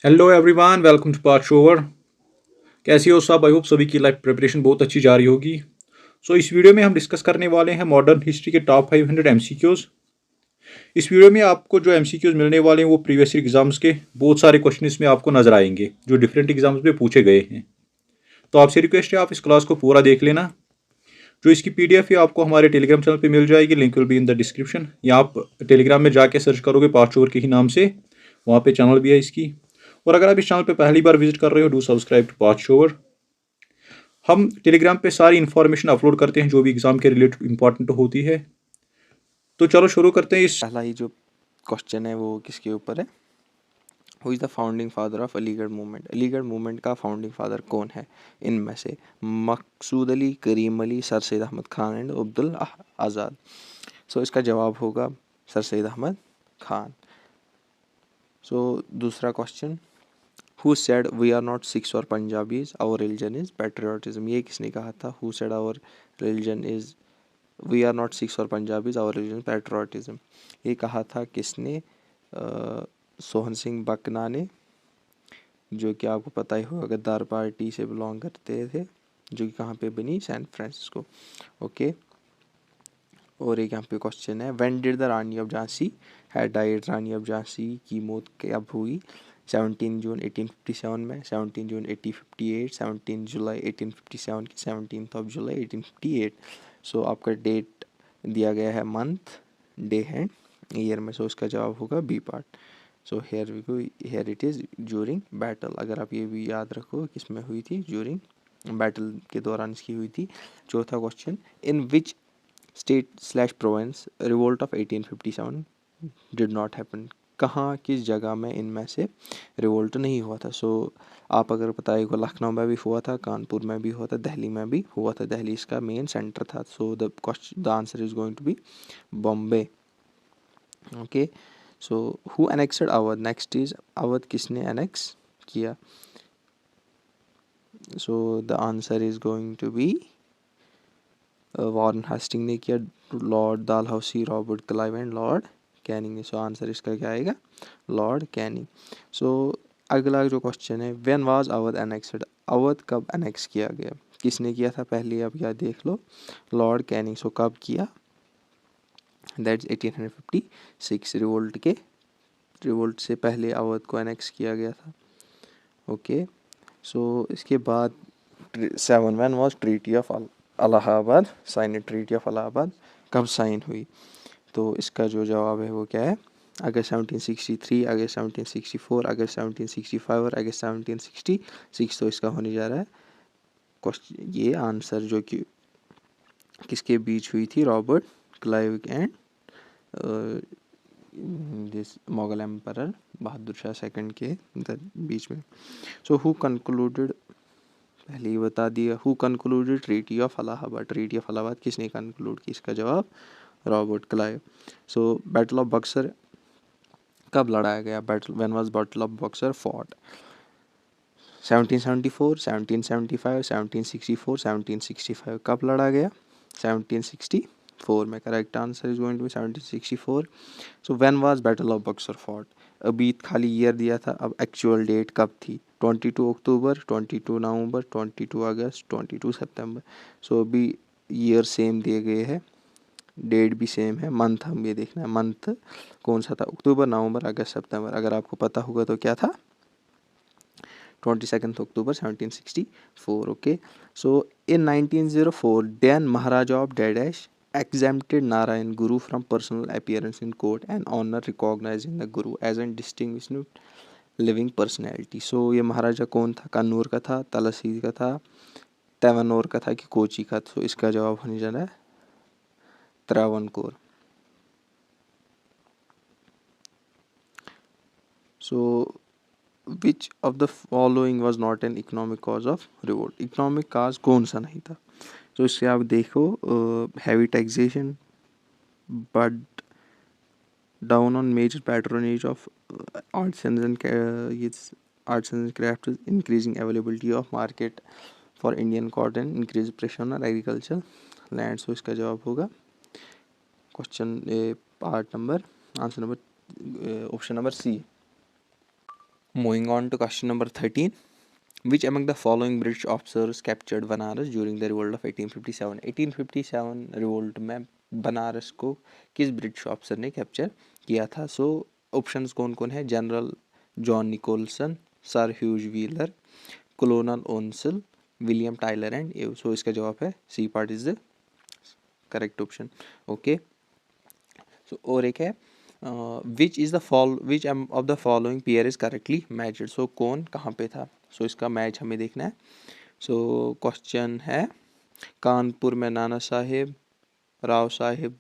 Hello everyone, welcome to part shower. कैसी हो सब? आई होप सभी की लाइफ प्रिपरेशन बहुत अच्छी जा रही होगी। इस वीडियो में हम डिस्कस करने वाले हैं मॉडर्न हिस्ट्री के टॉप 500 एमसीक्यूज। इस वीडियो में आपको जो एमसीक्यूज मिलने वाले हैं वो प्रीवियस एग्जाम्स के बहुत सारे क्वेश्चन इसमें आपको नजर आएंगे जो डिफरेंट एग्जाम्स में पूछे गए हैं। तो आपसे रिक्वेस्ट है आप इस क्लास को पूरा देख लेना। जो इसकी पीडीएफ है आपको हमारे टेलीग्राम चैनल पे मिल जाएगी, link will be in the description, या आप टेलीग्राम में जाके सर्च करोगे पार्ट शोवर के ही नाम से, वहाँ पे चैनल भी है इसकी। और अगर आप इस चैनल पे पहली बार विजिट कर रहे हो, डू सब्सक्राइब टू पार्ट शोवर। हम टेलीग्राम पे सारी इन्फॉर्मेशन अपलोड करते हैं जो भी एग्जाम के रिलेटेड इंपॉर्टेंट होती है। तो चलो शुरू करते हैं। इस पहला ही जो क्वेश्चन है वो किसके ऊपर है? Who is the founding father of Aligarh movement? Aligarh movement का फाउंडिंग फादर कौन है इनमें से? Maqsood Ali, Karim Ali, Sir Syed Ahmed Khan and Abdul Azad. So इसका जवाब होगा सर सैयद अहमद खान। दूसरा question, who said we are not Sikhs or Punjabis, our religion is patriotism? ये किसने कहा था? Who said our religion is we are not Sikhs or Punjabis, our religion patriotism? ये कहा था किसने? सोहन सिंह बकना ने, जो कि आपको पता ही होगा गद्दार पार्टी से बिलोंग करते थे, जो कि कहाँ पे बनी? San Francisco. ओके। और एक यहाँ पे क्वेश्चन है, when did the Rani of Jhansi had died? Rani of Jhansi की मौत कब हुई? 17 जून 1857 में, 17 जून 1858, 17 जुलाई 1857 की 17 ऑफ जुलाई 1858। आपका डेट दिया गया है, मंथ, डे है, ईयर में। इसका जवाब होगा B part. Here we go, here it is during battle. अगर आप ये भी याद रखो किसमें हुई थी, ड्यूरिंग बैटल के दौरान इसकी हुई थी। चौथा question, in which state slash province revolt of 1857 did not happen? कहाँ, किस जगह में इनमें से रिवोल्ट नहीं हुआ था? आप अगर बताइएगा, लखनऊ में भी हुआ था, कानपुर में भी हुआ था, दिल्ली में भी हुआ था। दिल्ली इसका मेन सेंटर था। The answer is going to be Bombay. Okay. Who annexed Awadh? Next is Awadh किसने एनेक्स किया? The answer is going to be Warren Hasting ने किया, Lord Dalhousie, Robert Clive and Lord Canning ने। आंसर इसका क्या आएगा? Lord Canning. अगला जो क्वेश्चन है, when was Awadh annexed? Awadh कब एनेक्स किया गया? किसने किया था? पहले आप यह देख लो, लॉर्ड कैनिंग। कब किया? दैट्स 1856। रिवोल्ट से पहले अवध को एनेक्स किया गया था। ओके। इसके बाद 7, when was treaty of Allahabad sign? Treaty of Allahabad कब साइन हुई? इसका जो जवाब है वो क्या है? अगस्त 1763, अगस्त 1764, अगस्त 1765 और अगस्त 1766। इसका होने जा रहा है क्वेश्चन, ये आंसर, जो कि किसके बीच हुई थी? Robert Clive and this Mughal emperor Bahadur Shah second के बीच में। हु कंक्लूडेड, पहले ही बता दिया, who concluded treaty of Allahabad? Treaty of Allahabad किसने कंक्लूड की? इसका जवाब Robert Clive. Battle of Buxar कब लड़ाया गया? Battle, when was battle of Buxar fought? 1774, 1775, 1764, 1765। कब लड़ा गया? 1764 में। Correct answer is going to be 1764। When was battle of Buxar fought? अभी खाली ईयर दिया था, अब एक्चुअल डेट कब थी? 22 अक्टूबर, 22 नवंबर, 22 अगस्त, 22 सितंबर। अभी ईयर सेम दिए गए हैं, डेट भी सेम है, मंथ हम ये देखना है, मंथ कौन सा था? अक्टूबर, नवंबर, अगस्त, सितंबर। अगर आपको पता होगा तो क्या था? 22 अक्टूबर 1764। Okay. In 1904, then Maharaja of Dadash exempted Narayan Guru from personal appearance in court and honor recognizing the Guru as a distinguished living personality. ये महाराजा कौन था? कन्नूर का था, तलसी का था, तैवनोर का था कि कोची का? इसका जवाब होने जा रहा है Travancore. Which of the following was not an economic cause of revolt? Economic cause कौन सा नहीं था? इससे आप देखो, heavy taxation, but down on major patronage of arts and craft, increasing availability of market for Indian cotton, increase pressure on agriculture land. इसका जवाब होगा question part number, answer number, option number C. Moving on to question number 13. Which among the following British officers captured Banaras during the revolt of 1857? 1857 revolt में बनारस को किस British officer ने capture किया था? So options कौन कौन है? General John Nicholson, Sir Hugh Wheeler, Colonel Onsal, William Tyler and Eve. So इसका जवाब है C part is the correct option. Okay. So और एक है which of the following pair is correctly matched. So कौन कहाँ पे था? सो इसका मैच हमें देखना है. सो क्वेश्चन है कानपुर में नाना साहिब, राव साहिब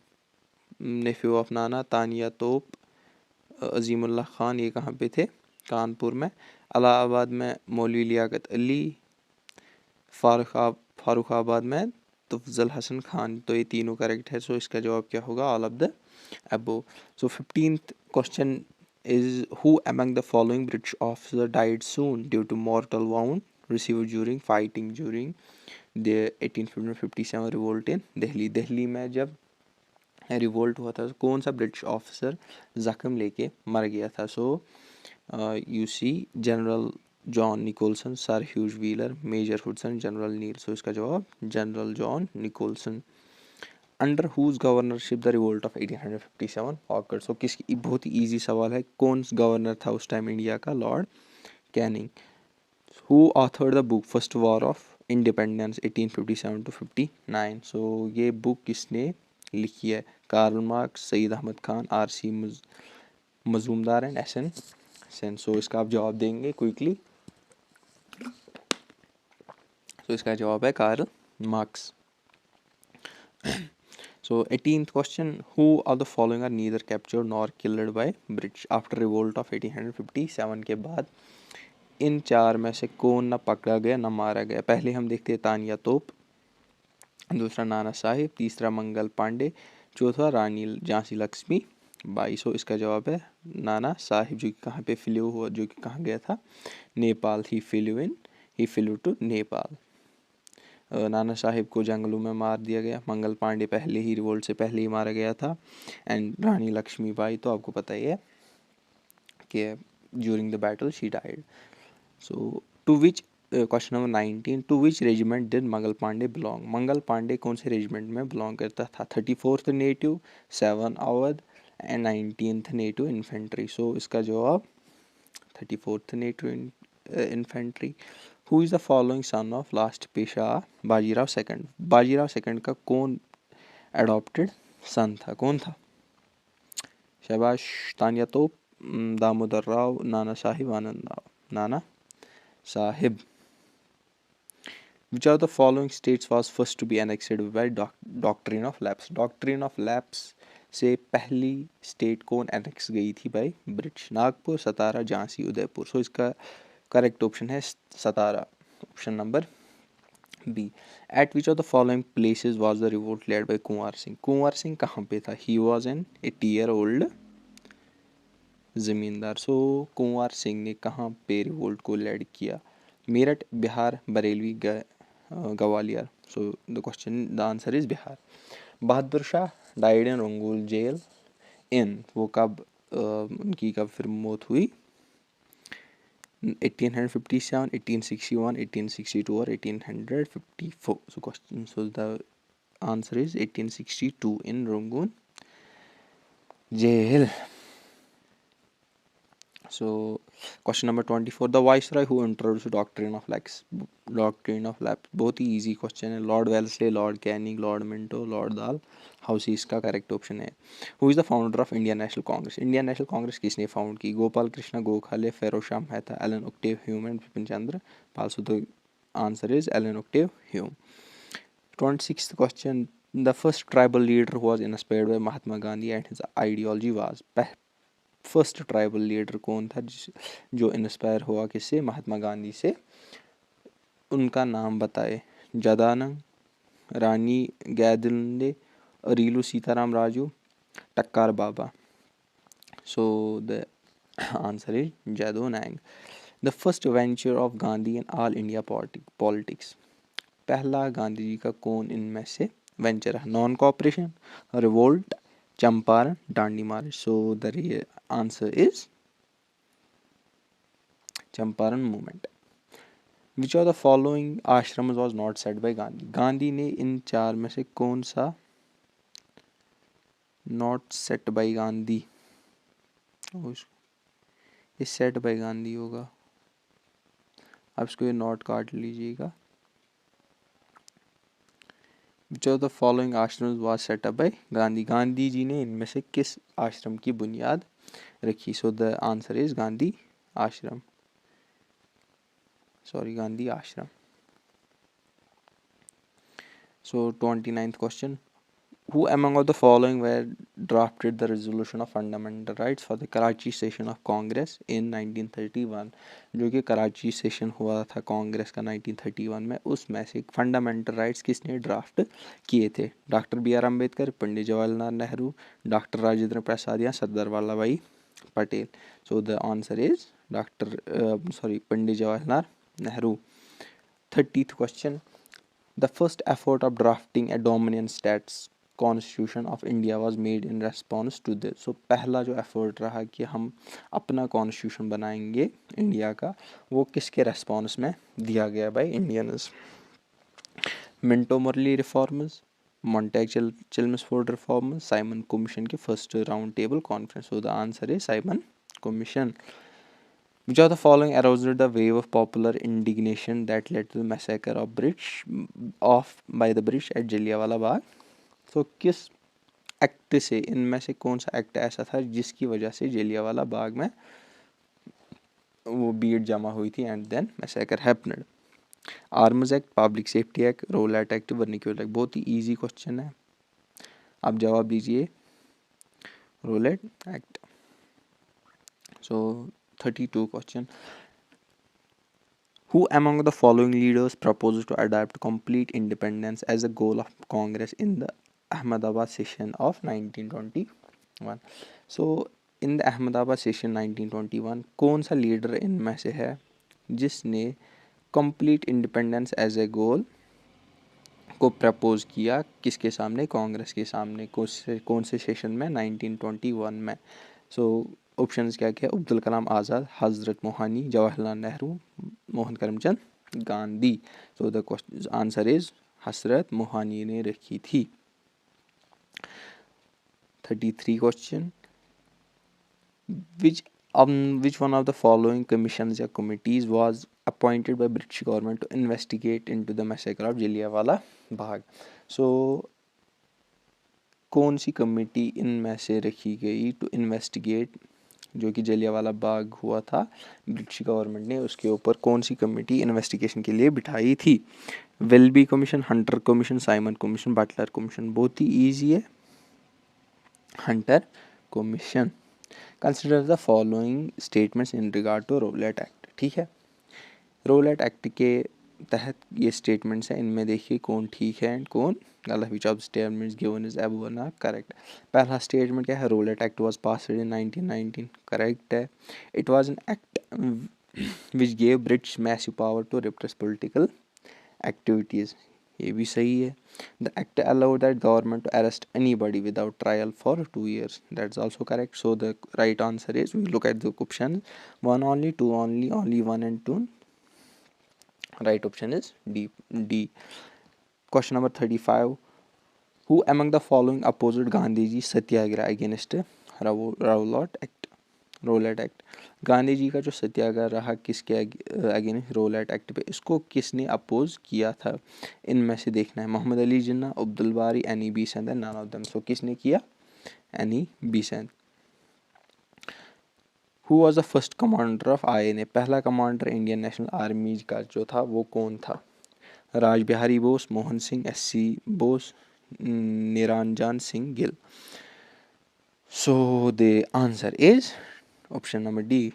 नेफ्यू ऑफ नाना, तानिया तोप, अजीमुल्लाह खान, ये कहाँ पे थे? कानपुर में. इलाहाबाद में मौलवी लियाकत अली, फारुखाबाद में तफजल हसन खान. तो ये तीनों करेक्ट है. सो इसका जवाब क्या होगा? All of the above. So 15th question is who among the following British officer died soon due to mortal wound received during fighting during the 1857 revolt in Delhi. Delhi में जब रिवोल्ट हुआ था कौन सा ब्रिटिश ऑफिसर जख्म लेके मर गया था? So you see General John Nicholson, Sir Hugh Wheeler, Major Hudson, General Neill. So इसका जवाब General John Nicholson. Under whose governorship the revolt of 1857 occurred. So किसकी, बहुत ही ईजी सवाल है, कौन गवर्नर था उस टाइम इंडिया का? Lord Canning. Who authored the book first war of independence 1857 to 59. So ये बुक किसने लिखी है? Karl Marx, Syed Ahmad Khan, R C Majumdar and S N Sen. So इसका आप जवाब देंगे क्विकली. सो इसका जवाब है Karl Marx. So 18th question, who of the following are neither captured nor killed by British after revolt of 1857? के बाद इन चार में से कौन ना पकड़ा गया ना मारा गया? पहले हम देखते हैं तानिया तोप, दूसरा नाना साहिब, तीसरा मंगल पांडे, चौथा रानी झांसी लक्ष्मी बाई. सो इसका जवाब है नाना साहिब, जो कि कहाँ पे फ्लू हुआ, जो कि कहाँ गया था? नेपाल. ही फ्लू टू नेपाल. नाना साहिब को जंगलों में मार दिया गया. मंगल पांडे पहले ही रिवोल्ट से पहले ही मारा गया था. एंड रानी लक्ष्मीबाई तो आपको पता ही है कि during the battle she died. So to which question number 19, to which regiment did Mangal Pandey belong? Mangal Pandey कौन से रेजिमेंट में बिलोंग करता था? 34th native, 7 Awadh and 19th native infantry. So इसका जवाब 34th native infantry. Who is the following son of last Peshwa Bajirao second? Bajirao second का कौन adopted सन था? कौन था? शहबाज, तानिया तोप, दामोदर राव, नाना साहिब, आनंद Rao. Nana Sahib. Which of the following states was first to be annexed by doctrine of lapse? Doctrine of lapse से पहली स्टेट कौन annex गई थी by British? Nagpur, Satara, Jhansi, Udaipur. So इसका करेक्ट ऑप्शन है Satara, option number B. At which of the following places was the revolt led by Kunwar Singh? Kunwar Singh कहाँ पे था? ही वाज एन 80-year-old जमींदार. सो कुंवर सिंह ने कहाँ पे रिवोल्ट को लेड किया? Meerut, Bihar, Barelvi, Gwalior. So the question, the answer is Bihar. Bahadur Shah died in Rangoon jail in, वो कब उनकी कब फिर मौत हुई? 1857, 1861, 1862 और 1854. So question, so the answer is 1862 in Rangoon jail. So question number 24, the viceroy who introduced doctrine of lapse? Doctrine of lapse बहुत ही easy question है. Lord Wellesley, Lord Canning, Lord Minto, Lord Dalhousie इसका correct option है. Who is the founder of Indian national Congress? Indian national Congress किसने found की? Gopal Krishna Gokhale, Feroze Shah Mehta, Allan Octave Hume and Bipin Chandra Pal. So the answer is Allan Octave Hume. 26th question, the first tribal leader who was inspired by Mahatma Gandhi and his ideology was? First tribal leader कौन था जो inspire हुआ किससे? महात्मा गांधी से. उनका नाम बताए. Jadanand, Rani Gaidinliu, Alluri Sitarama Raju, Thakkar Baba. So the answer is Jadonang. The first venture of Gandhi in all India politics? पहला गांधी जी का कौन इनमें से वेंचर है? Non cooperation, revolt, Champaran, Dandi march. So the answer is Champaran movement. Which of the following ashrams was not set by Gandhi. Gandhi ने इन चार में से कौन सा नॉट सेट बाय गांधी, ये सेट बाय गांधी होगा, आप इसको ये नोट काट लीजिएगा। Which of the following ashram was set up by Gandhi, Gandhi जी ने इनमें से किस आश्रम की बुनियाद रखी। So the answer is Gandhi Ashram, sorry Gandhi Ashram. So 29th question, who among of the following were drafted the resolution of fundamental rights for the Karachi session of Congress in 1931। जो कि कराची सेशन हुआ था कांग्रेस का 1931 में, उसमें से फंडामेंटल राइट्स किसने ड्राफ्ट किए थे। Doctor B R Ambedkar, Pandit Jawaharlal Nehru, doctor Rajendra Prasad या सरदार वल्लभ भाई Patel. So the answer is Pandit Jawaharlal Nehru. 30th question, the first effort of drafting a Dominion States Constitution of India was made in response to this। so पहला जो effort रहा कि हम अपना कॉन्स्टिट्यूशन बनाएंगे इंडिया का, वो किसके रेस्पॉन्स में दिया गया by Indians. Minto Morley reformers, Montagu Chelmsford reformers, Simon commission के first round table conference. So the answer is Simon commission. Which of the following aroused the wave of popular indignation that led to the massacre by the British at Jallianwala Bagh। तो किस act से, इनमें से कौन सा act ऐसा था जिसकी वजह से जलियांवाला बाग में वो भीड़ जमा हुई थी and then massacre happened. Arms act, public safety act, Rowlatt act, vernacular act. बहुत ही इजी क्वेश्चन है, आप जवाब दीजिए Rowlatt act. So 32 question, who among the following leaders proposed to adopt complete independence as a goal of Congress in the Ahmedabad session of 1921। so in the Ahmedabad session 1921 कौन सा leader इनमें से है जिसने complete independence as a goal को propose किया, किसके सामने, कांग्रेस के सामने। कौन से सेशन में, 1921 में। सो ऑप्शंस क्या क्या, अब्दुल कलाम आज़ाद, हज़रत Mohani, Jawaharlal Nehru, Mohan Karamchand Gandhi. So the answer is हज़रत मोहानी ने रखी थी। 33 question, which one of the following commissions या committees was appointed by British government to investigate into the massacre of Jallianwala Bagh। so कौन सी कमेटी इनमें से रखी गई टू इन्वेस्टिगेट, जो कि जलियांवाला बाग हुआ था, ब्रिटिश गवर्नमेंट ने उसके ऊपर कौन सी कमेटी इन्वेस्टिगेशन के लिए बिठाई थी। Welby commission, Hunter commission, Simon commission, Butler commission. बहुत ही ईजी है, Hunter commission. Consider the following statements in regard to Rowlatt act. ठीक है, रोलेट एक्ट के तहत ये स्टेटमेंट्स हैं, इनमें देखिए कौन ठीक है एंड कौन गलत। Which of statements given is above are correct. पहला स्टेटमेंट क्या है, Rowlatt act was passed in 1919, correct है। It was an act which gave British massive power to repress political activities, ये भी सही है। The act allowed that government to arrest anybody without trial for 2 years, that's also correct. So the right answer is, we look at the option 1 only, 2 only, only 1 and 2। Right option is D। Question number 35, who among the following opposed Gandhiji satyagraha against Rowlatt Act। Rowlatt act, Gandhi ji का जो सत्याग्रह रहा किसके against, Rowlatt act पे, इसको किसने oppose किया था। इनमें से देखना है, Mohammad Ali Jinnah, Abdul Bari, Annie Besant and none of them. So किसने किया, Annie Besant. Who was the first commander of INA, पहला कमांडर इंडियन नेशनल आर्मी का जो था वो कौन था। Raj Bihari Bose, Mohan Singh, SC Bose, Niranjan Singh Gill. So the answer is option number D,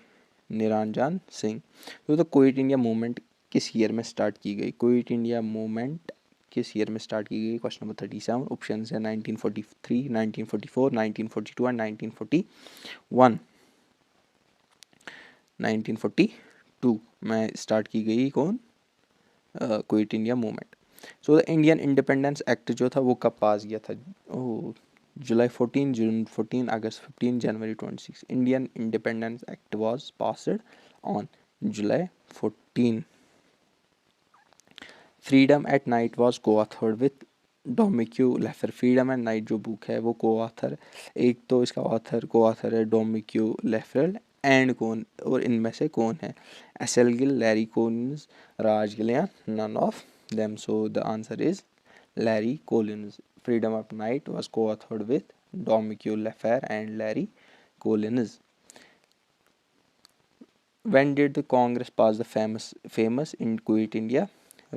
Niranjan Singh. तो द क्विट इंडिया मूवमेंट किस ईयर में स्टार्ट की गई, क्विट इंडिया मूवमेंट किस ईयर में स्टार्ट की गई। क्वेश्चन नंबर 37, ऑप्शन है 1943, 1944, 1942 एंड 1941। 1942 में स्टार्ट की गई कौन, quit India movement. So the Indian independence act जो था वो कब पास किया था, ओह जुलाई 14, जून 14, अगस्त 15, जनवरी 26। Indian independence act was passed on July 14. Freedom at night was co authored with Dominique Lapierre. Freedom at night जो बुक है वो को ऑथर, एक तो इसका ऑथर को ऑथर है डोमिक्यू लेफरल, एंड कौन, और इनमें से कौन है, S L Gill, Larry Collins, Raj Gill, या none of them. So the answer is Larry Collins. Freedom of night was co authored with Dominique Lapierre and Larry Collins. When did the Congress pass the famous in Quit India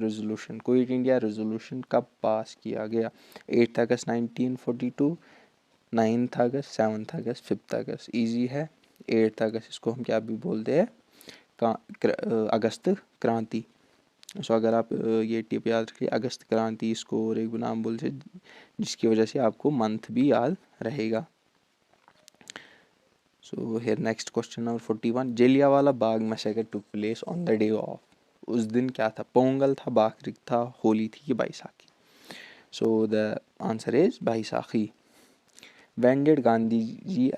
resolution? Quit India resolution कब pass किया गया? 8 अगस्त 1942, 9 अगस्त, 7 अगस्त, 5 अगस्त। Easy है। 8 अगस्त, इसको हम क्या भी बोलते हैं, अगस्त क्रांति। सो अगर आप ये टिप याद रखिए, अगस्त क्रांति इसको और एक नाम बोलते, जिसकी वजह से आपको मंथ भी याद रहेगा। So here next question number 41. Jallianwala Bagh massacre took place on the day of. उस दिन क्या था? पोंगल था, बाकरीक था, होली थी कि Baisakhi? So the answer is Baisakhi. When did Gandhi ji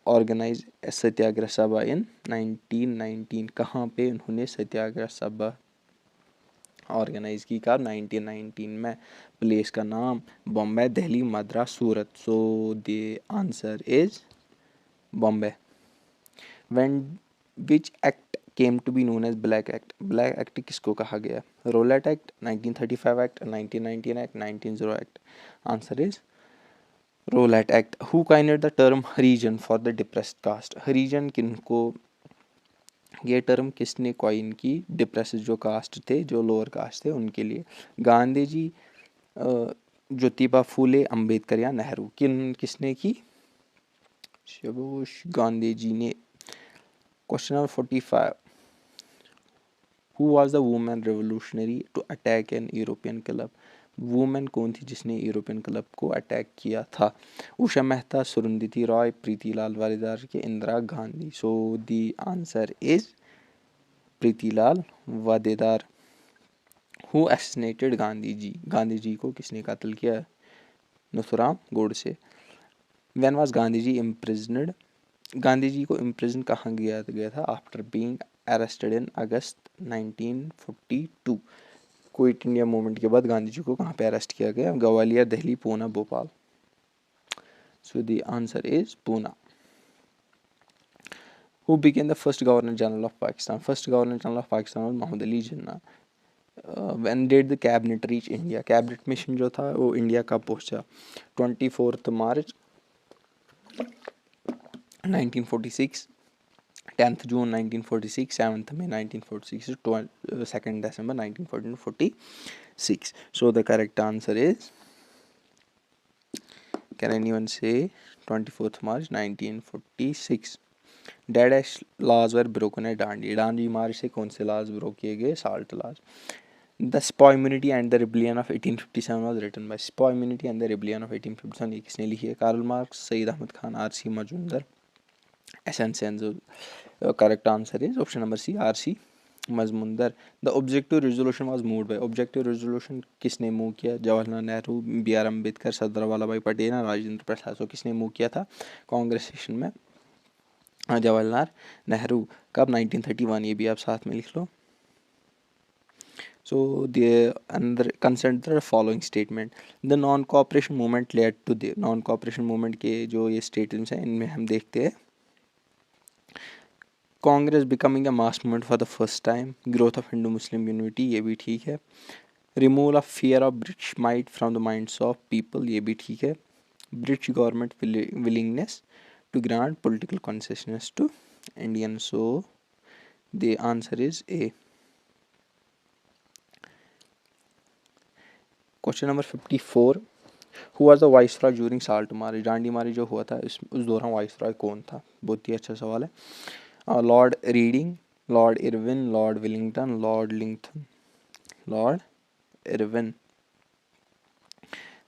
organize a सत्याग्रह सभा in 1919? कहाँ पे उन्होंने सत्याग्रह सभा ऑर्गेनाइज की? कब? 1919 में। प्लेस का नाम Bombay, Delhi, Madras, Surat. So the answer is Bombay. When which act came to be known as Black Act? Black Act किसको कहा गया? Rowlatt Act, 1935 Act, 1919 Act, 1900 Act. Answer is Rowlatt Act. Who coined the term Harijan for the depressed caste? Harijan किनको, ये term किसने coin की? Depress जो cast थे, जो लोअर कास्ट थे उनके लिए। गांधी जी, ज्योतिबा फूले, अंबेडकर या नेहरू? किसने की? गांधी जी ने। Question number 45. Who was the woman revolutionary to attack an European club? Women कौन थी जिसने यूरोपियन क्लब को अटैक किया था? उषा मेहता, सुरुंधति रॉय, प्रीतिलाल वालेदार के Indira Gandhi. So the answer is Pritilata Waddedar. Who assassinated Gandhi ji? Gandhi ji को किसने कत्ल किया? Nathuram Godse. When was Gandhi ji imprisoned? Gandhi ji को इम्प्रिजन कहाँ गया था? After being arrested in August 1942। Quit India movement के बाद गांधी जी को कहाँ पे अरेस्ट किया गया? Gwalior, Delhi, Poona, Bhopal. So the answer is Poona. Who became the first governor general of Pakistan? First governor general of Pakistan Mohammad Ali Jinnah. When did the cabinet reach India? Cabinet mission जो था वो इंडिया कब पहुंचा? 24 मार्च 1946, 10th June 1946, 7th May 1946, 2nd December 1946. So the correct answer is, can anyone say 24th March 1946? Dash laws were broken at Dandi. Dandi मार्च से कौन से laws broke किए गए? Salt laws. The Spy and the Rebellion of 1857 was written by. Spy and the Rebellion of 1857 ये किसने लिखी है? Karl Marx, Syed Ahmad Khan, RC. Majumdar, SN. Sen. Correct answer is option number C, R.C. Majumdar. The objective resolution was moved by. Objective resolution किसने move किया? Jawaharlal Nehru, B R Ambedkar, Sardar Vallabh भाई पटेल, राजेंद्र प्रसाद। सो किसने move किया था कांग्रेस सेशन में? जवाहरलाल नेहरू। कब? 1931। ये भी आप साथ में लिख लो। सो द अंदर consider following statement. The non cooperation movement led to the. Non cooperation movement के जो ये स्टेटमेंट्स हैं इनमें हम देखते हैं Congress becoming a mass movement for the first time, growth of Hindu Muslim unity, ये भी ठीक है। Removal of fear of British might from the minds of people, ये भी ठीक है। British government willingness to grant political concessions to Indian. So the answer is A. Question number 54. Who was the viceroy during salt march? Dandi march जो हुआ था उस दौरान viceroy कौन था? बहुत ही अच्छा सवाल है। Lord Reading, lord Irwin, lord Willingdon, lord Linlithgow, lord Irwin.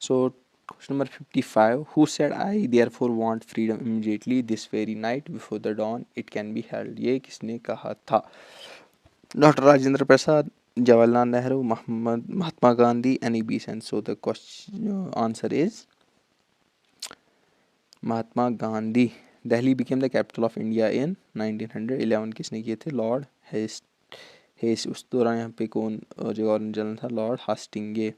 So question number 55. Who said I therefore want freedom immediately this very night before the dawn it can be held? ये किसने कहा था? Doctor Rajendra Prasad, Jawaharlal Nehru, Mahatma Gandhi, Annie Besant. So the question answer is Mahatma Gandhi. Delhi became the capital of India in 1911। किसने किए थे? Lord उस दौरान यहाँ पे कौन जो गवर्नर जनरल था, lord Hastings.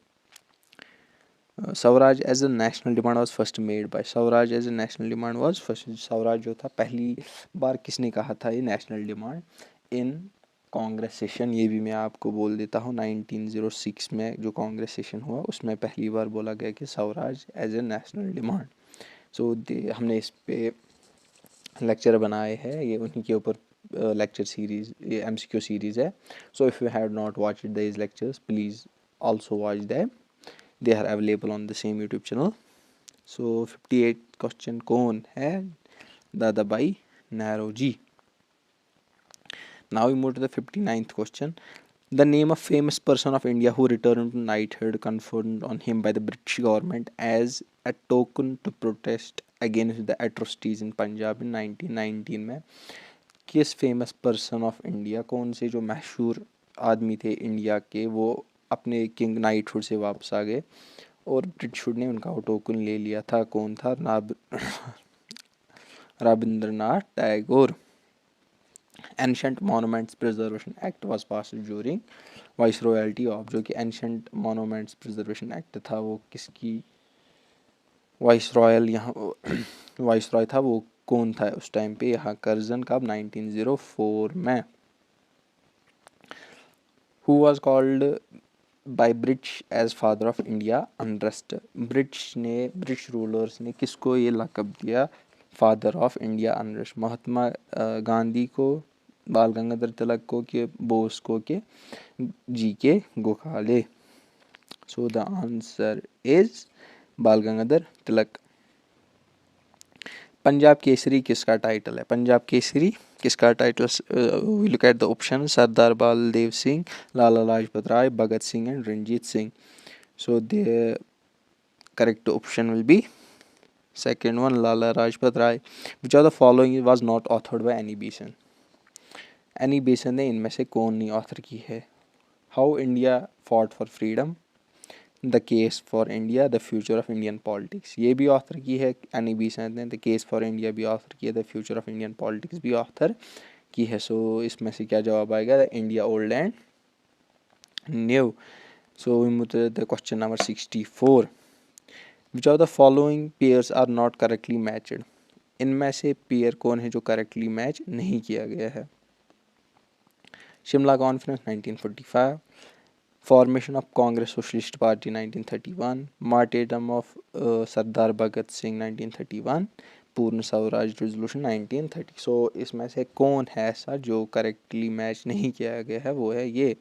Swaraj as a national demand was first made by, Swaraj as a national demand was first, Swaraj जो था पहली बार किसने कहा था ये national demand, in Congress session. ये भी मैं आपको बोल देता हूँ, 1906 में जो कांग्रेस सेशन हुआ उसमें पहली बार बोला गया कि Swaraj as a national demand. So हमने इस पे लेक्चर बनाए हैं, ये उन्हीं के ऊपर लेक्चर सीरीज, ये MCQ सीरीज है। So if you have not watched these lectures please also watch them, they are available on the same YouTube channel. So 58 question कौन है, दादा भाई Naoroji. Now we move to the 59th question. The name of famous person of India who returned to knighthood conferred on him by the British government as a token to protest against the atrocities in Punjab in 1919 में किस famous person of India, कौन से जो मशहूर आदमी थे India के, वो अपने किंग नाइटहुड से वापस आ गए और ब्रिटिशहुड ने उनका वो टोकन ले लिया था। कौन था, Rabindranath Tagore. Ancient monuments preservation act was passed during vice royalty of, जो कि एंशंट मॉन्यूमेंट्स प्रिजर्वेशन एक्ट था वो किसकी वाइस रॉयल, यहाँ वाइस रॉय था वो कौन था उस टाइम पे, यहाँ कर्जन, कब, 1904 में। Who was called by British as father of India unrest, British rulers ने किसको ये लक़ब दिया father of India unrest, Mahatma Gandhi को, बाल गंगाधर तिलक को, के बोस को, के GK Gokhale. So the answer is Bal Gangadhar तिलक। पंजाब केसरी किसका टाइटल है, पंजाब केसरी किसका title, we look at the option, Sardar Baldev Singh, Lala Lajpat Rai, Bhagat Singh and Ranjit Singh. So the correct option will be second one, Lala Rajpat Rai. Which of the following was not authored by Annie Besant, Annie Besant ने इनमें से कौन नहीं author की है। How India fought for freedom, the case for India, the future of Indian politics, ये भी author की है एनी बेसन ने। द केस फॉर इंडिया भी ऑथर की है, the future of Indian politics भी ऑथर की है। सो इसमें से क्या जवाब आएगा, the India old and new. So we move to the question number 64। Which of the following pairs are not correctly matched, इनमें से पेयर कौन है जो करेक्टली मैच नहीं किया गया है। Shimla conference 1945, formation of Congress socialist party 1931, martyrdom of Sardar Bhagat Singh 1931, Purna Swaraj resolution 1930। सो इसमें से कौन है ऐसा जो करेक्टली मैच नहीं किया गया है, वो है ये,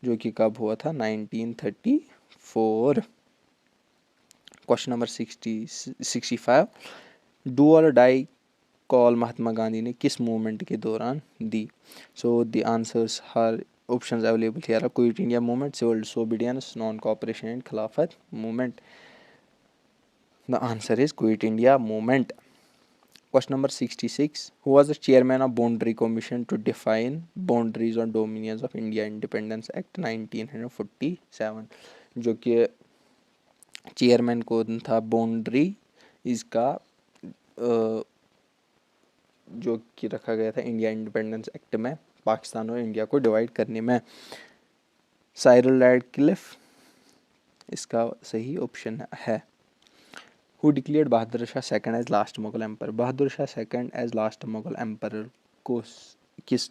जो कि कब हुआ था, 1934। क्वेश्चन नंबर 65, डू और डाई कॉल महात्मा गांधी ने किस मूवमेंट के दौरान दी। So the answers are options available here, quit India movement, civil disobedience, non cooperation and Khilafat movement. The answer is quit India movement. Question number 66, who was the chairman of boundary commission to define boundaries और dominions of India independence act 1947, जो कि chairman कौन था boundary इसका जो कि रखा गया था इंडिया इंडिपेंडेंस एक्ट में, पाकिस्तान और इंडिया को डिवाइड करने में। साइरल रैडक्लिफ इसका सही ऑप्शन है। Who declared Bahadur Shah second as last Mughal emperor, Bahadur Shah second as last Mughal emperor को किस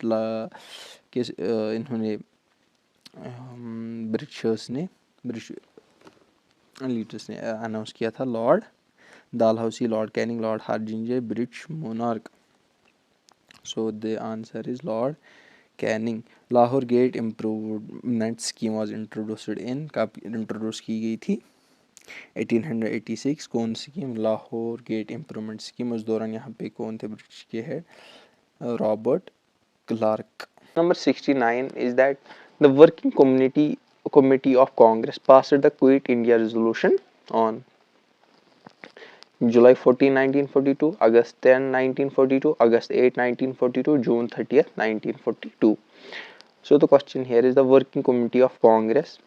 इन्होंने ब्रिटिशर्स ने, ब्रिटिश लीडर्स ने अनाउंस किया था, lord Dalhousie, lord Canning, lord Hardinge, British monarch. So the answer is lord Canning. Lahore gate improvement scheme was introduced in, कब introduce की गई थी, 1886। कौन scheme, Lahore gate improvement scheme. उस दौरान यहाँ पे कौन थे ब्रिटिश के head, Robert Clarke. Number 69 is that the working committee of Congress passed the Quit India resolution on July 14, 1942, August 10, 1942, August 8, 1942, June 30th, 1942. So the question here is the working committee of Congress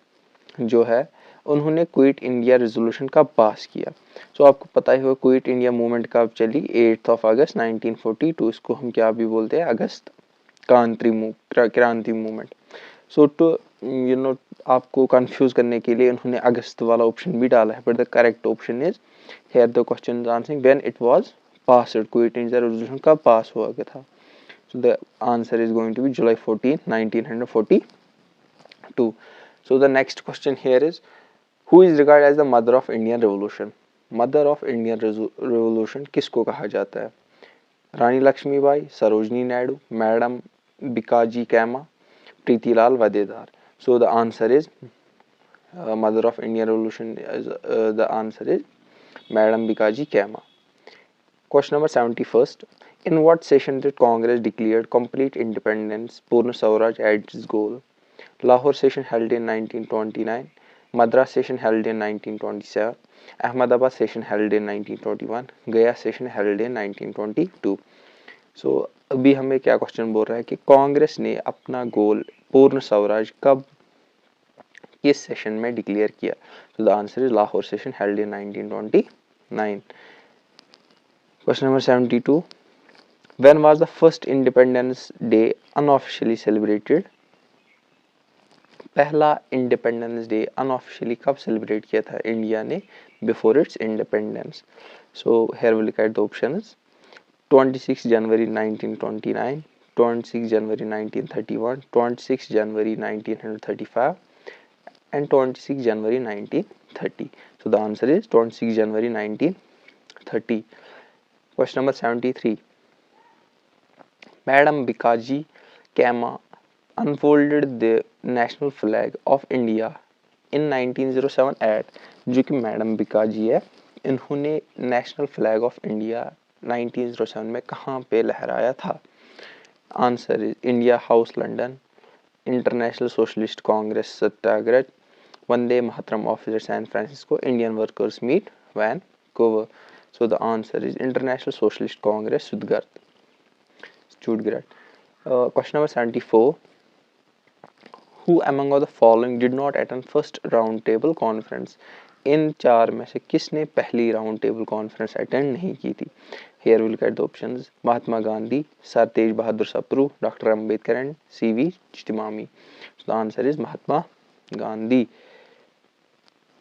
जो है उन्होंने quit India resolution कब pass किया। सो आपको पता ही होगा quit India movement कब चली, 8 अगस्त 1942, इसको हम क्या भी बोलते हैं, अगस्त क्रांति मूवमेंट. सो टू आपको कंफ्यूज करने के लिए इन्होंने अगस्त वाला ऑप्शन भी डाला है, but the correct option is here the question is answering when it was passed. Quit India resolution कब पास हुआ था? So the answer is going to be July 14, 1942. So the next question here is, who is regarded as the mother of Indian Revolution? Mother of Indian revolution किसको कहा जाता है? Rani Lakshmibai, Sarojini Naidu, madam Bhikaji Cama, Pritilata Waddedar. So the answer is mother of Indian Revolution is the answer is Madam Bikaji Kema. Question number 71st. In what session did Congress declared complete independence, Purna Swaraj as its goal? Lahore session held in 1929, Madras session held in 1927, Ahmedabad session held in 1921, Gaya session held in 1922. So अभी हमें क्या question बोल रहा है कि कांग्रेस ने अपना गोल पूर्ण स्वराज कब किस सेशन में डिक्लेयर किया? तो the answer is Lahore session held in 1929. Question number 72. When was the first independence day unofficially celebrated? पहला इंडिपेंडेंस डे अनऑफिशियली कब सेलिब्रेट किया था इंडिया ने before its independence? So here we look at the options. 26 January 1929, 26 January 1931, 26 January 1935 and 26 January 1930. So the answer is 26 January 1930. Question number 73. Madam Bikaji Kema unfolded the national flag of India in 1907 at, जो कि madam Bikaji है, इन्होंने national flag of India 1907 में कहाँ पे लहराया था? Answer is India house London, international socialist Congress Satyagraha, Vande Mataram officer San Francisco, Indian workers meet Vancouver. So the answer is International Socialist Congress, Stuttgart. Question number 74. Who among the following did not attend first round table conference? इन चार में से किसने पहली round table conference attend नहीं की थी? Here we look at the options. Mahatma Gandhi, sir Tej Bahadur Sapru, doctor Ambedkar and CV चिमामी. So the answer is Mahatma Gandhi.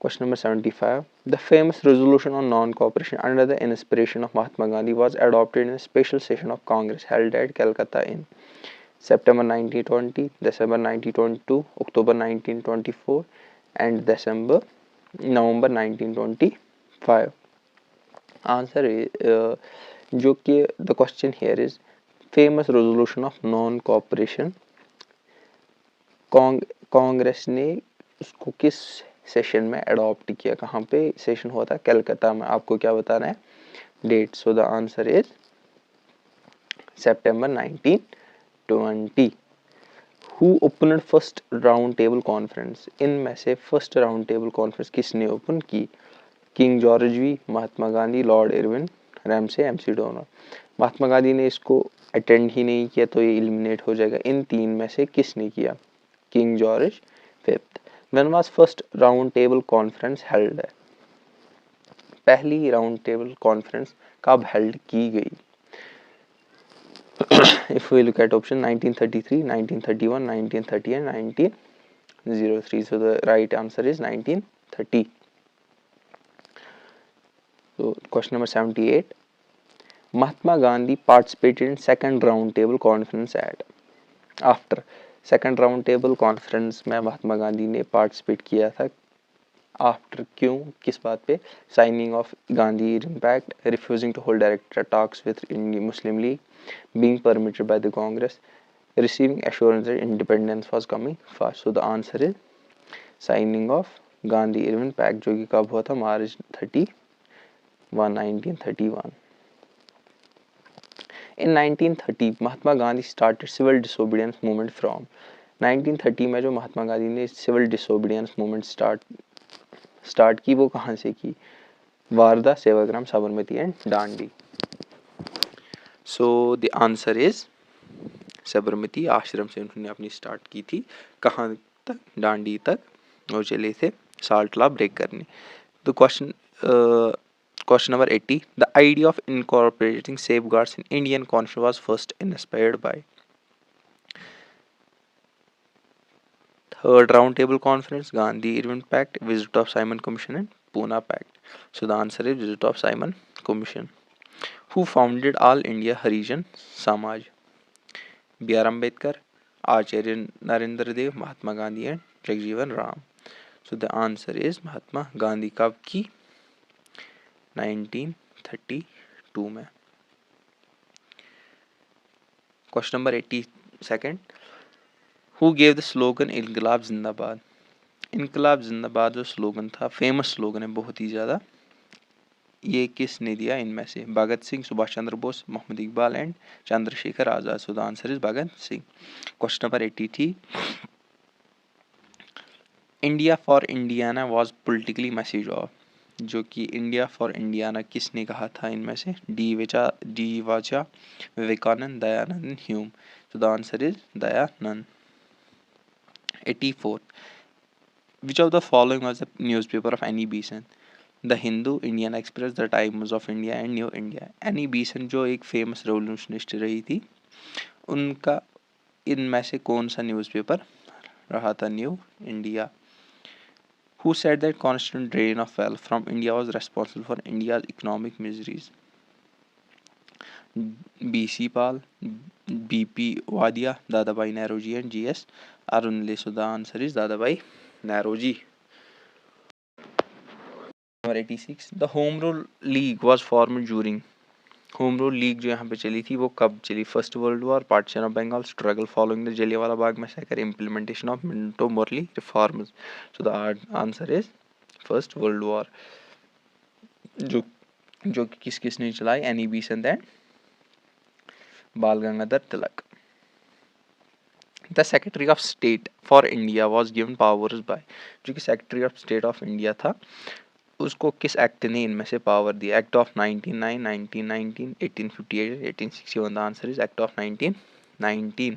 Question number 75. The famous resolution on non-cooperation under the inspiration of Mahatma Gandhi was adopted in a special session of Congress held at Calcutta in September 1920, December 1922, October 1924 and November 1925. Answer is जो कि the question here is famous resolution of non-cooperation. Congress ने उसको किस session में adopt किया? कहाँ पे session हुआ था? कलकत्ता में. आपको क्या बताना है? Date. So the answer is September 1920. Who opened first round table conference? इनमें से फर्स्ट राउंड टेबल कॉन्फ्रेंस किसने ओपन की? King George V, Mahatma Gandhi, lord Irwin, Ramsay, MC Donald. Mahatma Gandhi ने इसको अटेंड ही नहीं किया तो ये एलिमिनेट हो जाएगा. इन तीन में से किसने किया? King George fifth. When was first round table conference held? पहली राउंड टेबल कॉन्फ्रेंस कब हेल्ड की गई? If we look at option 1933, 1931, 1930 and 1903. So the right answer is 1930. So question number 78. Mahatma Gandhi participated in second round table conference at. After second round table conference में महात्मा गांधी ने participate किया था. After क्यों? किस बात पे? Signing of Gandhi impact, refusing to hold direct talks with Muslim league, being permitted by the Congress, receiving assurance that independence was coming fast. So the answer is signing of Gandhi Irwin pact, जो कि कब हुआ था? मार्च 31, 1931. In 1930, Mahatma Gandhi started civil disobedience movement from. 1930 में जो महात्मा गांधी ने civil disobedience movement start की, वो कहाँ से की? Wardha, Sevagram, Sabarmati and Dandi. So the answer is Sabarmati Ashram से उन्होंने अपनी स्टार्ट की थी. कहाँ तक? डांडी तक. और चले थे साल्ट लॉ ब्रेक करने. The Question number 80. The idea of incorporating safeguards in Indian Constitution was first inspired by. Third Round Table Conference, Gandhi-Irwin Pact, Visit of Simon Commission and Pune Pact. So the answer is Visit of Simon Commission. Who founded All India Harijan Samaj? B.R. Ambedkar, Acharya Narendra Dev, Mahatma Gandhi and Jagjeevan Ram. So the answer is Mahatma Gandhi. कब की? 1932 में. Question number 82nd. Who gave the slogan इनकलाब जिंदाबाद? इनकलाब जिंदाबाद जो slogan था, famous slogan है बहुत ही ज़्यादा, ये किसने दिया इनमें से? Bhagat Singh, Subhash Chandra Bose, Mohammad Iqbal and Chandrashekhar Azad. So the answer is Bhagat Singh. Question number 83. India for Indians was politically message of. जो कि इंडिया फॉर इंडियाना किसने कहा था इनमें से? D Wacha, Vivekananda, Dayananda, Hume. So the answer is Dayananda. 84. Which of the following was the newspaper of Annie Besant? The Hindu, Indian Express, the Times of India and New India. Annie Besant जो एक famous revolutionist रही थी, उनका इनमें से कौन सा न्यूज़पेपर रहा था? New India. Who said that constant drain of wealth from India was responsible for India's economic miseries? B.C. Pal, B.P. Wadia, Dadabhai Naoroji and G.S. Arunle. So the answer is Dadabhai Naoroji. Number 86. The Home Rule League was formed during. Home rule league जो यहाँ पे चली थी वो कब चली? First world war, partition of Bengal, struggle following the Jallianwala Bagh massacre, implementation of Minto Morley reforms. So the answer is first world war. जो किस किसने चलाई? Annie Besant and Bal Gangadhar Tilak. The secretary of state for India was given powers by. जो कि secretary of state of India था, उसको किस act ने इनमें से पावर दिया? Act of 1909, 1919, 1858, 1861. The answer is act of 1919.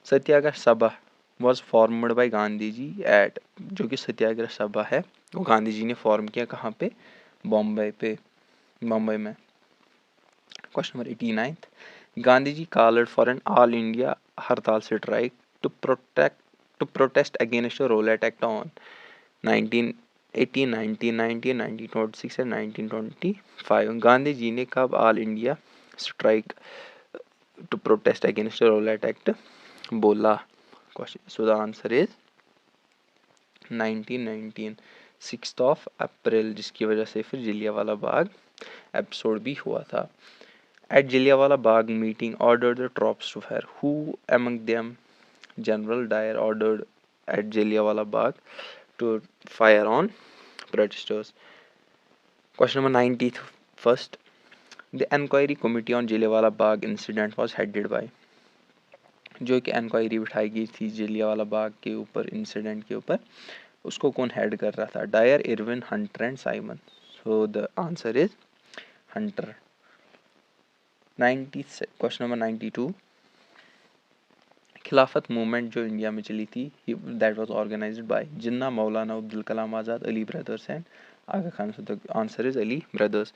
Satyagraha Sabha was formed by Gandhi ji at. जो कि सत्याग्रह सभा है वो गांधी जी ने फॉर्म किया कहाँ पे? बॉम्बे में. Question number 89. Gandhi ji called for an all India hartal strike to protest against Rowlatt act on 1918, 1919, 1926 and 1925. Gandhi जी ने कब all India strike to protest against Rowlatt act बोला? So the answer is 1919, 6 April, जिसकी वजह से फिर जलियांवाला बाग एपिसोड भी हुआ था. At Jallianwala Bagh meeting ordered the troops to fire. Who among them? General Dyer ordered at Jallianwala Bagh to fire on protesters. Question number 91st. The enquiry committee on Jallianwala Bagh incident was headed by. जो कि enquiry बिठाई गई थी जलियांवाला बाग के ऊपर, incident के ऊपर, उसको कौन हेड कर रहा था? Dyer, Irwin, Hunter and Simon. So the answer is Hunter. Question number 92. Khilafat movement जो इंडिया में चली थी, that was organised by Jinnah, Maulana Abdul Kalam Azad, Ali brothers and Aga Khan. So the answer is Ali brothers.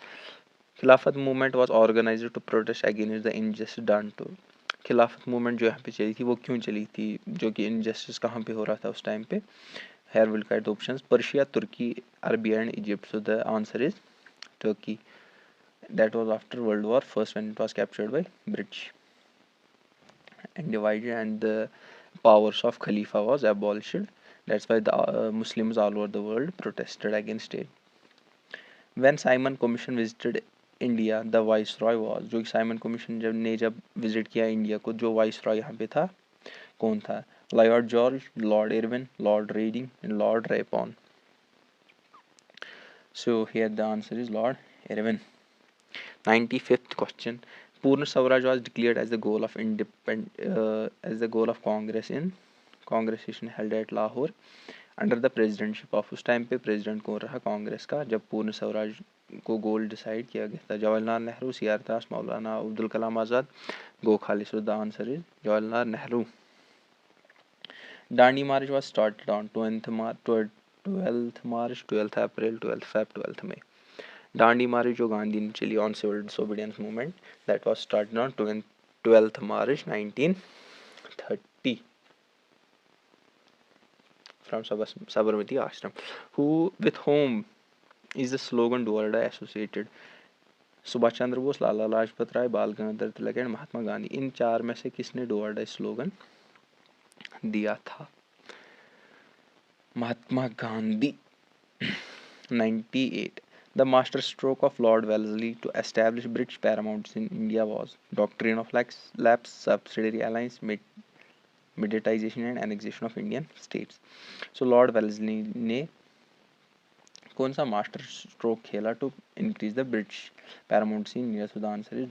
Khilafat movement was organised to protest against the injustice done to. Khilafat movement जो यहाँ पे चली थी वो क्यों चली थी? जो कि इनजस्टिस कहाँ पे हो रहा था उस टाइम पे? Here will guide the options: Persia, Turkey, Arabia and Egypt. So the answer is Turkey. That was after world war first when it was captured by British and divided, and the powers of Khalifa was abolished. That's why the Muslims all over the world protested against it. When Simon Commission visited India, the viceroy was. जो Simon commission जब visit किया India को, जो viceroy यहाँ पे था कौन था? Lord George, lord Irwin, lord Reading and lord Ripon. So here the answer is Lord Irwin. 95th question. Purna Swaraj was declared as the goal of Congress in Congress session held at Lahore under the presidency of. उस time पे president कौन रहा कांग्रेस का जब पूर्ण स्वराज को goal decide किया गया था? Jawaharlal Nehru, C R Das, Maulana Abdul Kalam Azad, Gokhale. So the answer is Jawaharlal Nehru. Dandi March was started on 12th March, 12th April, 12th Feb, 12th May. Dandi March जो गांधी ने चली on civil disobedience movement, that was started on 12th March 1930. from Sabarmati Ashram. With whom is the slogan "Do or Die" associated? Subhash Chandra Bose, लाला लाजपत राय, बाल गंगाधर तिलक and Mahatma Gandhi. इन चार में से किसने do और die slogan दिया था? Mahatma Gandhi. 98. The master stroke of Lord Wellesley to establish British paramountcy in India was doctrine of lapse, subsidiary alliance, mediatization and annexation of Indian states. So Lord Wellesley ने कौन सा मास्टर स्ट्रोक खेला to increase the British paramountcy in India? So the answer is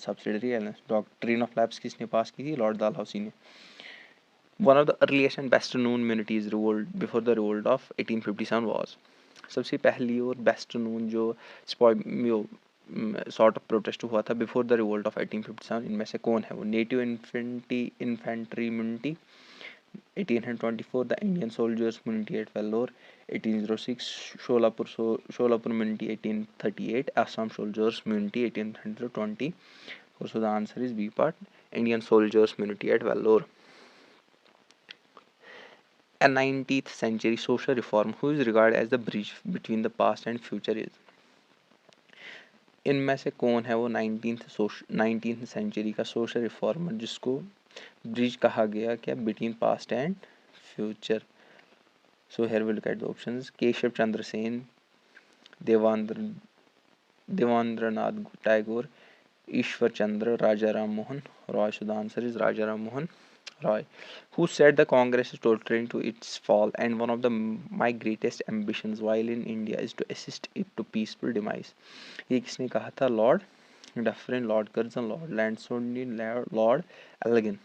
subsidiary alliance. Doctrine of lapse किसने pass की थी? Lord Dalhousie ने. One of the earliest and best known mutinies revolt before the revolt of 1857 was. सबसे पहली और best known जो sort of protest हुआ था बिफोर द रिवोल्ट ऑफ 1857, इनमें से कौन है वो? Native infantry mutiny 1824, the Indian Soldiers Munity at Vellore 1806, Sholapur Munity 1838, Assam Soldiers Munity 1820. So the answer is B part, Indian Soldiers Munity at Vellore. A 19th century social reform who is regarded as the bridge between the past and future is. इनमें से कौन है वो 19th century का social reformer जिसको bridge कहा गया क्या between past and future? So here will look at the options. Keshab Chandra Sen, Debendranath Tagore, Ishwar Chandra, Raja Ram Mohan Roy. So the answer is Raja Ram Mohan Roy. Who said the Congress is tottering to its fall and one of my greatest ambitions while in India is to assist it to peaceful demise? ये किसने कहा था? Lord Dufferin, Lord Curzon, Lord Lansdowne, Lord Elgin.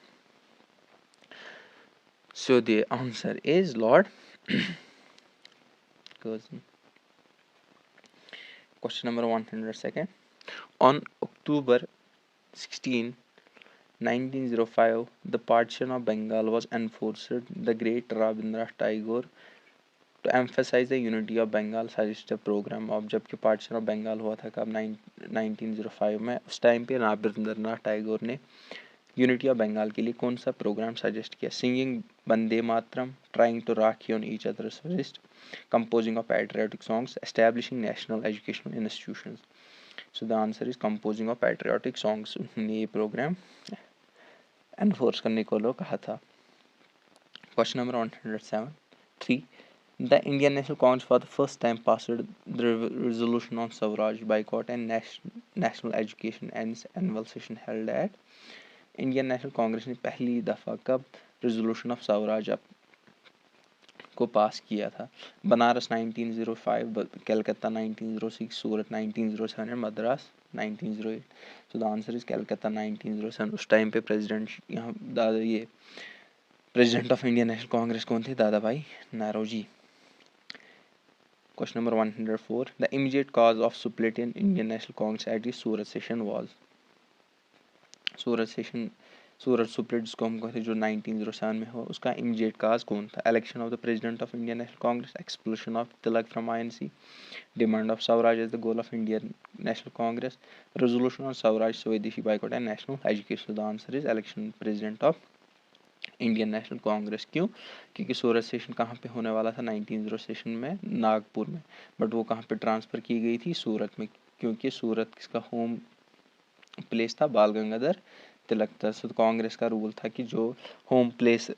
So the answer is Lord Curzon. Question number 102. On October 16, 1905, the partition of Bengal was enforced. The great Rabindranath Tagore, to emphasize the unity of Bengal, suggested a program of. जबकि partition of Bengal हुआ था कब? 1905 में. उस time पे रविंद्रनाथ टैगोर ने unity of Bengal के लिए कौन सा प्रोग्राम सजेस्ट किया? Singing Vande Mataram, trying to rakhi on each others wrist, composing of patriotic songs, establishing national educational institutions. So the answer is composing of patriotic songs. उन्होंने ये प्रोग्राम एनफोर्स करने को लोग कहा था. Question number 107. The Indian National Congress for the first time passed the resolution on Swaraj boycott and national education and its annual session held at. Indian national Congress ने पहली दफ़ा कब रेजोल्यूशन ऑफ स्वराज को पास किया था? Banaras 1905, Calcutta 1906, Surat 1907 and Madras 1908. So the answer is Calcutta 1907. उस time पे president of Indian national Congress कौन थे? Dadabhai Naoroji. Question number 104. The immediate cause of split in Indian national Congress at the Surat session was. Surat split जिसको हम कहते हैं जो 1907 में हुआ, उसका इमीडिएट काज कौन था? Election of the president of Indian national Congress, exclusion of Tilak from INC, demand of Swaraj as the goal of Indian national Congress, resolution on Swaraj, Swadeshi boycott and national education. The answer is election president of Indian national Congress. क्यों? क्योंकि सूरत session कहाँ पे होने वाला था 1906 session में? नागपुर में. But वो कहाँ पे ट्रांसफ़र की गई थी? सूरत में, क्योंकि सूरत किसका होम प्लेस था? बाल गंगाधर तिलक था. तो कांग्रेस का रूल था कि जो होम प्लेस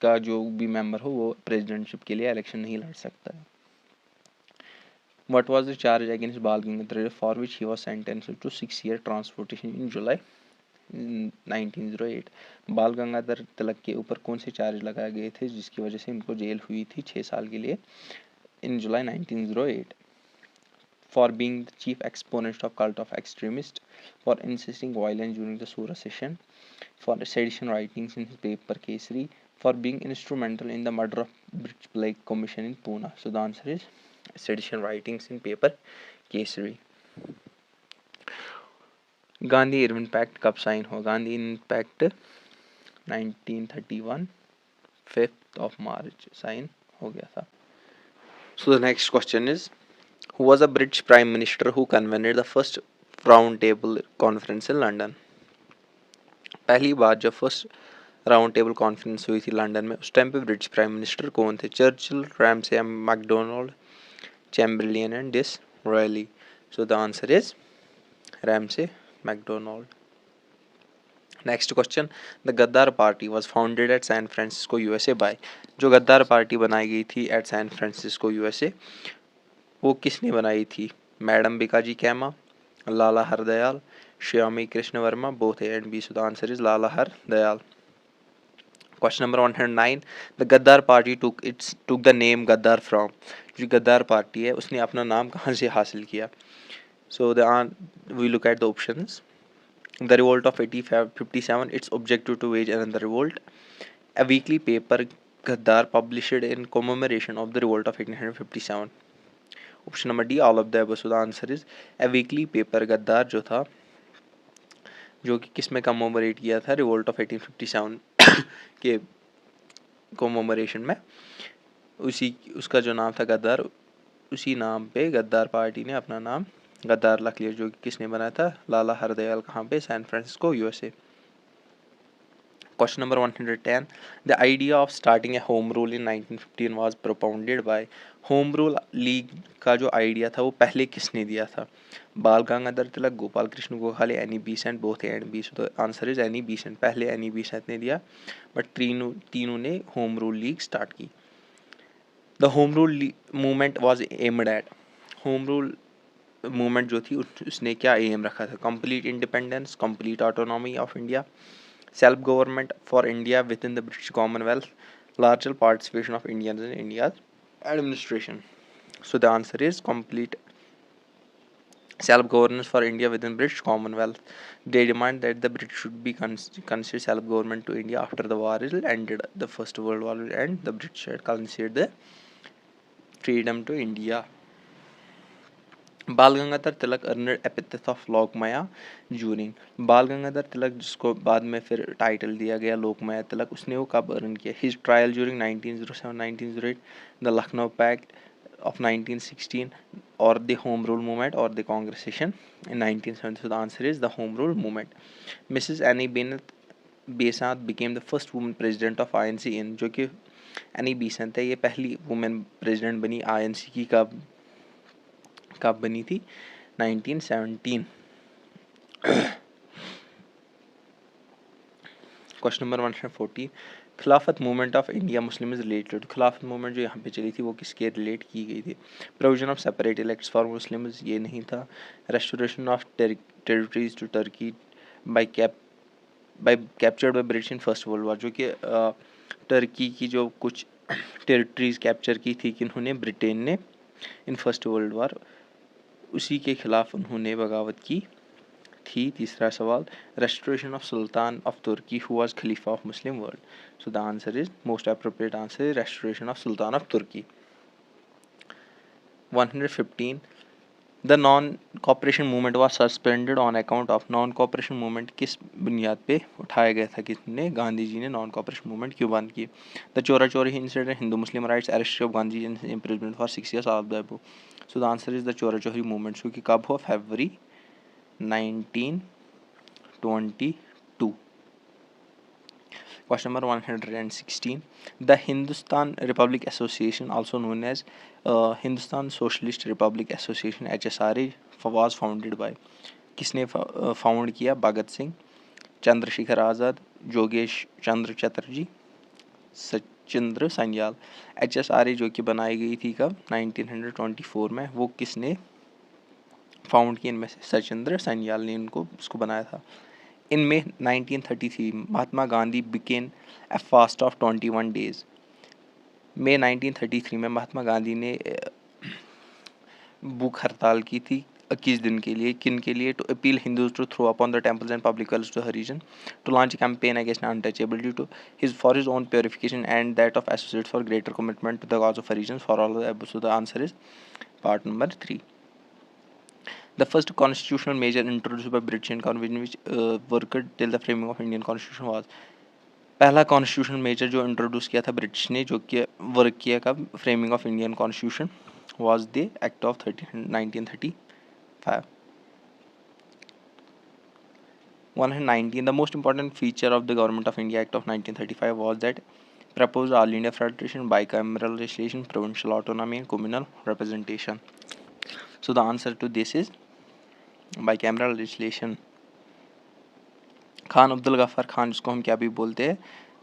का जो भी मेंबर हो वो प्रेसिडेंटशिप के लिए इलेक्शन नहीं लड़ सकता है. What was the charge against Bal Gangadhar for which he was sentenced to 6-year transportation in July 1908? बाल गंगाधर तिलक के ऊपर कौन से चार्ज लगाए गए थे जिसकी वजह से इनको जेल हुई थी 6 साल के लिए in July 1908? For being the chief exponent of cult of extremists, for insisting violence during the Surah session, for sedition writings in his paper Kesari, for being instrumental in the murder of British Plague Commission in Pune. So the answer is sedition writings in paper Kesari. Gandhi Irwin pact कब sign हुआ? Gandhi Irwin pact 1931 5th of March sign हो गया था. So the next question is, who was a British Prime Minister who convened the first round table conference in London? पहली बार जब first round table conference हुई थी London में, उस time पे ब्रिटिश प्राइम मिनिस्टर कौन थे? Churchill, Ramsay MacDonald, Chamberlain and Disraeli. So the answer is Ramsay MacDonald. Next question, the Ghadar party was founded at San Francisco USA by. जो Ghadar party बनाई गई थी एट सैन फ्रांसिस्को यूएसए, वो किसने बनाई थी? Madam Bhikaji Cama, Lala Hardayal, Shyamji Krishna Varma, both A and B. So the answer is Lala Hardayal. Question number 109, the Ghadar party took the name Ghadar from. जो Ghadar party है उसने अपना नाम कहाँ से हासिल किया? So we look at the options. The revolt of 1857, its objective to wage another revolt. A weekly paper, Gaddar, published in commemoration of the revolt of 1857. Option number D, all of the above. So the answer is a weekly paper, Gaddar, जो था, जो कि किस में commemorate किया था? Revolt of 1857 के कमोमरेशन में। उसका जो नाम था गद्दार, उसी नाम पे गद्दार पार्टी ने अपना नाम गद्दार रख लिया, जो कि किसने बनाया था? लाला हरदयाल। कहाँ पे? San Francisco USA. Question number 110, the idea of starting a home rule in 1915 was propounded by। Home rule league का जो आइडिया था वो पहले किसने दिया था? Bal Gangadhar Tilak, Gopal Krishna Gokhale, Annie Besant, both A and B. So the answer is Annie Besant. पहले Annie Besant ने दिया, बट तीनों ने होम रूल लीग स्टार्ट की। The Home Rule Movement was aimed at. Home Rule Movement जो थी उसने क्या एम रखा था? Complete independence, complete autonomy of India, self government for India within the British Commonwealth, larger participation of Indians in India's administration. So the answer is complete self governance for India within British Commonwealth. They demand that the British should be considered self government to India after the war is ended. The First World War will end. The British had considered the freedom to India. बाल गंगाधर तिलक earned epithet of लोकमाया during. बाल गंगाधर तिलक, जिसको बाद में फिर title दिया गया लोकमाया तिलक, उसने वो कब अर्न किया? His trial during 1907, 1908, the Lucknow pact of 1916, or the home rule movement, or the congress session in 1970. So the answer is the home rule movement. Mrs. Annie Besant became the first woman president of INC in। जो कि Annie Besant है, ये पहली women president बनी INC की। कब बनी थी? 1917। क्वेश्चन नंबर 140, खिलाफत movement of India Muslim related. खिलाफत मूवमेंट जो यहाँ पे चली थी वो किसके रिलेट की गई थी? Provision of separate electorates for Muslim, ये नहीं था। Restoration of territories to Turkey by captured by British in First world war. जो कि टर्की की जो कुछ टेरिटरीज कैप्चर की थी किन्होंने? ब्रिटेन ने, इन फर्स्ट वर्ल्ड वॉर, उसी के खिलाफ उन्होंने बगावत की थी। तीसरा सवाल, restoration of sultan of Turkey who was Khalifa of Muslim world. So the answer is most appropriate answer is restoration of sultan of Turkey. 115, the non cooperation movement was suspended on account of. Non cooperation movement किस बुनियाद पे उठाया गया था? किसने? गांधी जी ने non cooperation movement क्यों बंद की? The Chaura Chauri incident, Hindu Muslim riots, arrest of Gandhi ji, imprisonment for 6 years, of the above. So the answer is the Chaura Chauri movement, जो कि कब हुआ? फरवरी 1922। Question number 116, the Hindustan Republic Association, also known as Hindustan Socialist Republic Association HSRA, was founded by। किसने found किया? भगत सिंह, चंद्रशेखर आज़ाद, जोगेश चंद्र Chatterjee, Sachindra Sanyal. HSRA जो कि बनाई गई थी कब? 1924 में। वो किसने फाउंड की? इनमें से सचिंद्र सन्याल ने उसको बनाया था। In May 1933, Mahatma Gandhi began a fast of 21 days। मई 1933 में महात्मा गांधी ने भूख हड़ताल की थी 21 दिन के लिए। किन के लिए? To appeal Hindus to throw upon the temples and public wells to Harijans, to launch campaign against untouchability, to for his own purification and that of associates for greater commitment to the cause of Harijans, for all the above. So the answer is part number 3। The first constitutional measure introduced by British Convention which worked till the framing of Indian Constitution was। पहला constitutional major जो introduce किया था British ने, जो कि work किया कब? Framing of Indian constitution, was the act of 1935। 119. The most important feature of the Government of India Act of 1935 was that proposed All India Federation, bicameral legislation, provincial autonomy, and communal representation. So the answer to this is bicameral legislation. Khan Abdul Ghaffar Khan, जिसको हम क्या भी बोलते हैं,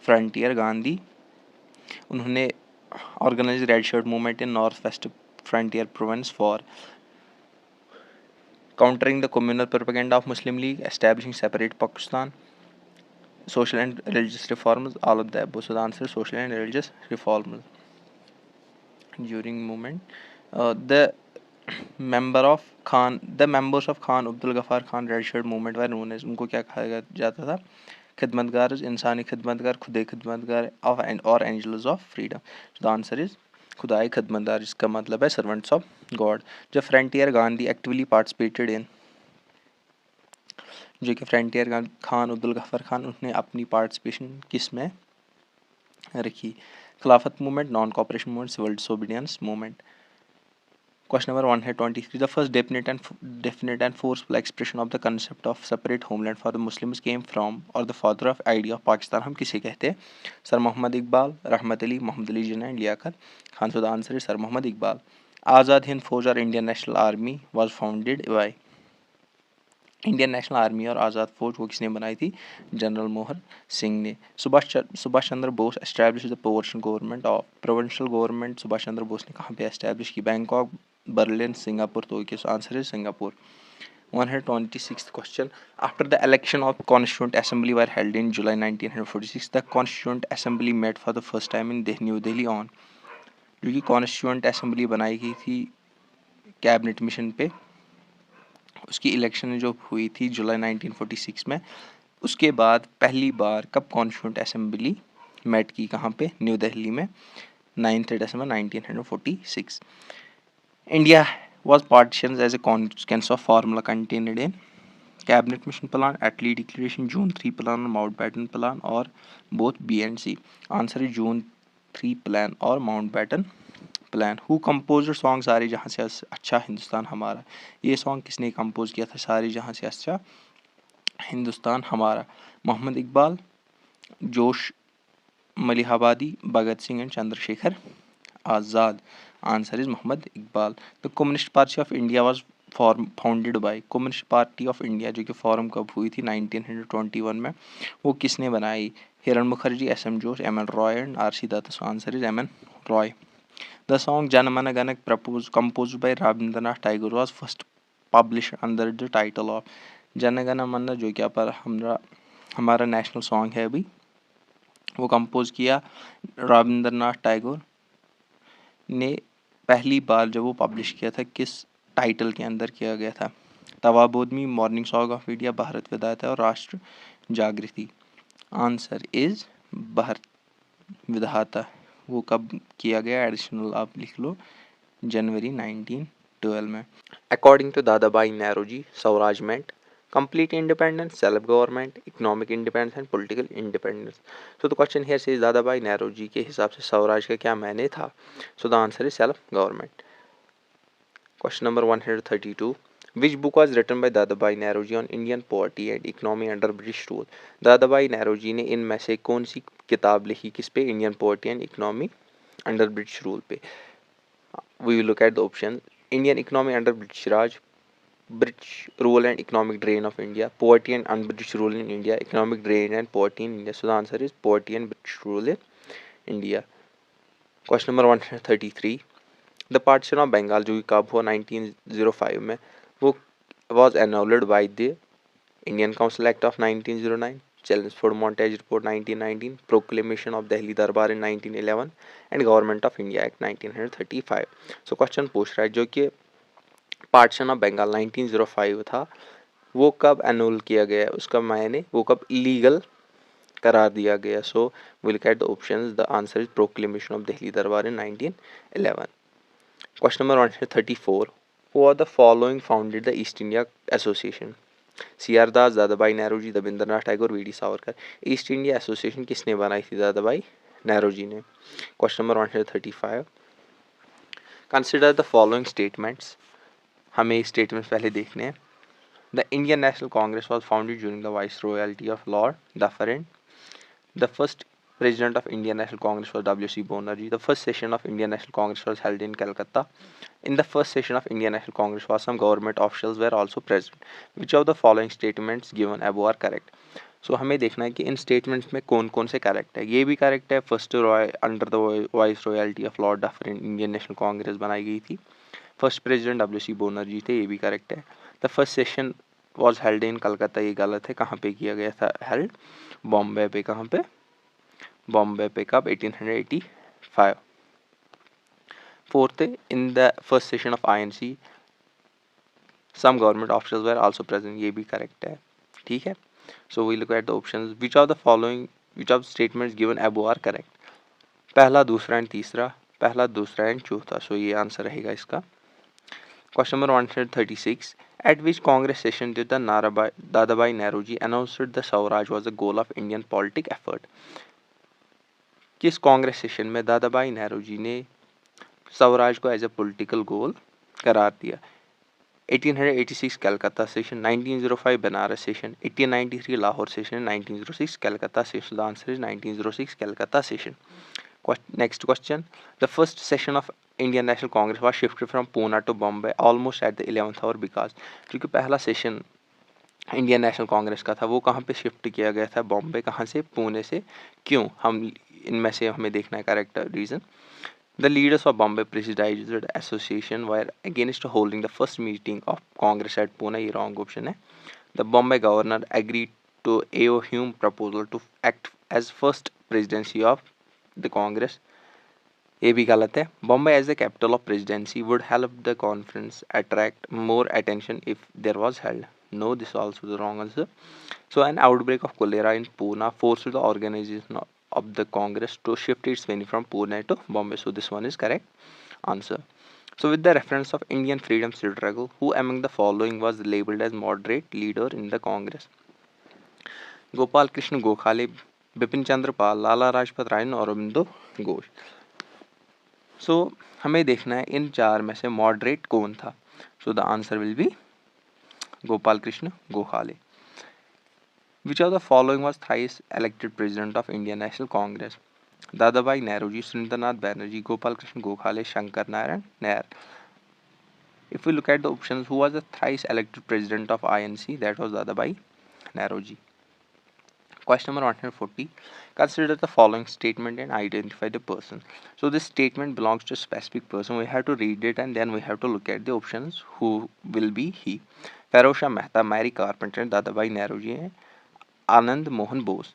frontier Gandhi, उन्होंने organise red shirt movement in north west frontier province for countering the communal propaganda of Muslim League, establishing separate Pakistan, social and religious reforms, all of the above. So the answer is social and religious reforms. During movement, the members of Khan Abdul Ghaffar Khan Red Shirt movement were known as, उनको क्या कहा जाता था, खिदमतगार, इंसानी खिदमतगार, खुदे खिदमतगार और angels of freedom. So the answer is Khudai Khidmatgar, जिसका मतलब है सर्वेंट्स ऑफ गॉड. जब frontier Gandhi actively participated in, जो कि फ्रंटियर खान अब्दुल गफ्फार खान, उन्होंने अपनी पार्टिसिपेशन किस में रखी, Khilafat movement, non cooperation movement, civil disobedience movement. Question number 123. The first definite and forceful expression of the concept of separate homeland for the Muslims came from, or the father of idea of Pakistan हम किसे कहते हैं? Sir Mohammad Iqbal, Rahmat Ali, Mohammad Ali Jinnah, Liaquat Khan. So the answer is Sir Mohammad Iqbal. Azad Hind Fauj और Indian national Army was founded by, Indian national Army और आज़ाद फौज वो किसने बनाई थी? जनरल मोहन सिंह ने. Subhash Chandra Bose establish the provincial government Subhash Chandra Bose ने कहाँ पे एस्टैब्लिश की? Bangkok, Berlin, Singapore. तो इसका आंसर है Singapore. 126th question. After the election of Constituent Assembly were held in July 1946, the Constituent Assembly met for the first time in New Delhi on, जो कि Constituent Assembly बनाई गई थी cabinet mission पे, उसकी इलेक्शन जो हुई थी जुलाई 1946 में. उसके बाद पहली बार कब कॉन्स्टिट्यूंट असेंबली मेट की, कहाँ पे? न्यू दिल्ली में, 9 दिसंबर 1946. India was partitioned as a consequence of formula contained in cabinet mission plan, Attlee declaration, June 3 plan, Mountbatten plan, or both B and C. Answer is June 3 plan or Mountbatten plan. Who compose song सारे जहाँ से अच्छा हिंदुस्तान हमारा, ये song किसने compose किया था? सारे जहाँ से अच्छा हिंदुस्तान हमारा. Mohammad Iqbal, Josh Malihabadi, Bhagat Singh and Chandrashekhar Azad. Answer is Mohammad Iqbal. The Communist party of India was founded by, Communist party of India जो कि फॉर्म कब हुई थी? 1921 में. वो किसने बनाई? Hiren Mukherjee, S M Josh, M N Roy and R C Dutta. Answer is M N Roy. The song Jana Mana Gana composed by Rabindranath Tagore was first published under the title of Jana Gana Mana, जो कि पर हमारा नेशनल सॉन्ग है अभी, वो compose किया रविंद्रनाथ टैगोर ने. पहली बार जब वो पब्लिश किया था किस टाइटल के अंदर किया गया था? तवाबोधमी, morning song of India, Bharat Vidhata और राष्ट्र जागृति. आंसर इज भारत विधाता. वो कब किया गया? एडिशनल आप लिख लो, जनवरी 1912 में. अकॉर्डिंग टू दादा भाई नेहरूजी, स्वराज मेंट complete independence, self government, economic independence and political independence. So the question here says दादा भाई नेहरूजी के हिसाब से स्वराज का क्या मायने था? So the answer is self government. Question number 132. Which book was written by Dadabhai Naoroji on Indian poverty and economy under British rule? Dadabhai Nehruji ने इनमें से कौन सी किताब लिखी किस पे? Indian poverty and economy under British rule पे. We will look at the options. Indian economy under British Raj, British rule and economic drain of India, poverty and un-British rule in India, economic drain and poverty in India. So the answer is poverty and British rule in India. Question number 133. The partition of Bengal जो कि कब हुआ? 1905 में. वो was annulled by the Indian Council Act of 1909, Chelmsford Montage Report 1919, Proclamation of Delhi Darbar in 1911 and Government of India Act 1935. So question पूछ रहा है जो कि पार्टीशन ऑफ बंगाल 1905 था, वो कब एनुअल किया गया, उसका मायने वो कब लीगल करार दिया गया? So will look at the options. The answer is proclamation of Delhi दरबार इन 1911. Question number 134. Who are the following founded the East India Association? C R. Das, Dadabhai Nehruji, Rabindranath Tagore, V D. Savarkar. East India Association किसने बनाई थी? दादाभाई नेहरूजी ने. Question number 135. Consider the following statements. हमें statements पहले देखने हैं. The Indian National Congress was founded during the Viceroyalty of Lord Dufferin. The first president of Indian National Congress was W.C. Banerjee. The first session of Indian National Congress was held in Calcutta. In the first session of Indian National Congress was some government officials were also present. Which of the following statements given above are correct? So हमें देखना है कि इन statements में कौन कौन से correct है. ये भी करेक्ट है. First under the vice royalty of lord Dufferin Indian national Congress बनाई गई थी. First president W.C. बनर्जी थे, ये भी करेक्ट है. The first session was held in Calcutta, ये गलत है. कहाँ पे किया गया था हेल्ड? बॉम्बे पे. कहाँ पे? बॉम्बे पे. कब? 1885. Fourth, in the first session of INC some government officers were also present, ये भी करेक्ट है. ठीक है. So we look at the options. Which of the following, which of statements given above are correct? पहला, दूसरा and तीसरा. पहला, दूसरा एंड चौथा. सो ये आंसर रहेगा इसका. Question number 136. At which Congress session did the Dadabhai Nehruji announced the Swaraj was the goal of Indian politic effort? किस कांग्रेस सेशन में दादाभाई नेहरू जी ने स्वराज को एज ए पॉलिटिकल गोल करार दिया? 1886 Calcutta session, 1905 Banaras session, 1893 Lahore session, 1906 Calcutta session. The answer is 1906 Calcutta session. Next question. The first session of Indian National Congress was shifted from Pune to Bombay almost at the 11th hour because क्योंकि पहला session Indian national Congress का था वो कहाँ पे shift किया गया था? बॉम्बे. कहाँ से? पुणे से. क्यों? हम इनमें से हमें देखना है correct reason. The leaders of Bombay Presidential Association were against holding the first meeting of Congress at Pune. ये wrong option है. The Bombay governor agreed to A.O. Hume proposal to act as first presidency of the Congress. ये भी गलत है. Bombay as the capital of presidency would help the conference attract more attention if there was held. No, this is also the wrong answer. So an outbreak of cholera in Pune forced the organization of the Congress to shift its venue from Pune to Bombay. So this one is correct answer. So with the reference of Indian freedom struggle, who among the following was labeled as moderate leader in the Congress? Gopal Krishna Gokhale, Bipin Chandra पाल, लाला लाजपत राय और अरविंदो घोष. सो हमें देखना है इन चार में से moderate कौन था. So the answer will B Gopal Krishna Gokhale. Which of the following was thrice elected president of Indian National Congress? Dadabhai Nehruji, Surendranath Banerjee, Gopal Krishna Gokhale, Shankar Narayan Nair. If we look at the options, who was the thrice elected president of INC? That was Dadabhai Nehruji. Question number 140. Consider the following statement and identify the person. So this statement belongs to a specific person. We have to read it and then we have to look at the options. Who will be he? Feroz Shah Mehta, Mary Carpenter, Dadabhai Nehruji, Anand Mohan Bose.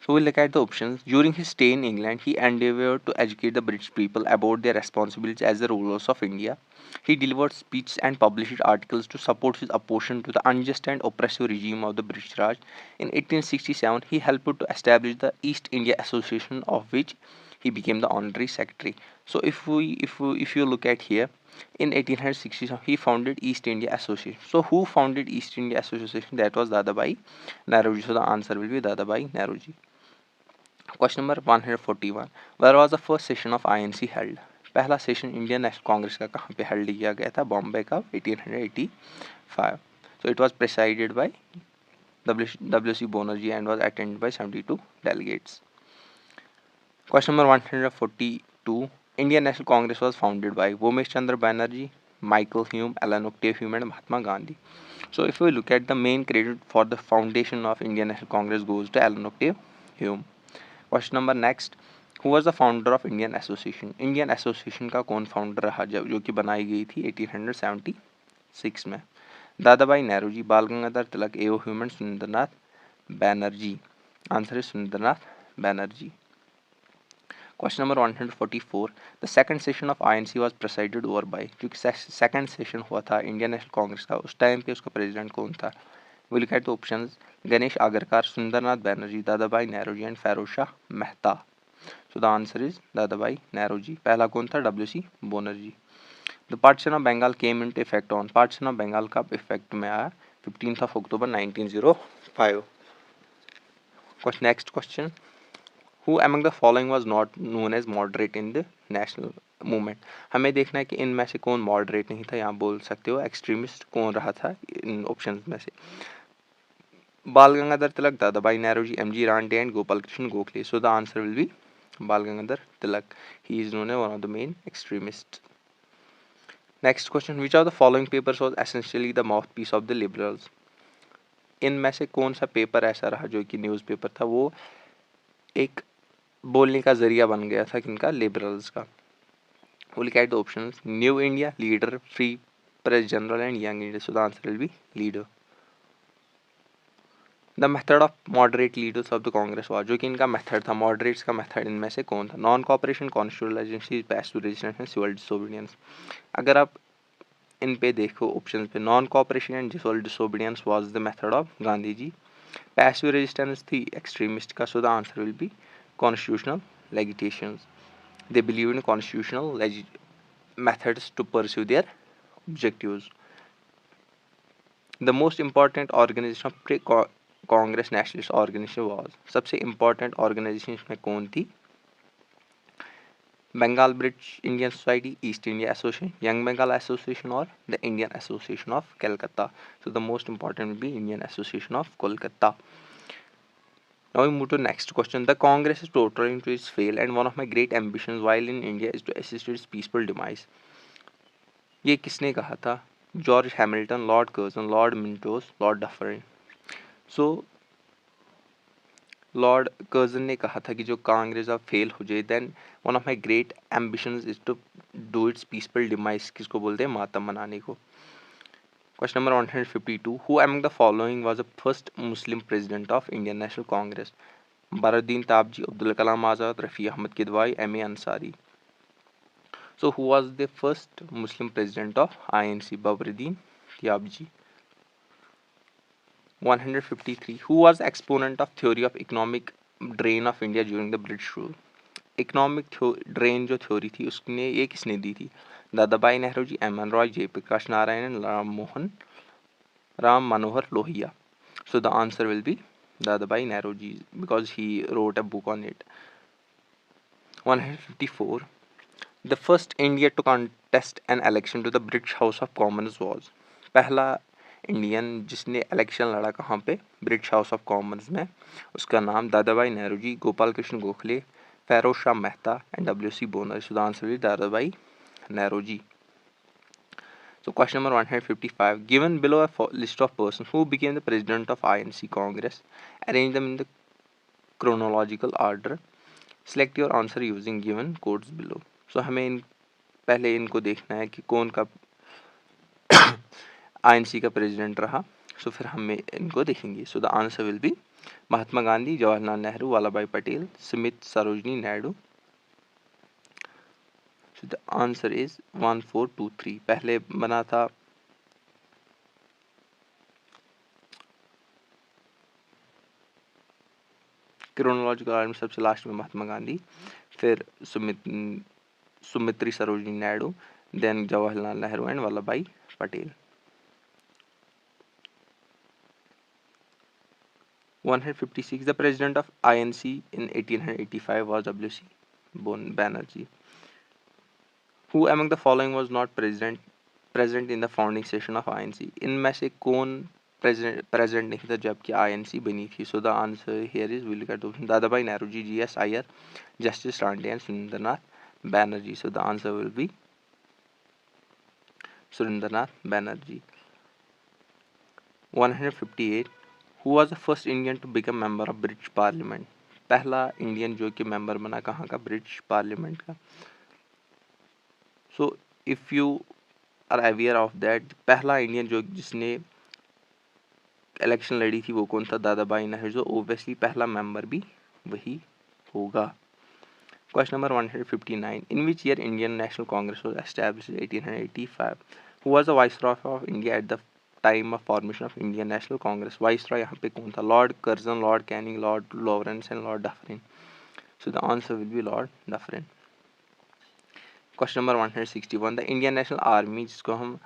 So we'll look at the options. During his stay in England, he endeavored to educate the British people about their responsibilities as the rulers of India. He delivered speeches and published articles to support his opposition to the unjust and oppressive regime of the British Raj. In 1867, he helped to establish the East India Association, of which he became the honorary secretary. So if you look at here, in 1867 he founded East India Association. So who founded East India Association? That was Dadabhai Nehruji. So the answer will be Dadabhai Nehruji. Question number 141. Where was the first session of INC held? पहला session Indian national Congress का कहाँ पे held किया गया था? बॉम्बे का 1885. So it was presided by W.C. Banerjee and was attended by 72 delegates. Question number 142. Indian National Congress was founded by Vomesh Chandra Banerjee, Michael Hume, Alan Octave Hume and Mahatma Gandhi. So if we look at the main credit for the foundation of Indian National Congress goes to Alan Octave Hume. Question number next. Who was the founder of Indian Association? Indian Association का कौन founder रहा जो कि बनाई गई थी 1876 में? दादाभाई नेहरू जी, बाल गंगाधर तिलक, A.O. Hume and Surendranath Banerjee. Answer is Surendranath Banerjee. Question number 144. The second session of INC was presided over by. क्योंकि second session हुआ था इंडियन नेशनल कांग्रेस का, उस टाइम पे उसका प्रेसिडेंट कौन था? We look at the options. Ganesh Agarkar, Sundarnath Banerjee, Dadabhai Nehruji and Feroz Shah Mehta. So the answer is Dadabhai Nehruji. पहला कौन था? W.C. Banerjee. The partition of Bengal came into effect on. Partition of Bengal कब effect में आया? 15th of October 1905. Next question. Who among the following was not known as moderate in the national movement. हमें देखना है कि इनमें से कौन मॉडरेट नहीं था, यहाँ बोल सकते हो एक्सट्रीमिस्ट कौन रहा था इन ऑप्शन में से। Bal Gangadhar Tilak, Dadabhai Naoroji, M G. Ranade and Gopal Krishna Gokhale. So the answer will be Bal Gangadhar Tilak. He is known as one of the main extremists. Next question, which of the following papers was essentially the mouthpiece of the liberals? इनमें से कौन सा paper ऐसा रहा जो कि newspaper था, वो एक बोलने का जरिया बन गया था किनका, लिबरल्स का। We'll look at the options: New India, Leader, Free Press General and Young India. So the answer will be Leader. The method of moderate leaders of the Congress was, जो कि इनका मेथड था, moderates का method इनमें से कौन था? Non cooperation, constitutional agitation, passive resistance, civil disobedience. अगर आप इन पे देखो ऑप्शन पे, non cooperation and civil disobedience was the method of Gandhi ji. Passive resistance थी एक्सट्रीमिस्ट का। So the answer will be constitutional agitations. They believe in constitutional methods to pursue their objectives. The most important organization of pre-Congress nationalist organization was, सबसे important organization इसमें कौन थी? Bengal British Indian society, east India association, young Bengal Association और the Indian association of Calcutta. So the most important will be Indian Association of Kolkata. Now we move to next question. The Congress is tottering to its fail and one of my great ambitions while in India is to assist its peaceful demise. ये किसने कहा था? George Hamilton, Lord Curzon, Lord Minto, Lord Dufferin. So Lord Curzon ने कहा था कि जो कांग्रेस अब फेल हो जाए, then one of my great ambitions is to do its peaceful demise, किसको बोलते हैं? मातम मनाने को। Question number 152, who among the following was the first Muslim president of Indian national Congress? Badruddin Tyabji, Abdul Kalam Azad, Rafi Ahmed Kidwai, M A. Ansari. So who was the first Muslim president of INC? Babaruddin Tyabji. 153. Who was the exponent of theory of economic drain of India during the British rule? Economic drain जो theory थी उसने ये किसने दी थी? Dadabhai Nehru ji, M N Roy, Jayaprakash Narayan, Ram Manohar Lohia. So the answer will be Dadabhai Nehru because he wrote a book on it. 154. The first India to contest an election to the British House of Commons was, पहला Indian जिसने election लड़ा कहाँ पे? British house of Commons में। उसका नाम Dadabhai Nehru ji, Gopal Krishna Gokhale, Feroze Shah Mehta and W C. Bonner. So the answer is Dadabhai Nehru ji. So question number 155. Given below a list of persons who became the president of INC Congress, arrange them in the chronological order. Select your answer using given codes below. So हमें पहले इनको देखना है कि कौन का INC का president रहा। सो फिर हम इनको देखेंगे। So the answer will be Mahatma Gandhi, Jawaharlal Nehru, Vallabh भाई Patel, Smith, Sarojini Naidu. So the answer is 1423। पहले बना था क्रोनोलॉजिकल ऑर्डर में सबसे लास्ट में महात्मा गांधी, फिर सुमित्री सरोजनी नायडू, देन जवाहरलाल नेहरू एंड वल्लभ भाई Patel. 156. The president of INC in 1885 was W.C. Banerjee. Who among the following was not present in the founding session of INC? इनमें से कौन प्रेजेंट नहीं था जबकि INC बनी थी? So the answer here is, we'll look at the option: Dadabhai Nehru ji, G.S. Iyer, Justice Rande and Surendranath Banerjee. So the answer will be Surendranath Banerjee. 158. Who was the first Indian to become member of British Parliament? पहला Indian जो कि member बना कहाँ का? British parliament का। सो if you are aware of that, पहला Indian जो जिसने इलेक्शन लड़ी थी वो कौन था? दादाभाई नेहरू। जो ओबियसली पहला मेंबर भी वही होगा। Question number 159. In which year Indian national Congress was established? 1885. Who was the viceroy of India at the time of formation of Indian national Congress? Viceroy यहाँ पे कौन था? Lord Curzon, Lord Canning, Lord Lawrence and Lord Dufferin. So the answer will B Lord Dufferin. Question number 161. The Indian national army, जिसको हम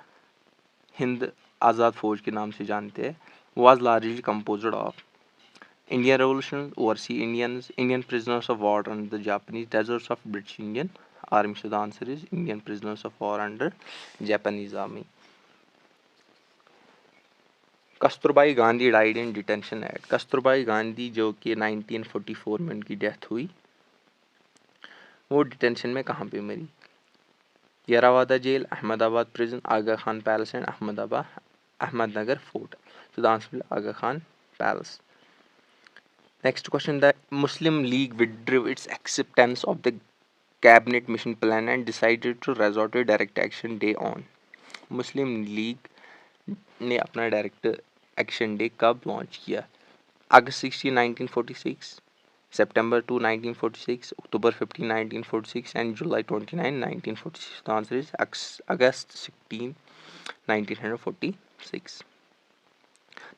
हिंद आज़ाद फौज के नाम से जानते हैं, was largely composed of. Indian Revolution, overseas Indian prisoners of war under the Japanese, deserts of British Indian Army. So the answer is Indian prisoners of war under Japanese Army. Kasturbai Gandhi died in detention at. Kasturbai Gandhi जो कि 1944 में उनकी death हुई, वो detention में कहाँ पे मरी? Yerawada Jail, Ahmedabad Prison, Aga Khan Palace and Ahmednagar Fort. So the answer is Aga Khan Palace. Next question: the Muslim League withdrew its acceptance of the cabinet mission plan and decided to resort to direct action day on. Muslim League ने अपना direct action day कब launch किया? अगस्त 16 1946, September 2 1946, October 15 1946 and July 29 1946. The answer is August 16 1946.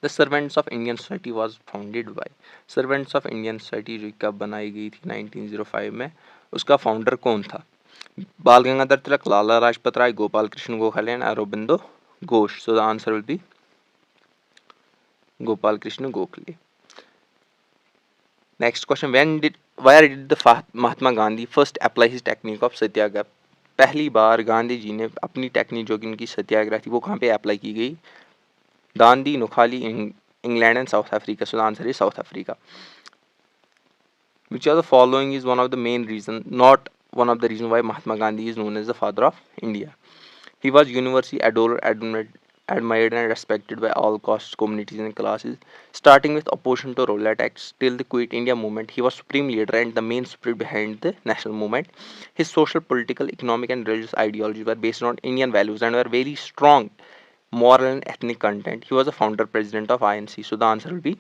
The Servants of Indian Society was founded by. Servants of Indian Society जो कब बनाई गई थी 1905 में, उसका फाउंडर कौन था? Bal Gangadhar Tilak, Lala Lajpat Rai, Gopal Krishna Gokhale and Aurobindo Ghosh. So the answer will be Gopal Krishna Gokhale. Next question: where did the Mahatma Gandhi first apply his technique of सत्याग्रह? पहली बार गांधी जी ने अपनी टेक्निक जो कि उनकी सत्याग्रह थी वो कहाँ पे अप्लाई की गई? Dandi, नुखाली, England and South Africa. So the answer is South Africa. Which of the following is one of the main reason, not one of the reasons why Mahatma Gandhi is known as the father of India? He was universally adored, admired and respected by all castes, communities and classes. Starting with opposition to Rowlatt Act till the Quit India movement, he was supreme leader and the main spirit behind the national movement. His social, political, economic and religious ideologies were based on Indian values and were very strong moral and ethnic content. He was the founder president of INC. So the answer will be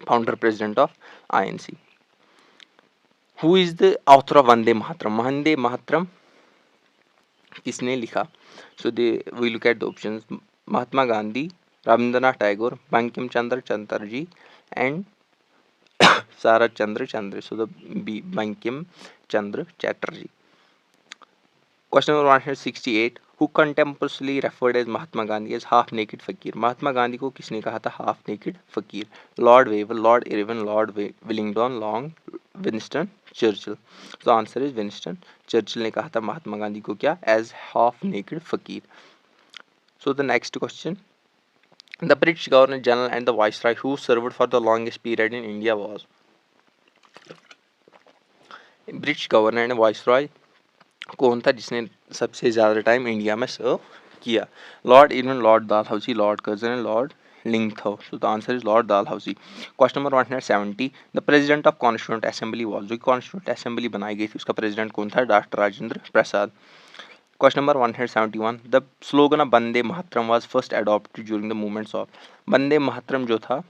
founder president of INC. Who is the author of Vande Mataram? Vande Mataram किसने लिखा? So we look at the options: Mahatma Gandhi, Rabindranath Tagore, Bankim Chandra Chatterjee and Sarath Chandra Chandra. So the B, Bankim Chandra Chatterjee. Question number 168. Who contemporarily referred as Mahatma Gandhi as half naked fakir? महात्मा गांधी को किसने कहा था half naked fakir? Lord Weaver, Lord Irwin, Lord Wellington, Long, Winston Churchill. So the answer is Winston Churchill ने कहा था महात्मा गांधी को क्या? As half naked fakir. So the next question: the British Governor General and the Viceroy who served for the longest period in India was? British Governor and Viceroy कौन था जिसने सबसे ज़्यादा टाइम इंडिया में सर्व किया? Lord Irwin, Lord Dalhousie, Lord Curzon and Lord Linlithgow. So the answer is Lord Dalhousie. Question number 170. The president of Constituent Assembly was. जो Constituent Assembly बनाई गई थी उसका प्रेसिडेंट कौन था? Doctor Rajendra Prasad. Question number 171. The slogan of Vande Mataram was first adopted during the movements of. Vande Mataram जो था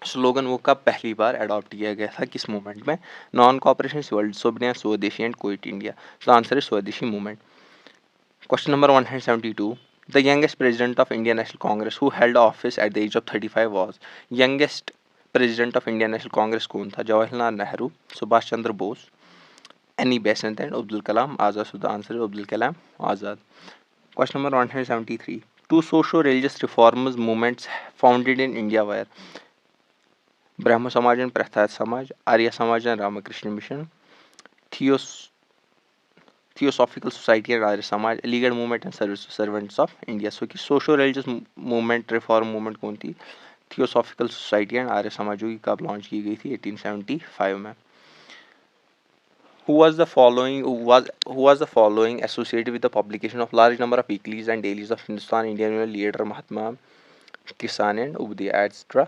slogan वो कब पहली बार अडॉप्ट किया गया था, किस मूवमेंट में? नॉन कॉपरेशन वर्ल्ड, सोबनिया, Swadeshi and Quit India. So answer is Swadeshi movement. Question number 172. The youngest president of Indian national Congress who held office at the age of 35 was. Youngest president of Indian national Congress कौन था? Jawaharlal Nehru, Subhash Chandra Bose, Annie Besant and Abdul Kalam Azad. So the answer is Abdul Kalam Azad. Question number 173. Two socio religious reforms movements founded in India were. ब्रह्म समाज and प्रथात Samaj, Arya Samaj and Ramakrishna Mission, Theosophical Society and Arya Samaj, Aligarh movement and Servants of India. So कि socio religious movement, reform movement कौन थी? Theosophical Society and Arya समाज, जो कि कब launch की गई थी? 1875 में. Who was the following associated with the publication of large number of weeklies and dailies of Hindustan, Indian leader Mahatma, Kisan and Ubudiyah, etc.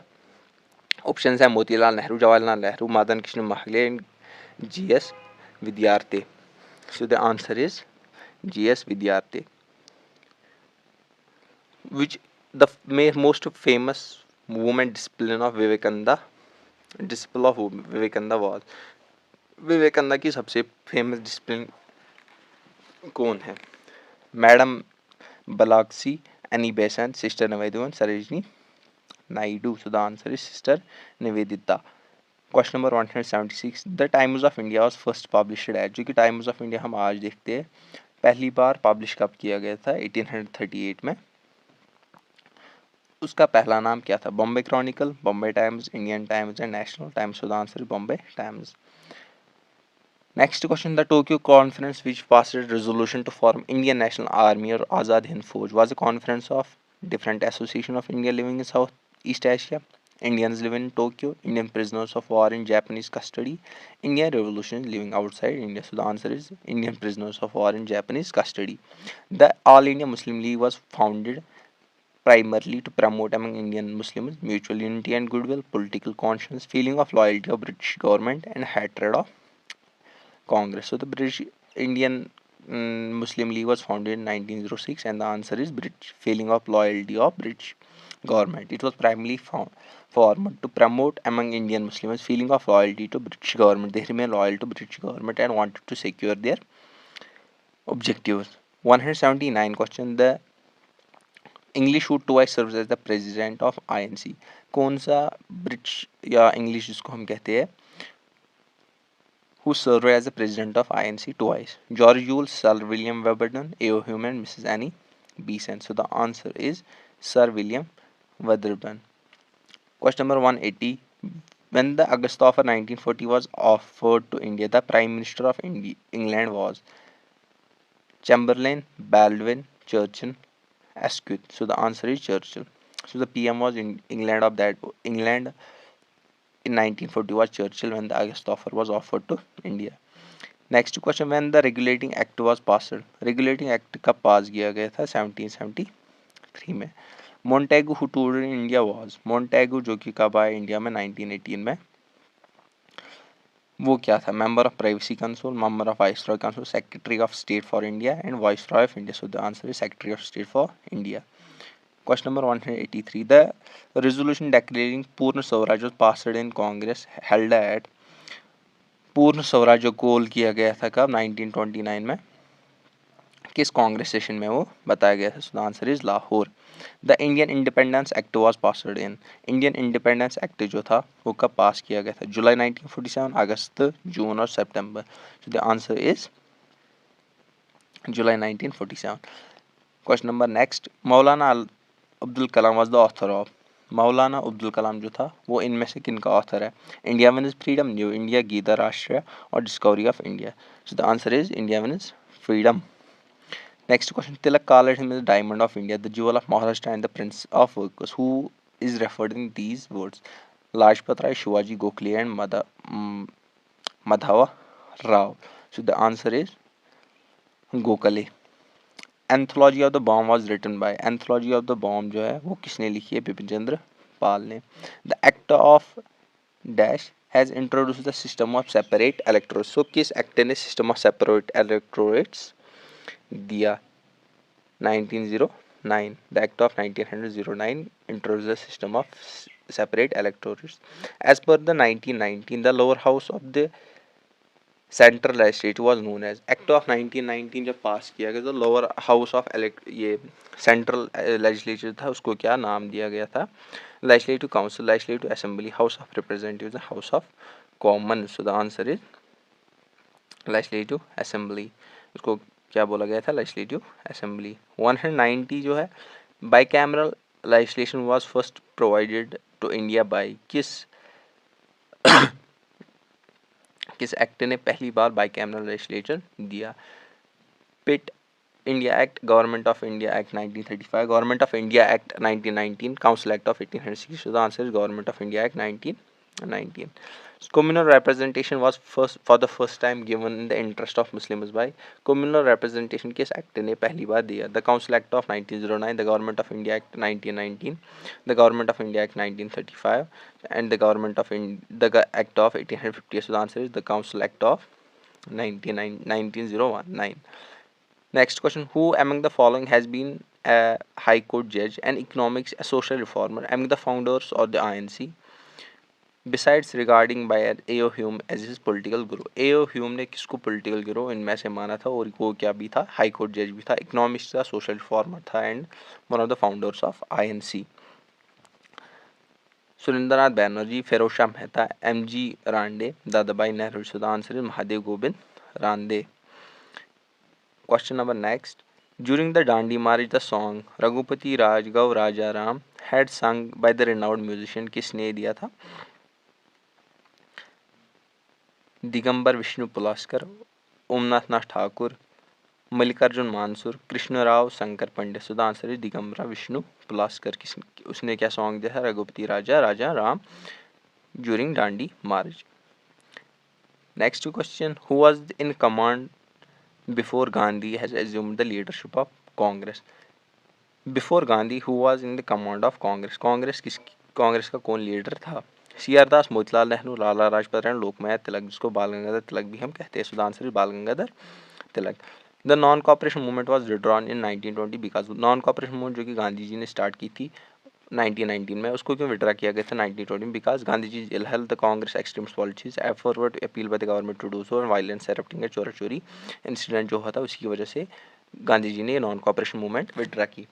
Options है मोतीलाल नेहरू, जवाहरलाल नेहरू, मदन कृष्ण मालवीय एंड GS विद्यार्थी. So the answer is GS विद्यार्थी. Which the most famous movement discipline of Vivekananda was. Vivekananda की सबसे famous discipline कौन है? Madam Blavatsky, Annie Besant, Sister Nivedita, Sarojini Naidu. So the answer is Sister Nivedita. Question number 176. The Times of India was first published at. जो कि times of India हम आज देखते हैं, पहली बार पब्लिश कब किया गया था? 1838 में. उसका पहला नाम क्या था? Bombay Chronicle, Bombay times, Indian times and national times. So the answer is Bombay times. Next question: the Tokyo Conference, which passed a resolution to form Indian National Army or Azad Hind Fauj, was a conference of different association of India living in Southeast Asia. Indians living in Tokyo, Indian prisoners of war in Japanese custody, Indian revolutionaries living outside India. So the answer is Indian prisoners of war in Japanese custody. The All India Muslim League was founded primarily to promote among Indian Muslims mutual unity and goodwill, political conscience, feeling of loyalty of British government, and hatred of Congress. So the British Indian Muslim League was founded in 1906, and the answer is British feeling of loyalty of British government. It was primarily formed to promote among Indian Muslims feeling of loyalty to British government. They remain loyal to British government and wanted to secure their objectives. 179 question: the English who twice serves as the president of INC. कौन सा British या English जिसको हम कहते हैं who served as the president of INC twice? George Jules, Sir William Wedderburn, A.O. Hume, and Mrs. Annie Besant. So the answer is Sir William Wedderburn. Question number 180. When the August offer 1940 was offered to India, the Prime Minister of England was Chamberlain, Baldwin, Churchill, Asquith. So the answer is Churchill. So the PM was in England in 1940 was Churchill when the August offer was offered to India. Next question when the regulating act was passed. Regulating act कब pass किया गया था? 1773 में. मोन्टेगू who टूर्ड in India was. मोन्टेगू जो कि कब आया India में? 1918 में. वो क्या था? Member of privacy council, member of viceroy council, secretary of state for India and viceroy of India. So the answer is secretary of state for India. Question number 183. The resolution declaring Purna Swaraj was passed in Congress held at पूर्ण स्वराज जो गोल किया गया था कब? 1929 में. किस Congress session में वो बताया गया था? So the answer is Lahore. The Indian independence act was passed in. Indian independence act जो था वो कब पास किया गया था? जुलाई 1947, अगस्त, जून और सितंबर. सो द आंसर इज जुलाई 1947. Question number next. Maulana Abdul Kalam was the author of. Maulana Abdul कलाम जो था वो इनमें से किन का ऑथर है? India wins freedom, new India, Gita Rashtriya और discovery of India. So the answer is India wins freedom. Next question. Tilak called him the diamond of India, the jewel of Maharashtra and the prince of workers. Who is referred in these words? Lajpat Rai, Shivaji, Gokhale and Madhava Rao. So the answer is Gokhale. Anthology of the bomb was written by. Anthology of the bomb जो है वो किसने लिखी है? बिपिन चंद्र पाल ने. The act of dash has introduce the system of separate electorates. So किस act ने system of separate electorates दिया? 1909. The act of 1909 introduced the system of separate electorates. As per the 1919, the lower house of the central legislative was known as. Act of 1919 जब पास किया गया तो lower house of ये central legislature था उसको क्या नाम दिया गया था? Legislative council, legislative assembly, house of representatives, house of common. So the answer is legislative assembly. उसको क्या बोला गया था? Legislative assembly. 190 जो है bicameral legislation was first provided to India by. किस एक्ट ने पहली बार बाइकैमरल लेजिस्लेचर दिया? Pitt India Act, government of India act 1935, government of India act 1919, council act of 1860. So the answer is government of India act 1919. Communal representation was for the first time given in the interest of Muslims by. Communal representation किस act ने पहली बार दिया? The Council Act of 1909, the Government of India Act 1919, the Government of India Act 1935, and the the Act of 1850. So the answer is the Council Act of 1919. Next question. Who among the following has been a High Court judge, an economics, a social reformer among the founders of the INC? Besides regarding by A.O. Hume as his political guru. A.O. Hume ने किसको political guru इनमें से माना था और वो क्या भी था? हाई कोर्ट जज भी था, इकोनॉमिस्ट था, सोशल रिफॉर्मर था and one of the founders of INC. Surendranath Banerjee, Feroze Shah Mehta, M.G. Ranade, Dadabhai Nehru. So the answer is Mahadev Govind Ranade. Question number next. During the Dandi March, the song Raghupati Raj Gav Raja Ram had sung by the renowned musician, किसने दिया था? Digambar Vishnu Paluskar, Omnath Nath Thakur, Mallikarjun Mansur, Krishnarao Shankar Pandit. So the answer is Digambara Vishnu Paluskar. उसने क्या song दिया था? Raghupati Raja Raja Ram during Dandi march. Next question, who was in command before Gandhi has assumed the leadership of Congress? Before Gandhi who was in the command of Congress? Congress का कौन leader था? सी.आर. दास, मोतीलाल नेहरू, लाला लाजपत राय, लोकमान्य तिलक, जिसको बाल गंगाधर तिलक भी हम कहते हैं। सो the answer is Bal Gangadhar Tilak. The non cooperation movement was withdrawn in 1920 because non cooperation movement जो कि गांधी जी ने स्टार्ट की थी 1919 में, उसको क्यों विड्रा किया गया था 1920 में? Because Gandhi ji held the Congress extremists policies forward appeal by the government to do so and violence erupting Chaura Chauri incident जो हुआ था उसकी वजह से गांधी जी ने नॉन कॉपरेशन मूवमेंट विड्रा की।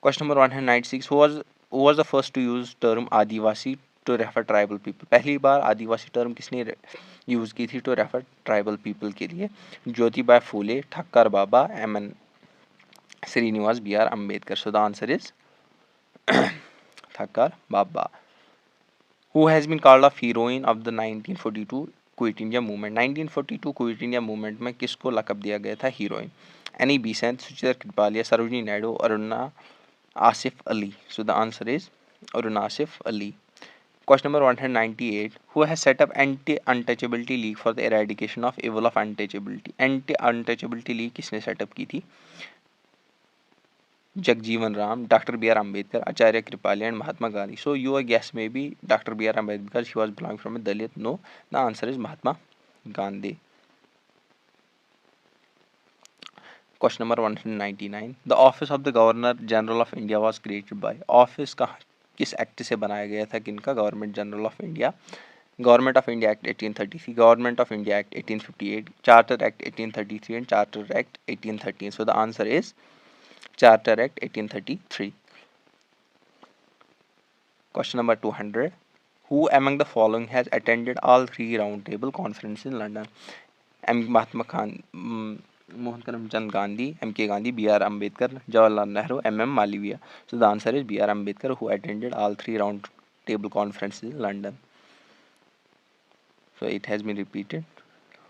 Question number 196, who was the first to use term Adivasi to refer tribal people? पहली बार आदिवासी टर्म किसने यूज की थी टू रेफर ट्राइबल पीपल के लिए? Jyotiba Phule, Thakkar Baba, M N. Srinivas, B R. Ambedkar. So the answer is Thakkar Baba. Who has been called a heroine of the 1942 quit India movement? 1942 quit India movement में किसको लकब दिया गया था heroine? Annie Besant, Suchitra Kripalani, Sarojini Naidu, Aruna Asaf Ali. So the answer is Aruna Asaf Ali. Question number 198, who has set up anti untouchability league for the eradication of evil of untouchability? Anti untouchability league किसने setup की थी? Jagjivan Ram, doctor B R Ambedkar, Acharya Kripalani and Mahatma Gandhi. So your guess may be doctor B R Ambedkar because he was belong from a Dalit. No, the answer is Mahatma Gandhi. Question number 199, the office of the governor general of India was created by? Office का किस act से बनाया गया था किनका? Government general of India. Government of India act 1833, government of India act 1858, charter act 1833 and charter act 1813। So the answer is charter act 1833। Question number 200. Who among the following has attended all three round table conferences in London? Mahatma Mohan Karamchand Gandhi, M.K. Gandhi, B.R. Ambedkar, Jawaharlal Nehru, M.M. Malviya. So the answer is B.R. Ambedkar, who attended all three round table conferences in London. So it has been repeated.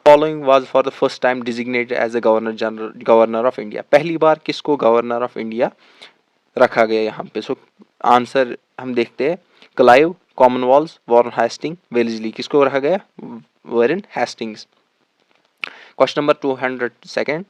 Following was for the first time designated as the Governor of India. पहली बार किसको Governor of India रखा गया यहाँ पे? So answer हम देखते हैं, Clive, Cornwallis, Warren Hasting, Wellesley. किसको रखा गया? Warren Hastings. Question number 202,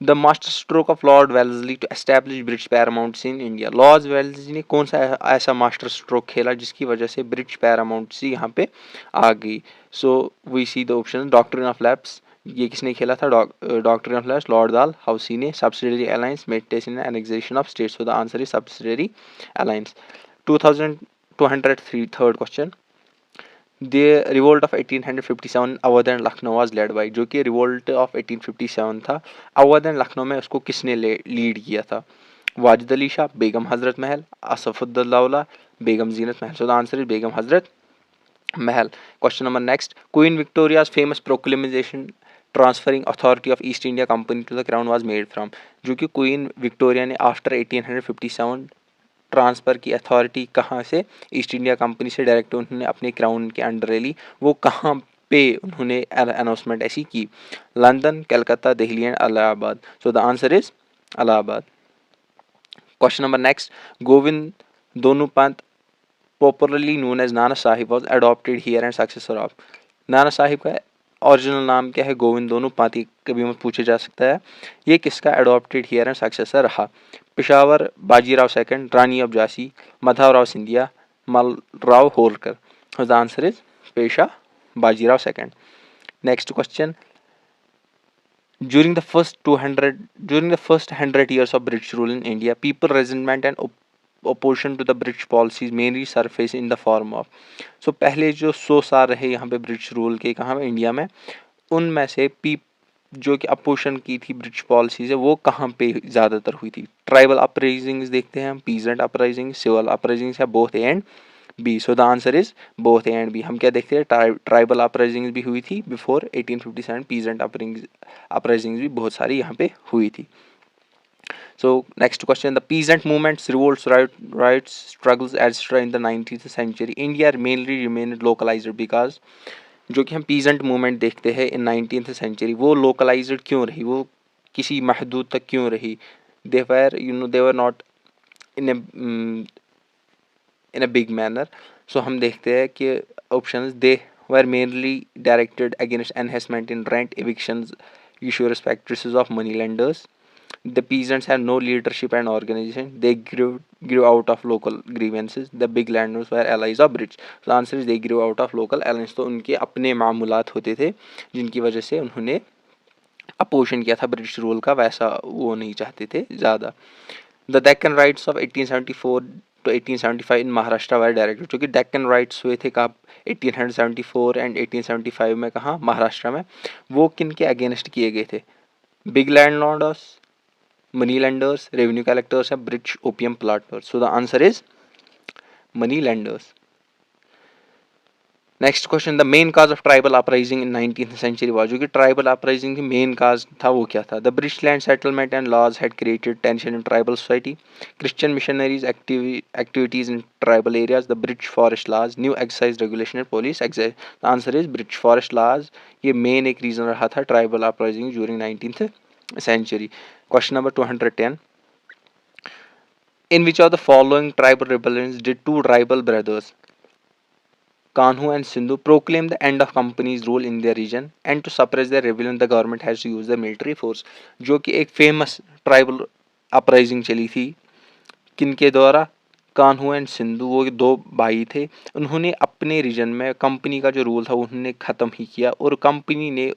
the master stroke of Lord Wellesley to establish British paramounts in India? Lord Wellesley ने कौन सा ऐसा मास्टर स्ट्रोक खेला जिसकी वजह से ब्रिटिश पैरामाउंट्स यहाँ पे आ गई? So we see the option, doctrine of lapse, ये किसने खेला था? डॉक्ट्रिन ऑफ लैप्स, लॉर्ड डाल हाउसी ने। Subsidiary alliance, meditation and annexation of states. So the answer is subsidiary alliance. 2203 third question, the revolt of 1857 Awadh and Lucknow was led bye? जो कि revolt of 1857 था, Awadh and Lucknow में उसको किसने लीड किया था? वाजिद अली शाह, बेगम हजरत महल, असफुद्दौला, Begum Zinat Mahal. So the answer is Begum Hazrat Mahal. Question number next, Queen Victoria's famous proclamation transferring authority of east India Company to the crown was made from? जो कि क्वीन विक्टोरिया ने आफ्टर 1857 ट्रांसफ़र की अथॉरिटी कहाँ से? ईस्ट इंडिया कंपनी से direct उन्होंने अपने crown के अंडर ली। वो कहाँ पे उन्होंने अनाउंसमेंट ऐसी की? London, Calcutta, Delhi and Allahabad. So the answer is Allahabad. Question number next, Govind Dhondu Pant popularly known as Nana Sahib was adopted heir and successor of? Nana Sahib का ओरिजिनल नाम क्या है? गोविंद दोनू पाती कभी मत पूछा जा सकता है। ये किसका अडॉप्टेड हियर एंड सक्सेसर रहा? Peshwa Bajirao second, Rani of Jhansi, Madhavrao Scindia, Malharrao Holkar. The answer is Peshwa Bajirao second. Next question, during the first 100 years of British rule in India, people resentment and opposition to the British policies mainly surface in the form of? So पहले जो 100 साल रहे यहाँ पे British rule के कहाँ में? India में। उनमें से जो कि अपोजिशन की थी ब्रिटिश पॉलिसीज है वो कहाँ पे ज़्यादातर हुई थी? ट्राइबल अपराइजिंग्स देखते हैं हम, पीजेंट अपराइजिंग, सिविल अपराइजिंग्स है, both A and B. So the answer is both A and B. हम क्या देखते हैं? ट्राइबल अपराइजिंग्स भी हुई थी बिफोर 1857, पीजेंट अपराइजिंग्स भी बहुत सारी यहाँ पे हुई थी। So next question, the peasant movements, revolts, riots, struggles etc in the 19th century India mainly remained localized because जो कि हम पीजेंट मूवमेंट देखते हैं इन 19th सेंचुरी, वो लोकलाइज्ड क्यों रही, वो किसी महदूद तक क्यों रही, they were not in in a big manner. So हम देखते हैं कि option they were mainly directed against enhancement in rent evictions, यूशुअस practices of money lenders. The peasants had no leadership and organization. They grew out of local grievances. The big landowners were allies of British. So the answer is they grew out of local alliance. तो उनके अपने मामूलात होते थे जिनकी वजह से उन्होंने opposition किया था ब्रिटिश रूल का, वैसा वो नहीं चाहते थे ज़्यादा. The Deccan rights of 1874 to 1875 in Maharashtra were directed. जो कि डेक्कन राइट्स हुए थे कब 1874 एंड 1875 में, कहाँ, महाराष्ट्र में. वो किन के अगेंस्ट किए गए थे? Big landlords, money lenders, revenue collectors and British opium plotters. So the answer is money lenders. Next question, the main cause of tribal uprising in 19th century was. जो कि ट्राइबल अपराइजिंग की main cause था वो क्या था? The British land settlement and laws had created tension in tribal society, Christian missionaries activities in tribal areas, the British forest laws, new excise regulation and police excise. The answer is British forest laws. ये main एक reason रहा था tribal uprising during 19th century. Question number 210, in which of the following tribal rebellions did two tribal brothers, Kanhu and Sindhu, proclaim the end of company's rule in their region, and to suppress their rebellion the government has to use the military force. जो कि एक famous tribal uprising चली थी किनके द्वारा? Kanhu and Sindhu, वो दो भाई थे. उन्होंने अपने रीजन में कंपनी का जो रूल था उन्होंने ख़त्म ही किया, और कंपनी ने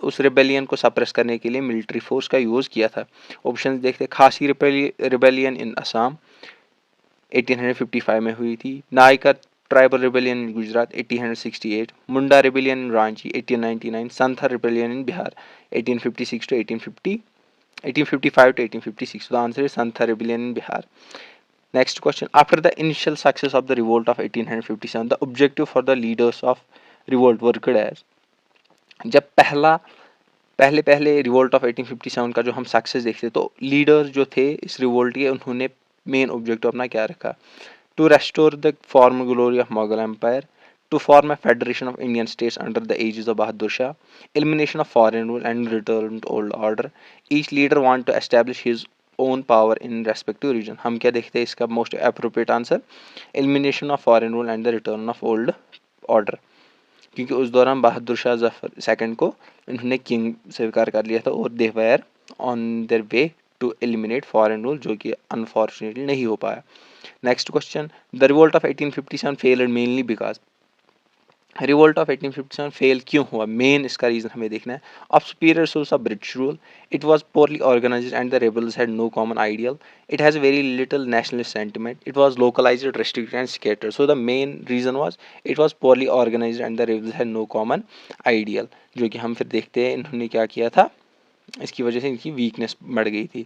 उस रिबेलियन को सप्रेस करने के लिए मिलिट्री फोर्स का यूज़ किया था. ऑप्शन देखते, खासी रिबेलियन इन असम 1855 में हुई थी, Naika tribal rebellion in Gujarat 1868, Munda rebellion in Ranchi 1899, Santhal rebellion in Bihar 1856 to 1855 to 1856. So the answer is Santhal rebellion in Bihar. Next question. After the initial success of the revolt of 1857, the objective for the leaders of revolt worked as. जब पहले revolt of 1857 का जो हम success देखते तो leaders जो थे इस रिवोल्ट के, उन्होंने मेन ऑब्जेक्टिव अपना क्या रखा? To restore the former glory of Mughal empire, to form a federation of Indian states under the aegis of Bahadur Shah, elimination of foreign rule and return to old order. Each leader want to establish his own power in respective region. हम क्या देखते हैं इसका most appropriate answer? Elimination of foreign rule and the return of old order. क्योंकि उस दौरान बहादुर Shah Zafar second को इन्होंने किंग स्वीकार कर लिया था, और they were on their way to eliminate foreign rule, जो कि अनफॉर्चुनेटली नहीं हो पाया. Next question, the revolt of 1857 failed mainly because. Revolt of 1857 fail क्यों हुआ? मेन इसका रीजन हमें देखना है. Of superior source of British rule, it was poorly organised and the rebels had no common ideal, it has very little nationalist sentiment, it was localised, restricted and scattered. So the main reason was it was poorly organised and the rebels had no common ideal. जो कि हम फिर देखते हैं इन्होंने क्या किया था, इसकी वजह से इनकी वीकनेस बढ़ गई थी.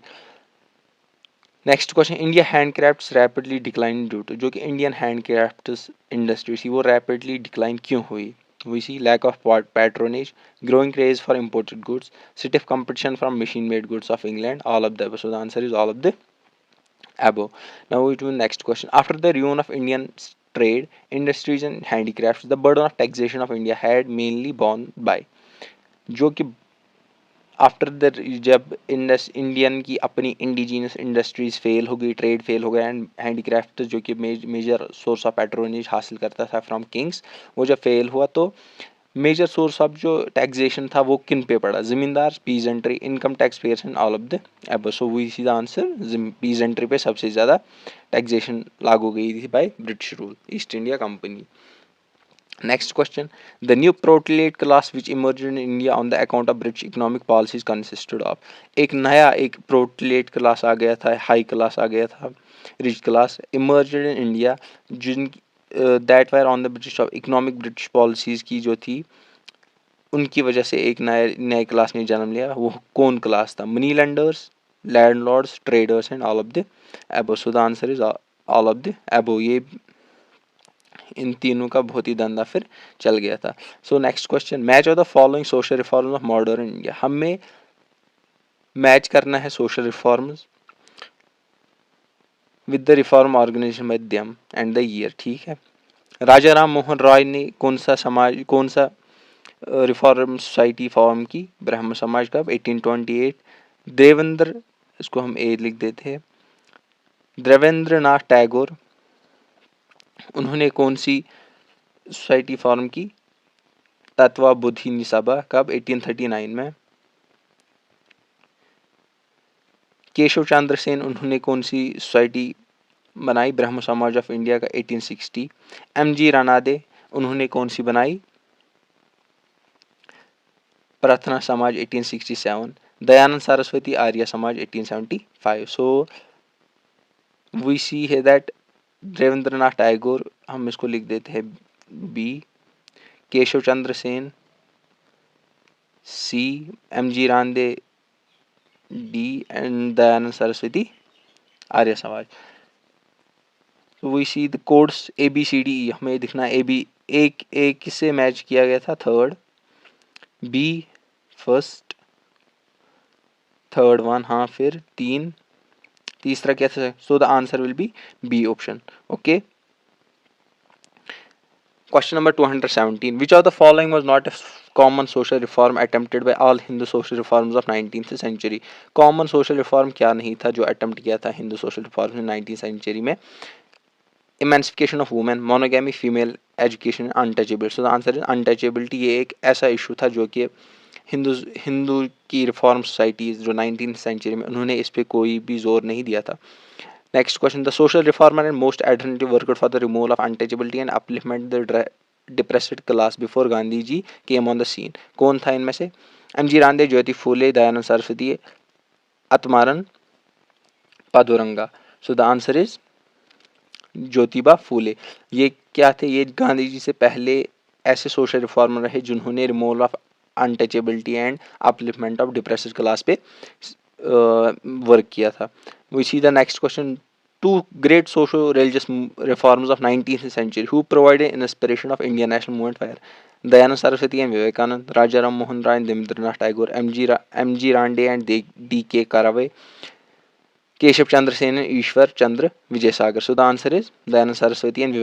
Next question, India handcrafts rapidly decline due to. जो कि इंडियन हैंडक्राफ्ट्स इंडस्ट्री थी वो रैपिडली डिक्लाइन क्यों हुई? We see lack of patronage, growing craze for imported goods, stiff competition from machine-made goods of England, all of the above. So the answer is all of the above. Now we to the next question. After the ruin of Indian trade, industries and handicrafts, the burden of taxation of India had mainly borne by. जो कि after the जब Indian की अपनी indigenous industries fail हो गई, trade fail हो गया, and handicraft जो कि मेजर सोर्स ऑफ पैट्रोनेज हासिल करता था फ्रॉम किंग्स, वो जब फेल हुआ तो मेजर सोर्स ऑफ जो टैक्सेशन था वो किन पे पड़ा? Zamindar, peasantry, income tax payers and all of the above. So we see the answer, peasantry पे सबसे ज़्यादा टैक्सेशन लागू गई थी by British rule, East India Company. Next question, the new proletariat class which emerged in India on the account of British economic policies consisted of. एक नया एक proletariat class आ गया था, high class आ गया था, rich class emerged in India, Jin that were on the British of economic British policies की जो थी उनकी वजह से एक नए क्लास ने जन्म लिया. वो कौन क्लास था? Money lenders, landlords, traders and all of the above. So the answer is all of the above. ये इन तीनों का बहुत ही धंधा फिर चल गया था. So next question, match of the following social reform of modern India. हमें मैच करना है social reforms with the reform organisation by them and the year, ठीक है। राजा राम मोहन रॉय ने कौन सा रिफॉर्म सोसाइटी फॉर्म की, ब्रह्म समाज कब, 1828। देवेंद्र, इसको हम ए लिख देते हैं, देवेंद्र नाथ टैगोर, उन्होंने कौन सी सोसाइटी फॉर्म की, तत्वा बुद्धिनी सभा कब, 1839 में। केशव चंद्र सेन, उन्होंने कौन सी सोसाइटी बनाई, ब्रह्म समाज ऑफ इंडिया का, 1860। एम जी रानादे, उन्होंने कौन सी बनाई, प्रार्थना समाज, 1867। दयानंद सरस्वती आर्य समाज, 1875। सो वी सी है दैट देवेंद्रनाथ टैगोर, हम इसको लिख देते हैं B, Keshav Chandra Sen C, M G Ranade D and Dayanand Saraswati Arya Samaj. We see the codes A B C D, हमें दिखना ए बी, एक ए किससे मैच किया गया था, third, B first, third one, हाँ फिर तीन, तीसरा क्या था, so the answer will be B option, okay. Question number 217. Which of the following was not a common social reform attempted by all Hindu social reforms of 19th century? Common social reform क्या नहीं था जो attempt किया था Hindu social reforms ने 19th century में? Emancipation of women, monogamy, female education, untouchable. So the answer is untouchability. ये एक ऐसा issue था जो कि हिंदू की रिफॉर्म सोसाइटीज़ जो 19th सेंचुरी में, उन्होंने इस पर कोई भी जोर नहीं दिया था। Next question, the social reformer and most adherent worker for the removal of untouchability and upliftment the depressed class before Gandhi ji came on the scene, कौन था इनमें से? M G Ranade, Jyoti Phule, Dayanand Saraswati, Atmaram Pandurang. So the answer is Jyotiba Phule. ये क्या थे, ये गांधी जी से पहले ऐसे सोशल रिफॉर्मर रहे जिन्होंने removal of untouchability and upliftment of depressed class पे वर्क किया था। We see the next question, two great socio-religious reforms of 19th century who provided inspiration of Indian national movement fire, Dayanand Saraswati and Vivekanand, Raja Ram Mohan Rai and Devendranath Tagore, M.G. Rande and D.K. Karavai, Keshav Chandra Sen and Ishwar Chandra Vijaysagar. So the answer is Dayanand Saraswati and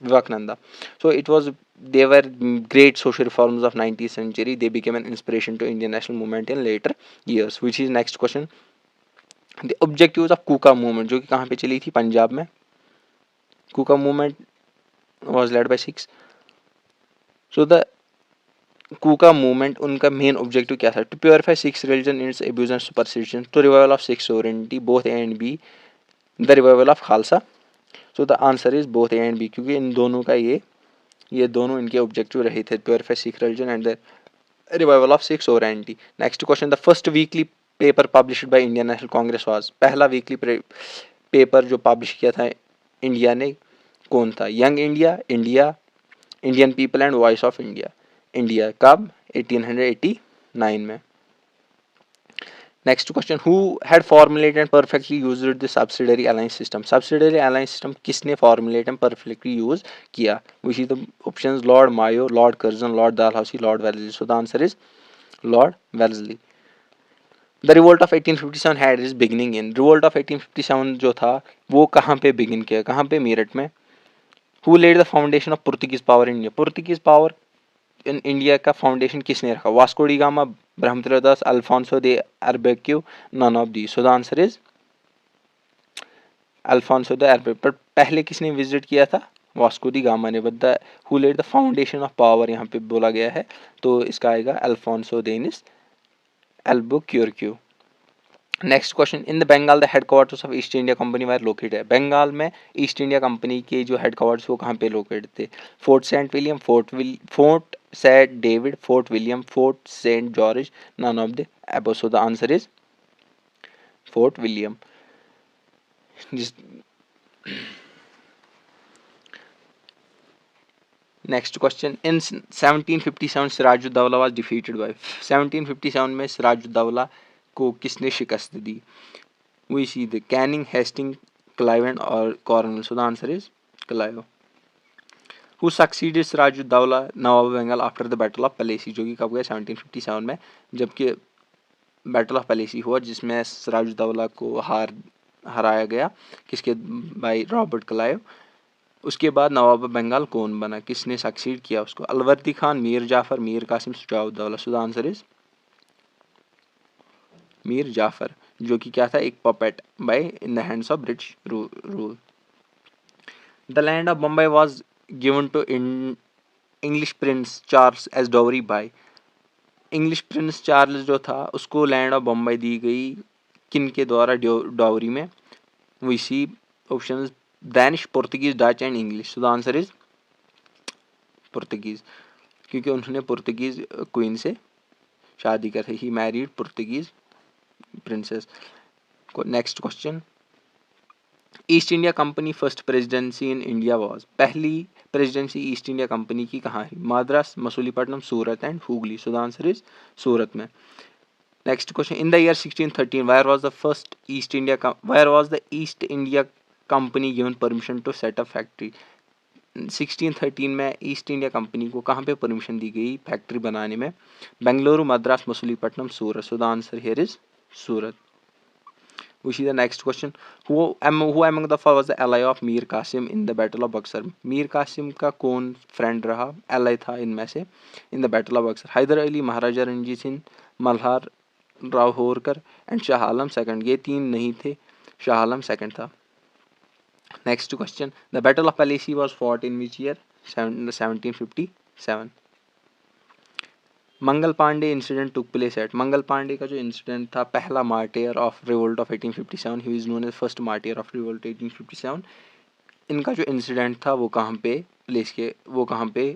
Vivekananda. So it was, they were great social reforms of 19th century. They became an inspiration to Indian national movement in later years. Which is next question. The objectives of Kuka movement, जो कि कहाँ पे चली थी, पंजाब में। Kuka movement was led by Sikhs. So the Kuka movement, उनका main objective क्या था, to purify Sikhs religion in its abuse and superstition, to revival of Sikhs sovereignty, both A and B, the revival of Khalsa. So the answer is both A and B, क्योंकि इन दोनों का ये दोनों इनके ऑब्जेक्टिव रहे थे, purify Sikhs religion and the revival of Sikhs sovereignty. Next question, the first weekly paper published by Indian national Congress was, पहला वीकली पेपर जो पब्लिश किया था इंडिया ने, कौन था? Young India, Indian people and voice of India कब? 1889 में। Next question, who had formulated and perfectly used the subsidiary alliance system, subsidiary alliance system किसने फॉर्मुलेट एंड परफेक्टली यूज किया? We see the options, Lord Mayo, Lord Curzon, Lord Dalhousie, Lord Wellesley. So the answer is Lord Wellesley. The revolt of 1857 had its beginning in, revolt of 1857 जो था वो कहाँ पे begin किया, कहाँ पे? मेरठ में। Who lead the foundation of Portuguese power in India, Portuguese power in India का फाउंडेशन किसने रखा? Vasco da Gama, Brahmaputra Das, Alfonso de Albuquerque, none of the. So the answer is Alfonso de Albuquerque. पर पहले किसने विजिट किया था? Vasco da Gama ने। But the who lead the foundation of power यहाँ पे बोला गया है, तो इसका आएगा अल्फांसो देनिस Albuquerque. Next question, in the Bengal the headquarters of east India Company were located है, बंगाल में ईस्ट इंडिया कंपनी के जो हेडक्वार्टर्स वो कहाँ पे लोकेटेड थे? Fort saint William, fort saint David, fort William, fort saint George, none of the above. So the answer is fort William. Next question, in 1757 Sirajuddaula was defeated by, 1757 में सिराजुद्दौला को किसने शिकस्त दी? We see the Canning, Hastings, Clive and or Cornwall. So the answer is Clive. Who succeeded Sirajuddaulah Nawab Bengal after the Battle of Plassey, जो कि कब गया? 1757 में, जबकि बैटल ऑफ पलेसी हुआ जिसमें सिराजुद्दौला को हराया गया, किसके, बाई रॉबर्ट क्लाइव। उसके बाद नवाब बंगाल कौन बना, किसने सक्सीड किया उसको, Alivardi Khan, Mir Jafar, Mir Qasim, Shujauddaula. So the answer is Mir Jafar, जो कि क्या था, एक puppet by in the hands of British rule. The land of Bombay was given to English prince Charles as dowry by, English prince Charles जो था उसको लैंड ऑफ बम्बई दी गई किन के द्वारा डॉवरी में, we see option Danish, Portuguese, Dutch and English. So the answer is Portuguese, क्योंकि उन्होंने पुर्तगीज क्वीन से शादी कर, he married Portuguese princess. Next question, East India Company first presidency in India was, पहली प्रेसिडेंसी ईस्ट इंडिया कंपनी की कहाँ है, Madras, Masulipatnam, Surat and Hooghly. So the answer is Surat में। Next question, in the year 1613 where was the East India Company given permission to set up factory, 1613 में east India Company को कहाँ पे permission दी गई फैक्ट्री बनाने में, Bengaluru, Madras, Masulipatnam, Surat. So the answer here is Surat. We see the next question. Who among the following was the ally of Mir Qasim in the Battle of Buxar? Mir Qasim का कौन friend रहा, ally था इनमें से in the battle of Buxar, Haider Ali, Maharaja Ranjit Singh, Malhar Rao Holkar and Shah Alam second. ये तीन नहीं थे, शाह आलम सेकंड था। Next question, the battle of Plassey was fought in which year, 1757। Mangal Pandey incident took place at, Mangal Pandey का जो इंसिडेंट था, पहला martyr of revolt of 1857, he is known as first martyr of revolt 1857। इनका जो इंसिडेंट था वो कहाँ पे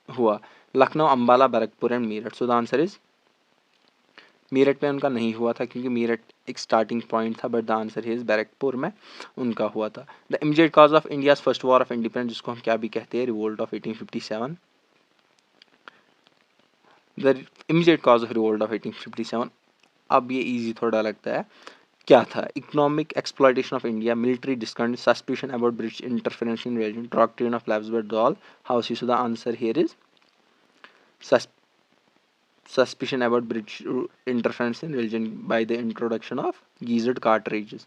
हुआ, Lucknow, Ambala, Barrackpore and Meerut. So the answer is Meerut में उनका नहीं हुआ था क्योंकि मेरठ एक स्टार्टिंग पॉइंट था, but the answer is Barrackpore में उनका हुआ था। The immediate cause of India's first war of independence, जिसको हम क्या भी कहते हैं, revolt of 1857। The immediate cause of revolt of 1857, अब ये इजी थोड़ा लगता है, क्या था, economic exploitation of India, military discontent, suspicion about British interference in religion, doctrine of lapse but all house. So the answer here is suspicion about British interference in religion by the introduction of geared cartridges.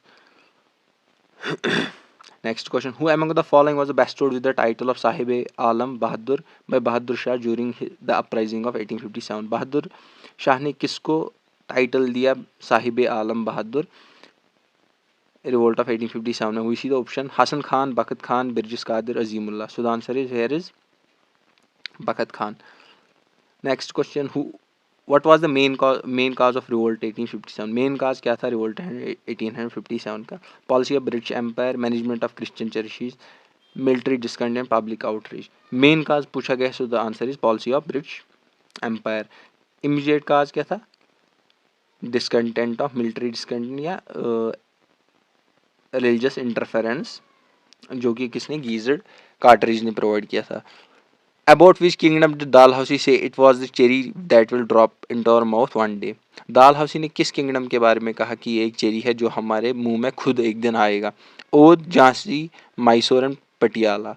Next question, who among the following was bestowed with the title of Sahib-e-Alam Bahadur by Bahadur Shah during the uprising of 1857? Bahadur Shah ने किसको title दिया साहिब-ए-आलम बहादुर revolt of 1857 में? We see the option Hasan Khan, बखत Khan, Birjis Qadir, Azimullah. So the answer is here is Bakht Khan. Next question, what was the main cause of revolt 1857? Main cause क्या था revolt 1857 का? Policy of British empire, management of Christian churches, military discontent, public outreach. Main cause पूछा गया, so the answer is policy of British empire. Immediate cause क्या था, discontent of military discontent या religious interference, जो कि किसने, गीजर्ड cartridge ने provide किया था। About which kingdom did Dalhousie say it was the cherry that will drop into our mouth one day? दालहौसी ने किस किंगडम के बारे में कहा कि ये एक चेरी है जो हमारे मुंह में खुद एक दिन आएगा? Oudh, Jhansi, Mysore and Patiala.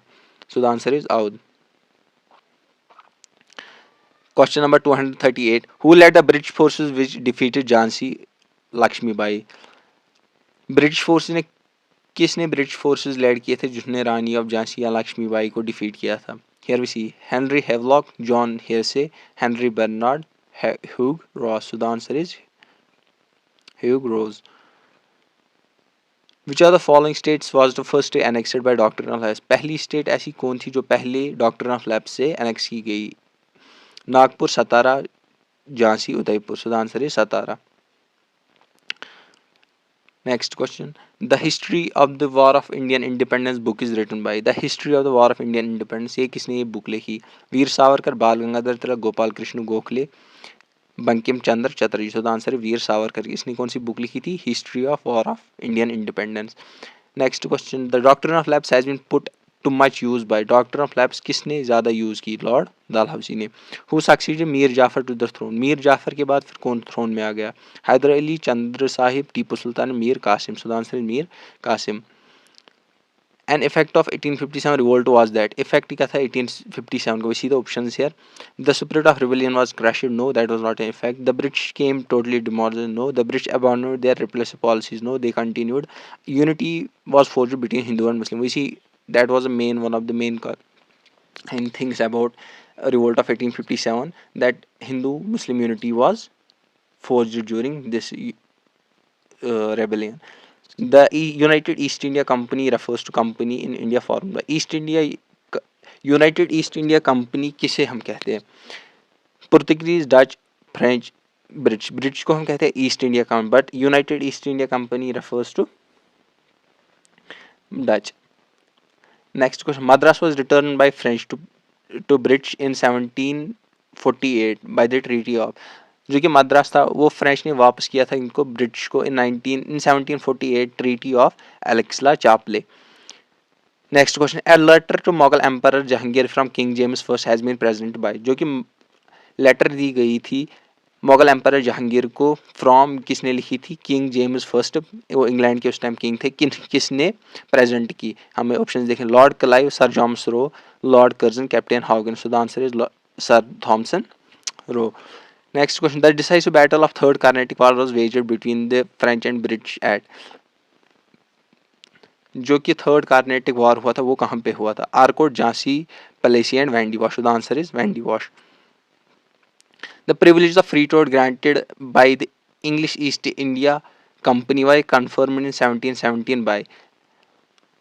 So the answer is Oudh. Question number 238, who lead the British forces which defeated Jhansi Lakshmibai? British forces ने किसने ब्रिटिश फोर्सेस लेड किए थे जिसने रानी ऑफ झांसी या लक्ष्मीबाई को डिफीट किया था? Here we see Henry Havelock, John Hersey, Henry Bernard, Hugh Ross. So the answer is Hugh Ross. Which of the following states was the first state annexed by Doctrine of Lapse? पहली state ऐसी कौन थी जो पहले Doctrine of Lapse से annex की गई? Nagpur, Satara, Jhansi, Udaipur. So the answer is Satara. Next question, the history of the war of Indian independence book is written by, the history of the war of Indian independence, ये किसने ये book लिखी? Veer Savarkar, Bal Gangadhar Tilak, Gopal Krishna Gokhale, Bankim Chandra Chatterjee. So the answer है वीर सावरकर। इसने कौन सी book लिखी थी? History of war of Indian independence. Next question, the doctrine of lapse has been put to much use by, doctrine of lapse किसने ज़्यादा यूज़ की? लॉर्ड डालहौसी ने। Who succeeded Mir Jafar to the throne, Mir Jafar के बाद फिर कौन थ्रोन में आ गया? Haider Ali, Chandra Sahib, Tipu Sultan, Mir Qasim. So the answer is Mir Qasim. An effect of 1857 revolt was that, effect क्या था 1857 का, we see the options here. The spirit of rebellion was crushed, no, that was not an effect. The British came totally demolished, no. The British abandoned their repressive policies, no, they continued. Unity was forged between Hindu and Muslim, we see that was a main one of the main and things about revolt of 1857, that Hindu Muslim unity was forged during this rebellion. The United East India Company refers to company in India formed by East India. United east India company किसे हम कहते हैं? Portuguese, Dutch, French, British. British को हम कहते हैं east India company, but united east India company refers to Dutch. Next question, Madras was return by French to British in 1748 by the treaty of. जो कि मद्रास था वो फ्रेंच ने वापस किया था इनको ब्रिटिश को in 1748 treaty of Aix-la-Chapelle. Next question, a letter to Mughal emperor Jahangir from king James first has been present by. जो कि लेटर दी गई थी मुगल एम्परर जहांगीर को, फ्रॉम किसने लिखी थी? किंग जेम्स फर्स्ट, वो इंग्लैंड के उस टाइम किंग थे. किसने प्रेजेंट की? हमें ऑप्शन देखें, Lord Clive, sir James Roe, Lord Curzon, captain Hawkins. So the answer is sir Thomas Roe. Next question, the decisive battle of Third Carnatic War was waged between the French and British at. जो कि third Carnatic war हुआ था वो कहाँ पे हुआ था? Arcot, Jhansi, Plassey and Wandiwash. The answer is Wandiwash. The privilege of free trade granted by the English East India Company was confirmed in 1717 by.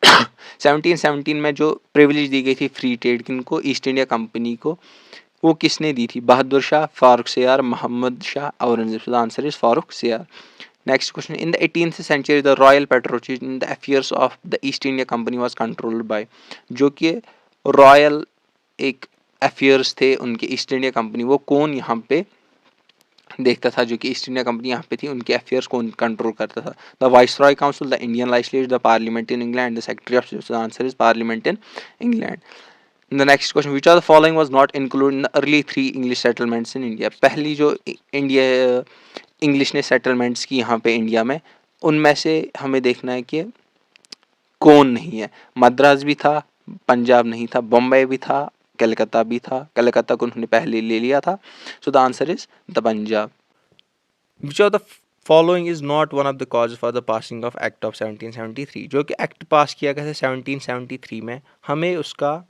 1717 में जो प्रिविलेज दी गई थी फ्री ट्रेड किनको? ईस्ट इंडिया कंपनी को. वो किसने दी थी? Bahadur Shah, Farrukh Siyar, Mohammad Shah, Aurangzeb. The answer is Farrukh Siyar. Next question, in the 18th century the royal patronage in the affairs of the East India Company was controlled by. जो कि रॉयल एक अफेयर्स थे उनके ईस्ट इंडिया कंपनी, वो कौन यहाँ पे देखता था? जो कि ईस्ट इंडिया कंपनी यहाँ पे थी उनके अफेयर्स कौन कंट्रोल करता था? The viceroy council, the Indian legislature, the parliament in England, the secretary of state. The answer is parliament in England. The next question, which of the following was not included in the early 3 English settlements in India? पहली जो India English ने settlements की यहाँ पे India में, उनमें से हमें देखना है कि कौन नहीं है. मद्रास भी था, पंजाब नहीं था, बॉम्बे भी था, कलकत्ता भी था. कलकत्ता को उन्होंने पहले ले लिया था. So the answer is the Punjab. Which of the following is not one of the cause for the passing of act of 1773. जो कि एक्ट पास किया गया था 1773 में, हमें उसका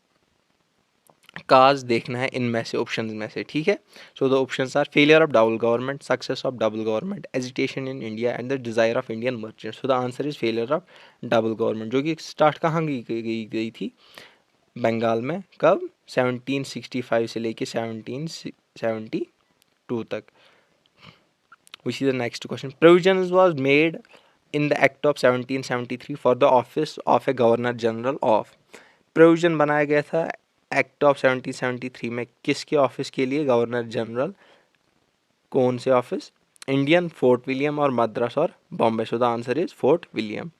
काज देखना है इनमें से, ऑप्शन में से. ठीक है. So the options are failure of double government, success of double government, agitation in India and the desire of Indian merchant. So the answer is failure of double government. जो कि स्टार्ट कहाँ गई थी? बंगाल में. कब? 1765 से लेके 1772 तक. We see the next question, provisions was made in the act of 1773 for the office of a governor general of. Provision बनाया गया था एक्ट ऑफ 1773 में किसके ऑफिस के लिए? Governor general. कौन से ऑफिस? इंडियन, फोर्ट विलियम और मद्रास और Bombay. So the answer is fort William.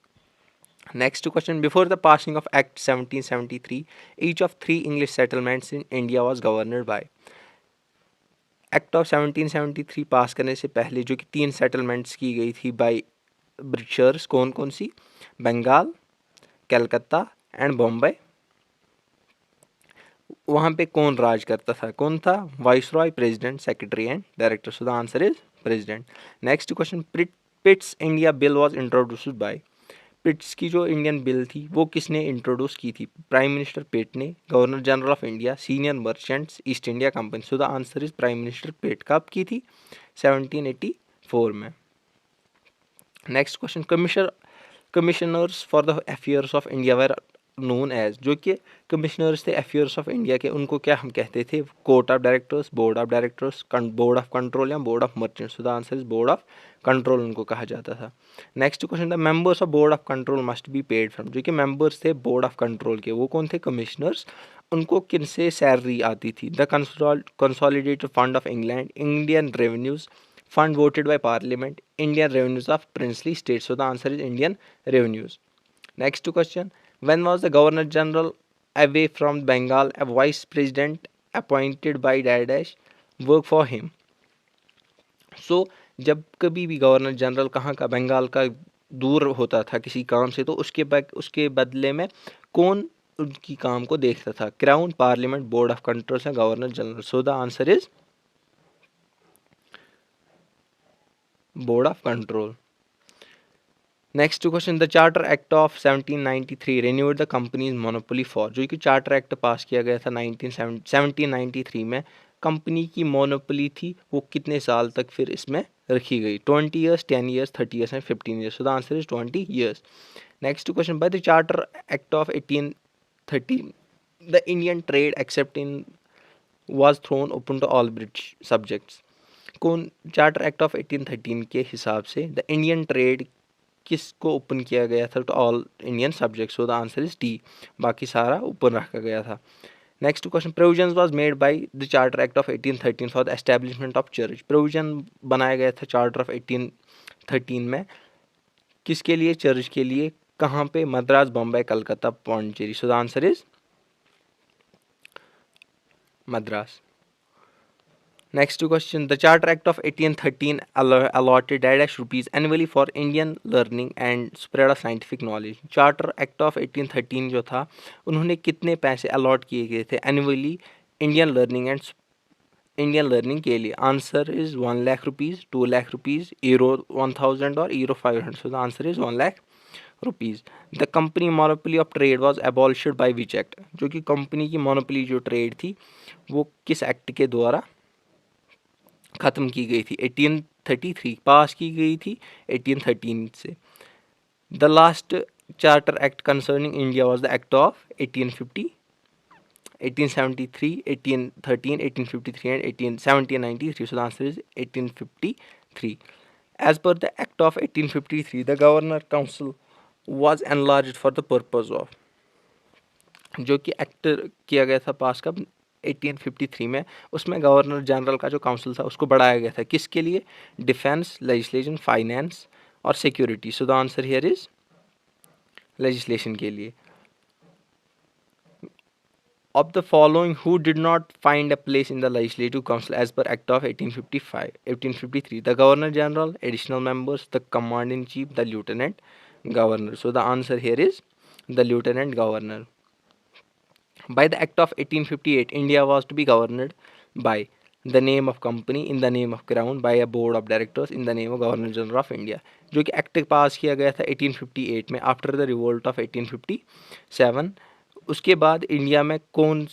Next question, before the passing of act 1773 each of 3 English settlements in India was governed by. Act of 1773 pass करने से पहले जो कि 3 settlements की गई थी बाय ब्रिटिशर्स, कौन कौन सी? बंगाल, कलकत्ता एंड बॉम्बे. वहाँ पे कौन राज करता था? कौन था? Viceroy, president, secretary and director. So the answer is president. Next question, Pitt's India bill was introduced by. Pitt's की जो इंडियन बिल थी वो किसने इंट्रोड्यूस की थी? प्राइम मिनिस्टर पिट ने, governor general of India, senior merchants, East India Company. So the answer is prime minister Pitt. कब की थी? 1784 में. Next question, commissioners for the affairs of India were known as. जो कि commissioners थे affairs of India के, उनको क्या हम कहते थे? Court of directors, board of directors, board of control या board of merchants. So the answer is board of control उनको कहा जाता था. Next question, the members of board of control must be paid from. जो कि members थे board of control के, वो कौन थे? कमिश्नर्स. उनको किन से सैलरी आती थी? The consolidated fund of England, Indian revenues, fund voted by parliament, Indian revenues of princely state. So the answer is Indian revenues. Next question, when was the governor general away from Bengal a vice president appointed by Dash work for him. So जब कभी भी governor general कहाँ का? बंगाल का दूर होता था किसी काम से, तो उसके बदले में कौन उनकी काम को देखता था? Crown, parliament, board of control या governor general? So the answer is board of control. Next question, the charter act of 1793 renewed the company's monopoly for. जो कि चार्टर एक्ट पास किया गया था 1793 में, कंपनी की मोनोपोली थी वो कितने साल तक फिर इसमें रखी गई? 20 years, 10 years, 30 years and 15 years. So the answer is 20 years. Next question, by the charter act of 1813 the Indian trade except in was thrown open to all British subjects. कौन चार्टर एक्ट ऑफ 1813 के हिसाब से the Indian trade किसको open किया गया था? To all Indian subjects. So the answer is D, बाकी सारा ओपन रखा गया था. Next question, provisions was made by the charter act of 1813 for the establishment of church. Provision बनाया गया था चार्टर ऑफ 1813 में किसके लिए? चर्च के लिए. कहाँ पे? मद्रास, बॉम्बे, कलकत्ता, पौंडीचेरी. सो the answer is Madras. Next question, the Charter Act of 1813 allotted dash rupees annually for Indian learning and spread of scientific knowledge. Charter Act of 1813 जो था उन्होंने कितने पैसे अलॉट किए गए थे एनुअली इंडियन लर्निंग के लिए? Answer is 1 lakh rupees, 2 lakh rupees, euro 1000 और euro 500. So the answer is 1 lakh rupees. The company monopoly of trade was abolished bye which act? जो कि कंपनी की मोनोपोली जो ट्रेड थी वो किस एक्ट के द्वारा ख़त्म की गई थी? 1833 पास की गई थी 1813 से. The last charter act concerning India was the act of 1850, 1873, 1813, 1853 and 1793. So the answer is 1853. As per the act of 1853, the governor council was enlarged for the purpose of. जो कि एक्ट किया गया था पास कब? 1853 में. उसमें गवर्नर जनरल का जो काउंसिल था उसको बढ़ाया गया था किसके लिए? डिफेंस, लेजिस्लेशन, फाइनेंस और security. So the answer here is legislation के लिए. Of the following, who did not find a place in the Legislative Council as per Act of 1853? The Governor General, additional members, the Commander in Chief, the Lieutenant Governor. So the answer here is the Lieutenant Governor. By the Act of 1858, India was to be governed by the name of company, in the name of crown, by a board of directors, in the name of Governor General of India. जो कि act पास किया गया था 1858 में after the revolt of 1857. उसके बाद India में कौन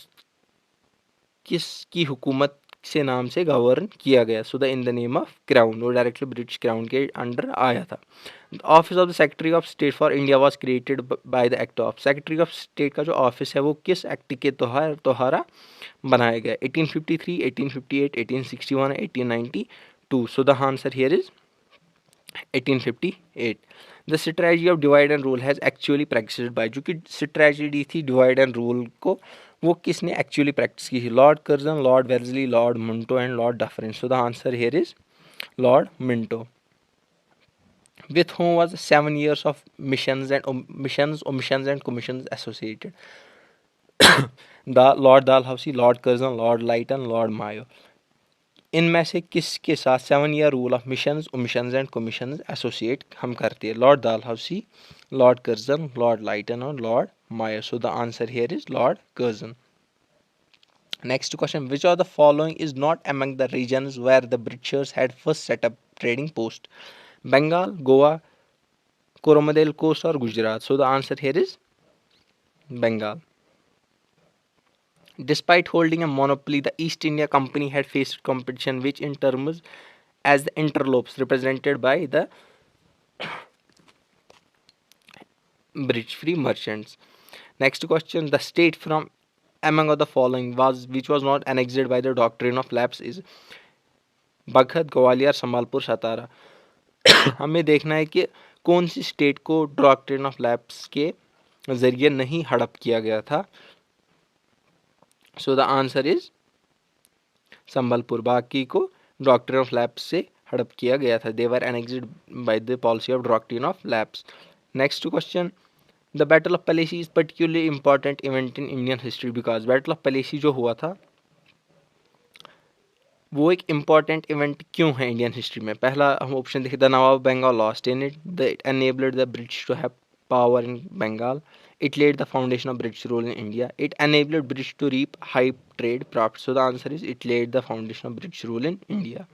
किसकी हुकूमत से नाम से गवर्न किया गया? So the in the name of crown, वो डायरेक्टली ब्रिटिश क्राउन के अंडर आया था. Office of the secretary of state for India was created bye the act of. Secretary of state का जो ऑफिस है वो किस एक्ट के तोहारा बनाया गया? 1853, 1858, 1861, 1892. सो the answer here is 1858. The strategy of divide and rule has actually practised by. जो कि स्ट्रेटजी थी डिवाइड एंड रूल को वो किसने एक्चुअली प्रैक्टिस की थी? Lord Curzon, Lord Wellesley, Lord Minto and Lord Dufferin. So the answer here is Lord Minto. With whom was 7 years of missions, omissions and commissions associated? The Lord Dalhousie, Lord Curzon, Lord Lytton, Lord Mayo. इनमें से किसके साथ 7 year rule of missions, omissions and commissions associate हम करते हैं? Lord Dalhousie, lord Curzon, lord Lytton और lord Mayo. So the answer here is lord Curzon. Next question, which of the following is not among the regions where the Britishers had first set up trading post? Bengal, Goa, Coromandel Coast or Gujarat? So the answer here is Bengal. Despite holding a monopoly, the East India Company had faced competition which in terms as the interlopes represented by the British free merchants. Next question, the state from among of the following which was not annexed by the doctrine of lapse is Baghat, Gwalior, Sambalpur, Satara. हमें देखना है कि कौन सी state को doctrine of lapse के जरिए नहीं हड़प किया गया था. So the answer is Sambalpur. बाकी को डॉक्ट्रिन ऑफ लैप्स से हड़प किया गया था. They were annexed by the policy of doctrine of lapse. Next question, the battle of Plassey is particularly important event in Indian history because. Battle of Plassey जो हुआ था वो एक इम्पॉर्टेंट इवेंट क्यों है इंडियन हिस्ट्री में? पहला हम ऑप्शन देखें, the nawab Bengal lost in it, the it enabled the British to have power in Bengal, It laid the foundation of British rule in India. It enabled British to reap high trade profits. So the answer is it laid the foundation of British rule in India.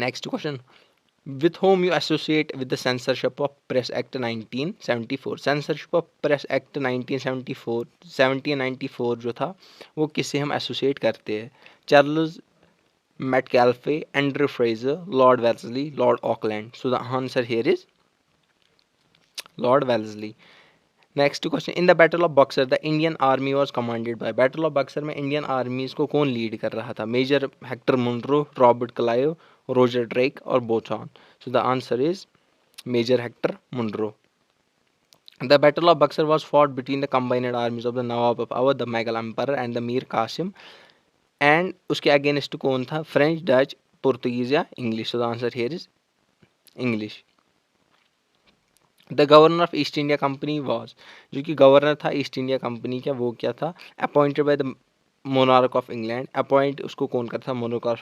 Next question. With whom you associate with the Censorship of Press Act 1974? Censorship of Press Act 1974 1794 जो था वो किससे हम associate करते हैं? Charles Metcalfe, Andrew Fraser, Lord Wellesley, Lord Auckland. So the answer here is Lord Wellesley. Next question. In the battle of Buxar the Indian army was commanded by. Battle of Buxar में Indian armies को कौन lead कर रहा था? Major Hector Munro, Robert Clive, Roger Drake और बोथॉन. So the answer is Major Hector Munro. The battle of Buxar was fought between the combined आर्मीज of the nawab of Awadh, the Mughal empire and the Mir Qasim. And उसके against कौन था? French, Dutch, Portuguese या English. So the answer here is English. The governor of east India company was. जो कि governor था east India company का वो क्या था? Appointed by the monarch of England. Appoint उसको कौन करता था?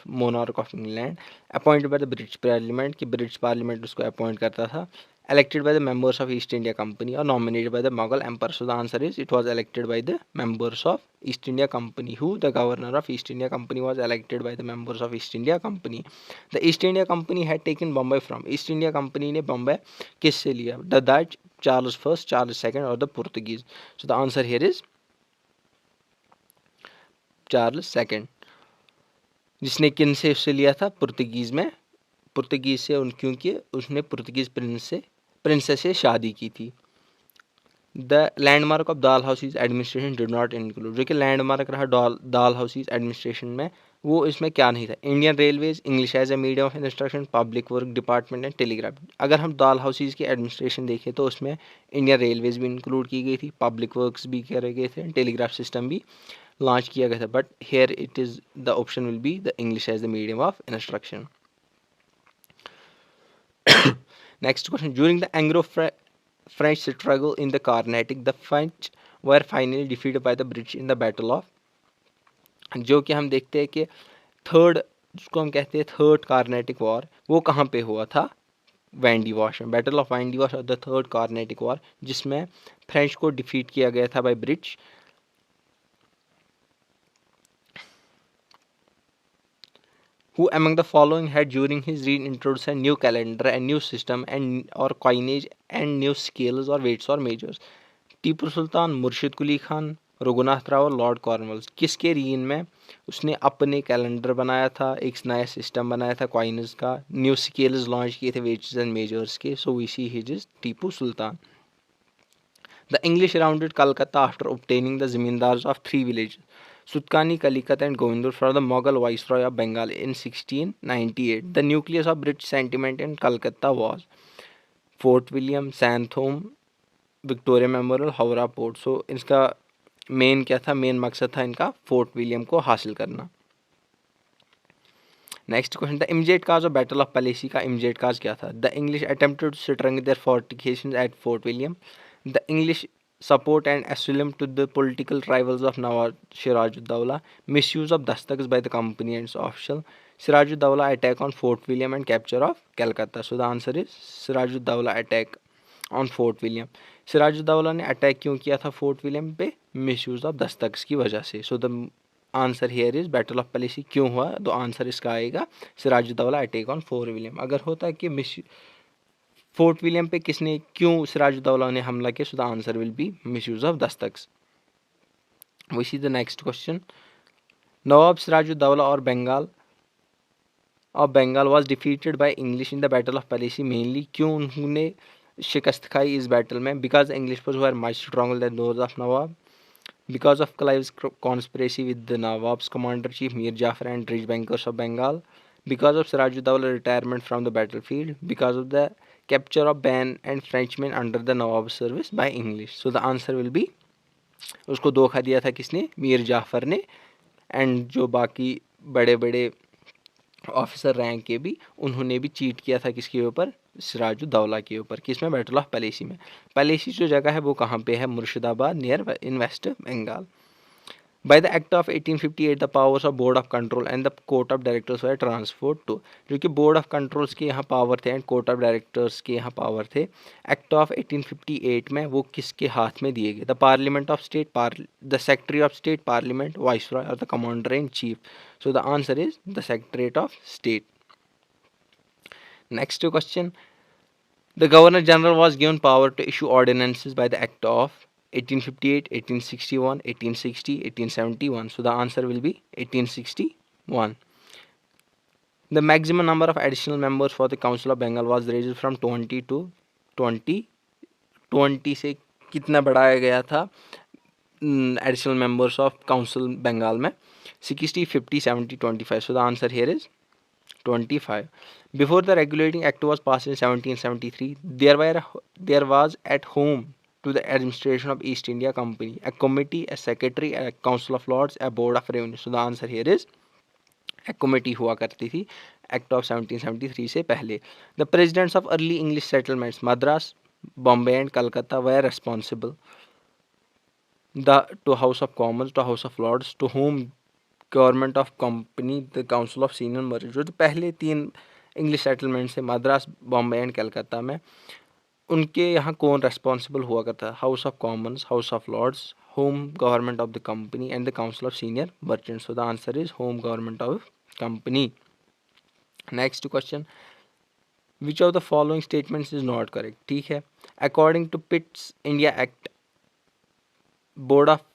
Monarch of England. Appointed by the British parliament, कि ब्रिटिश पार्लियामेंट उसको अपॉइंट करता था. elected by the members of East India Company or nominated by the Mughal Emperor. So the answer is it was elected by the members of East India Company. Who? The governor of East India Company was elected by the members of East India Company. The East India Company had taken Bombay from. East India Company ने Bombay किससे लिया? The Dutch, Charles I, Charles II or the Portuguese. So the answer here is Charles II. जिसने किन से उससे लिया था? Portuguese में. पुर्तगीज से क्योंकि उसने पुर्तगीज प्रिंसेस से शादी की थी. The landmark of dal houses administration did not include. जो कि लैंडमार्क रहा दाल हाउसेज एडमिनिस्ट्रेशन में, वो इसमें क्या नहीं था? Indian railways, English as a medium of instruction, public work department and telegraph. अगर हम दाल हाउसेज की एडमिनिस्ट्रेशन देखें तो उसमें इंडियन रेलवेज भी इंक्लूड की गई थी, पब्लिक वर्क्स भी करे गए थे, टेलीग्राफ सिस्टम भी लॉन्च किया गया था. But here it is the option will be the English as the medium of instruction. Next question. During the Anglo-French struggle in the Carnatic, the French were finally defeated by the British in the Battle of. जो कि हम देखते हैं कि third, जिसको हम कहते हैं थर्ड कार्नेटिक वॉर, वो कहाँ पे हुआ था? वैंडी वॉश में. बैटल ऑफ वैंडी वॉश और द थर्ड कार्नेटिक वॉर, जिसमें फ्रेंच को डिफीट किया गया था by British. Who among the following had during his reign introduced a new calendar and new system and or coinage and new scales or weights or measures? Tipu Sultan, Murshid Quli Khan, Raghunath Rao और Lord Cornwallis. किसके reign में उसने अपने calendar बनाया था, एक नया system बनाया था कॉइनज का, न्यू स्केल्स लॉन्च किए थे वेट्स एंड मेजर्स के? So we see his is Tipu Sultan. The English rounded Calcutta after obtaining the zamindars of 3 villages, Sutkani, Calicut and Govindur for the Mughal Viceroy of Bengal in 1698. The nucleus of British sentiment in Calcutta was Fort William, Sandholm, Victoria Memorial, Howrah Port. So इसका main क्या था? Main मकसद था इनका fort William को हासिल करना. Next question. The immediate cause of battle of Plassey का इमीडिएट काज क्या था? The English attempted to strengthen their fortifications at Fort William. The English support and asylum to the political rivals of Nawab Siraj-ud-Dawla, misuse of dastaks by the company and its official, Siraj-ud-Dawla attack on Fort William and capture of Calcutta. So the answer is Siraj-ud-Dawla attack on Fort William. Siraj-ud-Dawla ने attack क्यों किया था Fort William पे? Misuse of dastaks की वजह से. So the answer here is battle of Plassey क्यों हुआ? तो आंसर इसका आएगा Sirajuddaula attack on Fort William. अगर होता है कि फोर्ट विलियम पे किसने, क्यों सिराजुद्दौला ने हमला किया? So the answer will be misuse of dastaks. We see the next question. Nawab Sirajuddaula और Bengal was defeated by English in the battle of Plassey. Mainly क्यों उन्होंने शिकस्त खाई इस बैटल में? Because English were much stronger than those of Nawab, because of Clive's conspiracy with the Nawab's commander-in-chief Mir Jafar and rich bankers of Bengal, because of Siraj-ud-Dawla's retirement from the battlefield, because of the capture of Ban and Frenchmen under the Nawab's service by English. So the answer will be, उसको धोखा दिया था किसने? मीर जाफर ने. And जो बाकी बड़े बड़े ऑफिसर रैंक के भी, उन्होंने भी चीट किया था किसके ऊपर? सिराजुद्दौला के ऊपर. किसमें? बैटल ऑफ पलेसी में. पलेसी जो जगह है वो कहाँ पे है? Murshidabad near in west Bengal. By the Act of 1858, the powers of Board of Control and the Court of Directors were transferred to, जो कि Board of Controls के यहाँ पावर थे एंड Court of Directors के यहाँ पावर थे, Act of 1858 में वो किसके हाथ में दिए गए? The Parliament of State, the Secretary of State, Parliament, Viceroy or the Commander in Chief. So the answer is the Secretary of State. Next question. The Governor General was given power to issue ordinances by the Act of 1858, 1861, 1860, 1871. So the answer will be 1861. The maximum number of additional members for the Council of Bengal was raised from 20 to 20. 20 से कितना बढ़ाया गया था additional members of Council Bengal में? 60, 50, 70, 25. So the answer here is 25. Before the Regulating Act was passed in 1773, there was at home to the administration of East India Company a committee, a secretary, a council of lords, a board of revenue. So the answer here is a committee हुआ करती थी Act of 1773 से पहले. The presidents of early English settlements, Madras, Bombay and Calcutta were responsible to House of Commons, to House of Lords, to whom government of company, the council of senior merchant, जो पहले 3 English settlements है Madras, Bombay and Calcutta में, उनके यहाँ कौन responsible हुआ करता है? House of commons, house of lords, home government of the company and the council of senior merchant. So the answer is home government of company. Next question. Which of the following statements is not correct? ठीक है. According to Pitt's India act, board of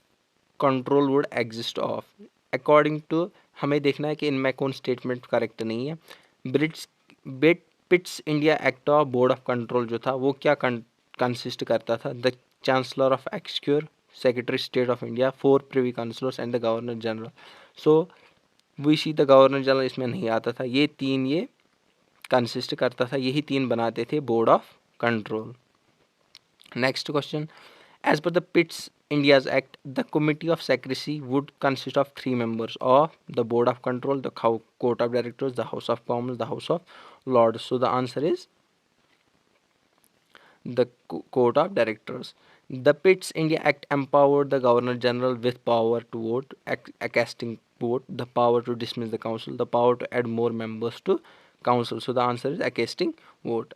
control would exist of. According to हमें देखना है कि इनमें कौन statement correct नहीं है. Pitt's India act of board of control जो था वो क्या कंसिस्ट करता था? The chancellor of exchequer, secretary state of India, 4 privy councillors and the governor general. So we see the governor general इसमें नहीं आता था. ये 3 ये कंसिस्ट करता था, यही 3 बनाते थे board of control. Next question. As per the Pitt's India's Act, the Committee of Secrecy would consist of 3 members of the Board of Control, the Court of Directors, the House of Commons, the House of Lords. So the answer is the Court of Directors. The Pitt's India Act empowered the Governor General with power to vote, a casting vote, the power to dismiss the council, the power to add more members to council. So the answer is a casting vote.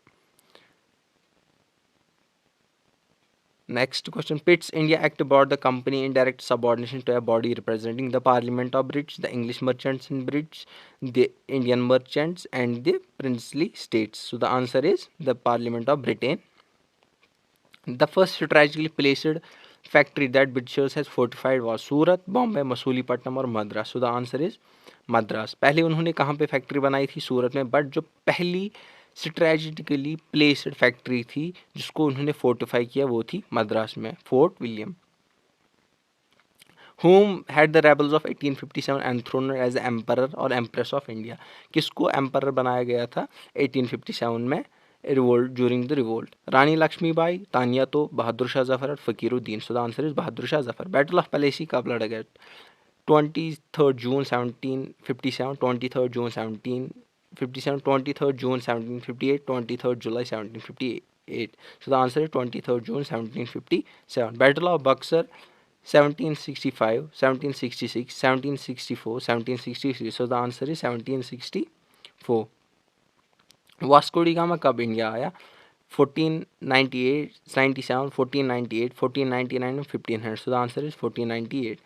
Next question. Pitt's India Act brought the company in direct subordination to a body representing the Parliament of British, the English merchants in British, the Indian merchants and the princely states. So the answer is the Parliament of Britain. The first strategically placed factory that Britishers has fortified was Surat, Bombay, Masulipatam और Madras. So the answer is Madras. पहले उन्होंने कहाँ पे factory बनाई थी? सूरत में. But जो पहली स्ट्रेटेजिकली प्लेस्ड फैक्ट्री थी जिसको उन्होंने फोर्टिफाई किया वो थी मद्रास में, fort William. Whom had the rebels of 1857 enthroned as the emperor or empress of India? किसको एम्पर बनाया गया था 1857 में revolt, during the revolt? Rani Lakshmibai, Tantia Tope, Bahadur Shah Zafar और Fakiruddin. So the answer is Bahadur Shah Zafar. Battle of Plassey कब लड़ा गया? 23 June 1757, 23 June 1757, 23 June 1758, 23 July 1758. So the answer is 23 June 1757. Battle of Buxar 1765, 1766, 1764, 1763. So the answer is 1764. Vasco da gamma कब इंडिया आया? 1498, 97, 1498, 1499 and 1500. So the answer is 1498.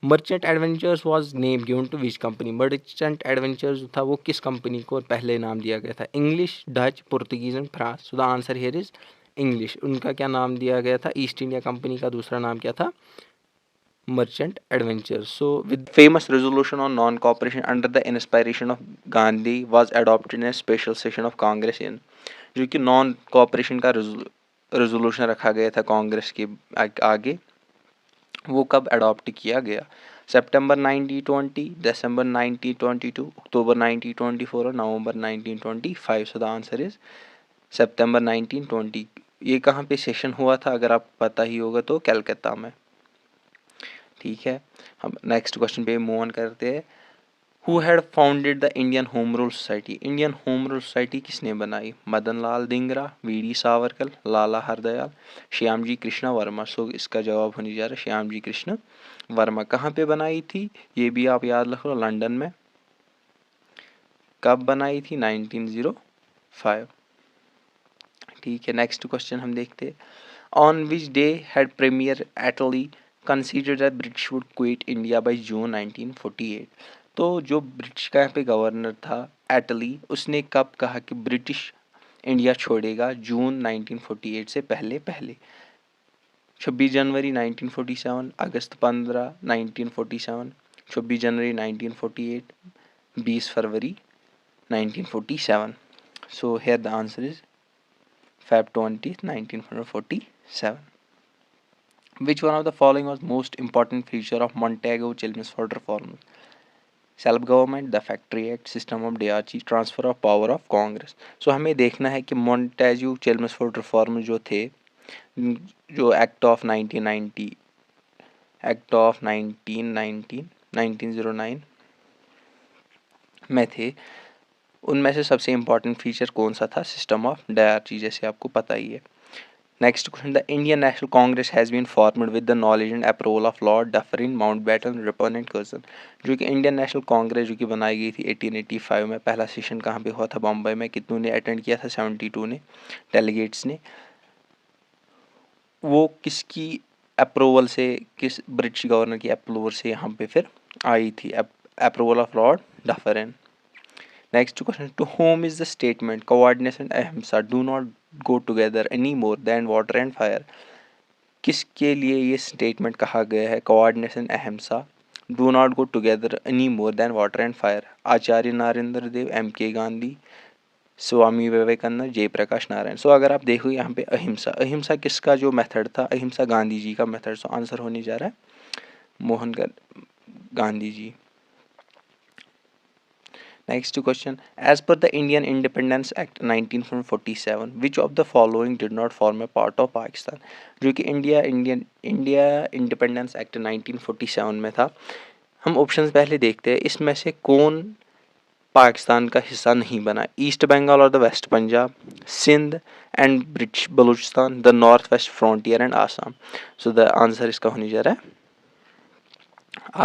Merchant adventurers was name given to which company? Merchant adventurers था वो किस company को पहले नाम दिया गया था? English, Dutch, Portuguese and France. So the answer here is English. उनका क्या नाम दिया गया था? ईस्ट इंडिया कंपनी का दूसरा नाम क्या था? Merchant adventures. So with famous resolution on non cooperation under the inspiration of Gandhi was adopted in a special session of Congress in, जो कि नॉन कॉपरेशन का रेजोल्यूशन रखा गया था कांग्रेस के आगे, वो कब अडॉप्ट किया गया? सितंबर 1920, दिसंबर 1922, अक्टूबर 1924 और नवंबर 1925. सो द आंसर इज सितंबर 1920. ये कहाँ पे सेशन हुआ था अगर आप पता ही होगा तो? कलकत्ता में. ठीक है, हम नेक्स्ट क्वेश्चन पे मूव ऑन करते हैं. Who had founded the Indian home rule society, Indian home rule society किसने बनाई? मदन लाल धिंगरा, वी डी सावरकर, लाला हरदयाल, श्याम जी कृष्ण वर्मा। सो इसका जवाब होने जा रहा है श्याम जी कृष्ण वर्मा। कहाँ पे बनाई थी ये भी आप याद रख लो, लंदन में। कब बनाई थी? 1905। ठीक है, नेक्स्ट क्वेश्चन हम देखते हैं। On which day had premier Attlee considered that British would quit India by June 1948। तो जो ब्रिटिश का यहाँ पे गवर्नर था एटली, उसने कब कहा कि ब्रिटिश इंडिया छोड़ेगा? जून 1948 से पहले पहले। 26 जनवरी 1947, अगस्त 15 1947, 26 जनवरी 1948, 20 फरवरी 1947. So here the answer is Feb 20th 1947. Which one of the following was most important feature of Montagu-Chelmsford reforms? Self-government, the Factory Act, system of diarchy, transfer of power of Congress. So हमें देखना है कि Montagu-Chelmsford reform जो थे, जो act of 1990, act of 1909 में थे, उनमें से सबसे इम्पॉर्टेंट फीचर कौन सा था? सिस्टम ऑफ डायरची, जैसे आपको पता ही है। Next question, the Indian national Congress has been formed with the knowledge and approval of lord Dufferin, Mountbatten, Ripon and Curzon. जो कि इंडियन नेशनल कांग्रेस जो कि बनाई गई थी 1885 में। पहला सेशन कहाँ पे हुआ था? बॉम्बे में। कितनों ने अटेंड किया था? 72 ने डेलीगेट्स ने। वो किसकी अप्रूवल से, किस ब्रिटिश गवर्नर की अप्रूवल से यहाँ पे फिर आई थी? Approval of lord Dufferin. Next question, to whom is the statement coordination and ahimsa do not go together any more than water and fire? किसके लिए ये स्टेटमेंट कहा गया है? Coordination ahimsa do not go together any more than water and fire. Acharya Narendra Dev, M K Gandhi, Swami Vivekananda, Jayaprakash Narayan. सो अगर आप देखो यहाँ पे अहिंसा, अहिंसा किसका जो मेथड था? अहिंसा गांधी जी का मेथड। सो आंसर होने जा रहा है Mohan Gandhi ji. Next question, as per the Indian Independence Act 1947, which of the following did not form a part of Pakistan? जो कि इंडिया इंडिपेंडेंस एक्ट 1947 में था। हम ऑप्शंस पहले देखते हैं, इसमें से कौन पाकिस्तान का हिस्सा नहीं बना? ईस्ट बंगाल और the west Punjab, Sindh and British Baluchistan, the north west frontier and Assam. So the answer इसका होने जा रहा है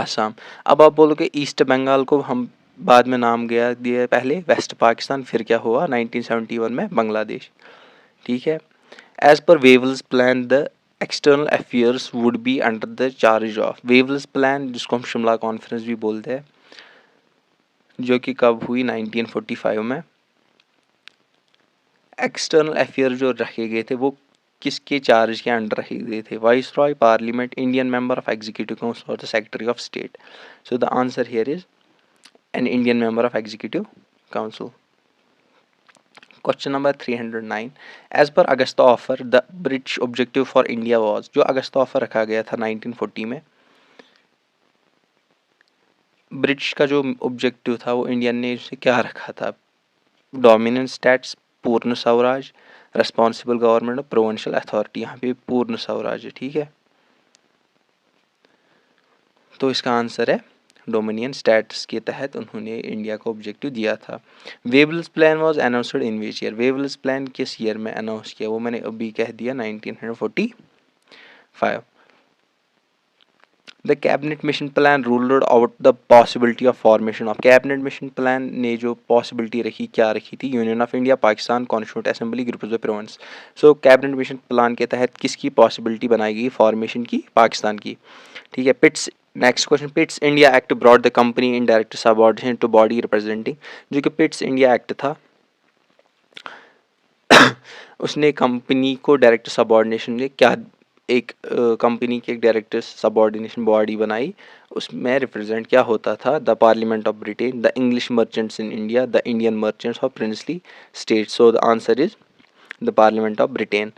आसाम। अब आप बोलोगे ईस्ट बंगाल को हम बाद में नाम गया दिया पहले वेस्ट पाकिस्तान, फिर क्या हुआ 1971 में बांग्लादेश। ठीक है। As per Wavell's plan the external affairs would be under the charge of. Wavell's plan जिसको हम शिमला कॉन्फ्रेंस भी बोलते हैं, जो कि कब हुई? 1945 में। एक्सटर्नल अफेयर जो रखे गए थे वो किसके चार्ज के अंडर रखे गए थे? Viceroy, parliament, Indian member of executive council और the secretary of state. So the answer here is an Indian member of Executive Council. Question number 309. As per Augusta offer, the British objective for India was, जो Augusta offer रखा गया था 1940 में, British का जो objective था वो Indian ने उसे क्या रखा था? डोमिनेंट स्टेट्स, पूर्ण स्वराज, रेस्पॉन्सिबल गवर्नमेंट और प्रोविंशियल अथॉरिटी। यहाँ पे पूर्ण स्वराज है। ठीक है, तो इसका आंसर है डोमिनियन स्टेट्स के तहत उन्होंने इंडिया को ऑब्जेक्टिव दिया था। Wavell's plan was announced in which year? Wavell's plan किस ईयर में अनाउंस किया? वो मैंने अभी कह दिया 1945। The cabinet mission plan ruled out the possibility of formation of. Cabinet mission plan ने जो पॉसिबिलिटी रखी, क्या रखी थी? Union of India, Pakistan, constituent assembly, group of province. So cabinet mission plan के तहत किसकी पॉसिबिलिटी बनाई गई? फॉर्मेशन की, पाकिस्तान की। ठीक है। Pitt's, next question, Pitt's India Act brought the company in direct subordination to body representing. जो कि पिट्स इंडिया एक्ट था उसने कंपनी को डायरेक्ट सबऑर्डिनेशन में क्या, एक कंपनी की एक डायरेक्ट सबऑर्डिनेशन बॉडी बनाई। उसमें रिप्रेजेंट क्या होता था? The parliament of Britain, the English merchants in India, the Indian merchants of princely state. So the answer is the parliament of Britain.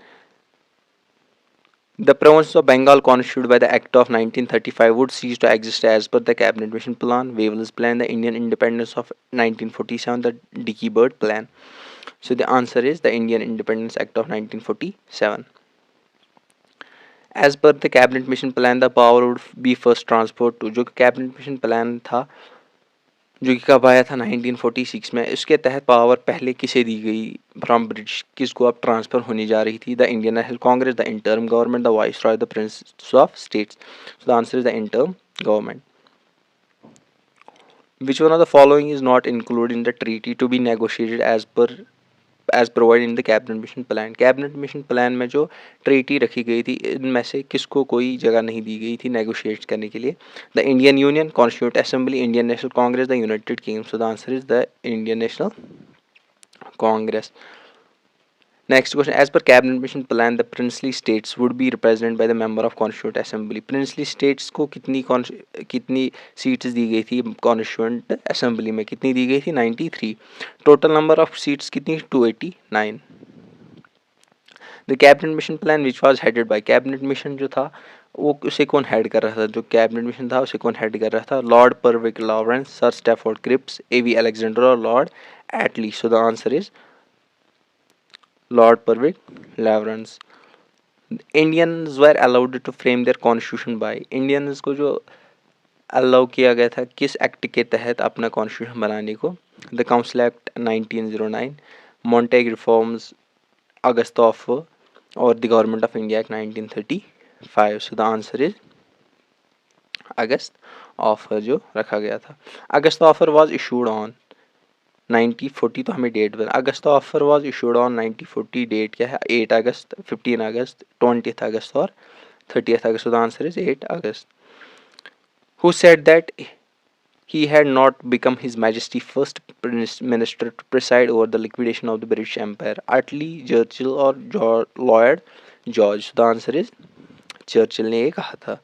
The province of Bengal constituted by the Act of 1935 would cease to exist as per the Cabinet Mission Plan, Waverley's Plan, the Indian Independence of 1947, the Dickey Bird Plan. So the answer is the Indian Independence Act of 1947. As per the Cabinet Mission Plan, the power would be first transferred to, जो Cabinet Mission Plan था जो कि कब आया था 1946 में। इसके तहत पावर पहले किसे दी गई फ्रॉम ब्रिटिश, किसको अब ट्रांसफ़र होने जा रही थी? The Indian national Congress, the interim government, the vice Roy, the Prince of states. So the answer is the interim government. Which one of the following is not included in the treaty to be negotiated as provided in the cabinet mission plan? Cabinet mission plan में जो treaty रखी गई थी इनमें से किसको कोई जगह नहीं दी गई थी नेगोशिएट करने के लिए? The Indian union, constituent assembly, Indian national Congress, the United kingdom. So the answer is the Indian national Congress. Next question. As per cabinet mission plan, the princely states would be represented by the member of constituent assembly. Princely states को कितनी seats दी गई थी constituent assembly में? कितनी दी गई थी? 93. Total number of seats कितनी? 289. The cabinet mission plan which was headed by, cabinet mission जो था वो उसे कौन हेड कर रहा था? जो कैबिनेट मिशन था उसे कौन हेड कर रहा था? Lord Pethick Lawrence, sir Stafford Cripps, A V Alexander और Lord Attlee. So the answer is Lord Pervik Lawrence. Indians were allowed to frame their constitution by, Indians को जो अलाउ किया गया था किस एक्ट के तहत अपना कॉन्स्टिट्यूशन बनाने को? The council act 1909, Montagu reforms August of और the government of India act 1935। So the answer is August offer जो रखा गया था। August offer was issued on 1940, तो हमें डेट बता। August offer was issued on 1940, date क्या है? 8 अगस्त, 15 अगस्त, 20 अगस्त और 30 August. The answer is 8 August. Who said that he had not become his majesty first minister to preside over the liquidation of the British Empire? Attlee, Churchill और Lloyd George। The answer is Churchill ने ये कहा था।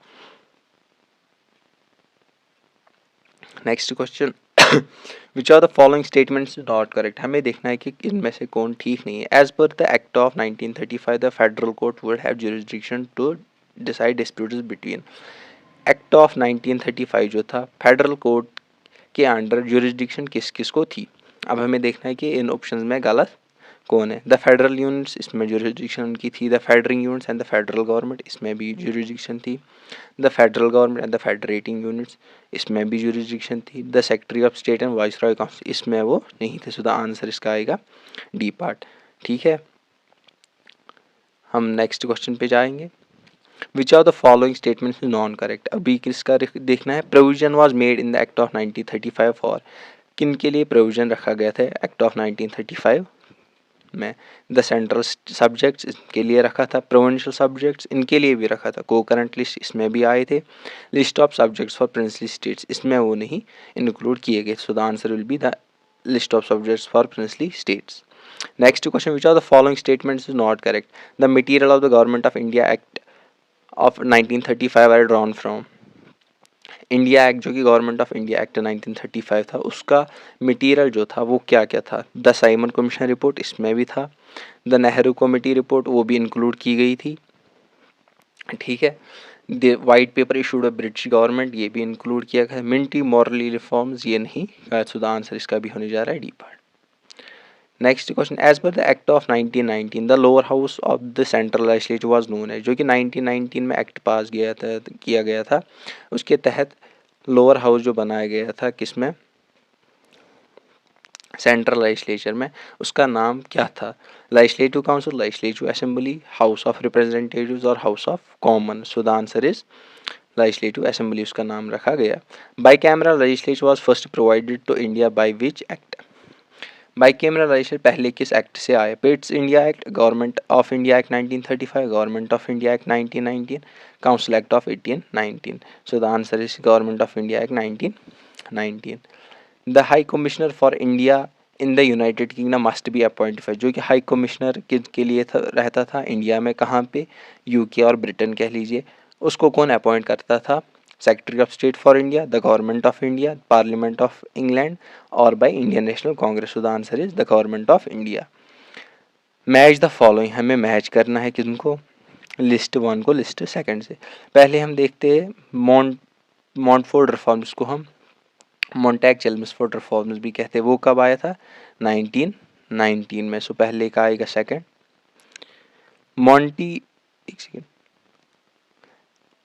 Next question. Which are the following statements not correct? हमें देखना है कि इनमें से कौन ठीक नहीं है। As per the act of 1935 the federal court would have jurisdiction to decide disputes between. Act of 1935 जो था फेडरल कोर्ट के अंडर जुरिसडिक्शन किस किस को थी? अब हमें देखना है कि इन ऑप्शंस में गलत कौन है। द फेडरल यूनिट्स, इसमें जुरिसडिक्शन उनकी थी। The federating units and the federal government, इसमें भी जुरिसडिक्शन थी। The federal government and the federating units, इसमें भी जुरिसडिक्शन थी। The secretary of state and viceroy council, इसमें वो नहीं थे। सो द आंसर इसका आएगा डी पार्ट। ठीक है, हम नेक्स्ट क्वेश्चन पे जाएंगे। Which are the following statements non correct? अभी किसका देखना है। Provision was made in the act of 1935 for, किन के लिए प्रोविजन रखा गया था एक्ट ऑफ 1935 में? द सेंट्रल सब्जेक्ट्स, इनके लिए रखा था। प्रोविंशियल सब्जेक्ट्स, इनके लिए भी रखा था। को करंट लिस्ट, इसमें भी आए थे। List of subjects for princely states, इसमें वो नहीं इंक्लूड किए गए। So the answer will be the list of subjects for princely states. Next question. Which are the following statements is not correct? The material of the government of India act of 1935 are drawn from. India act जो कि government of India act 1935 था उसका material जो था वो क्या क्या था? द साइमन कमीशन रिपोर्ट, इसमें भी था। द नेहरू कमेटी रिपोर्ट, वो भी इंक्लूड की गई थी। ठीक है, the white paper issued by British government, ये भी इंक्लूड किया गया। मिंटी मॉरली रिफॉर्म्स, ये नहीं। सो द आंसर इसका भी होने जा रहा है D part. Next question. As per the act of 1919 the lower house of the central legislature was known है, जो कि 1919 में एक्ट पास किया गया था। उसके तहत लोअर हाउस जो बनाया गया था किसमें? सेंट्रल लेजिस्लेचर में, उसका नाम क्या था? Legislative council, legislative assembly, house of representatives और house of common. So the answer is legislative assembly उसका नाम रखा गया। Bicameral legislature was first provided to India by which act? Bicameral legislature पहले किस एक्ट से आया? Pitt's India Act, government of India act 1935, government of India act 1919, council act of 1819। So the answer is government of India act 1919। The high commissioner for India in the United kingdom must be appointed, जो कि high commissioner के लिए रहता था India में, कहाँ पे? UK और ब्रिटेन कह लीजिए। उसको कौन अपॉइंट करता था? Secretary of state for India, the government of India, parliament of England और by Indian national Congress. The answer is the government of India. Match the following, हमें मैच करना है किनको? लिस्ट 1 को लिस्ट 2 से। पहले हम देखते हैं मॉन्टफोर्ड रिफॉर्म्स को हम मॉन्टैग चेल्मस्फोर्ड रिफॉर्म्स भी कहते हैं। वो कब आया था? 1919 में। सो पहले का आएगा सेकंड।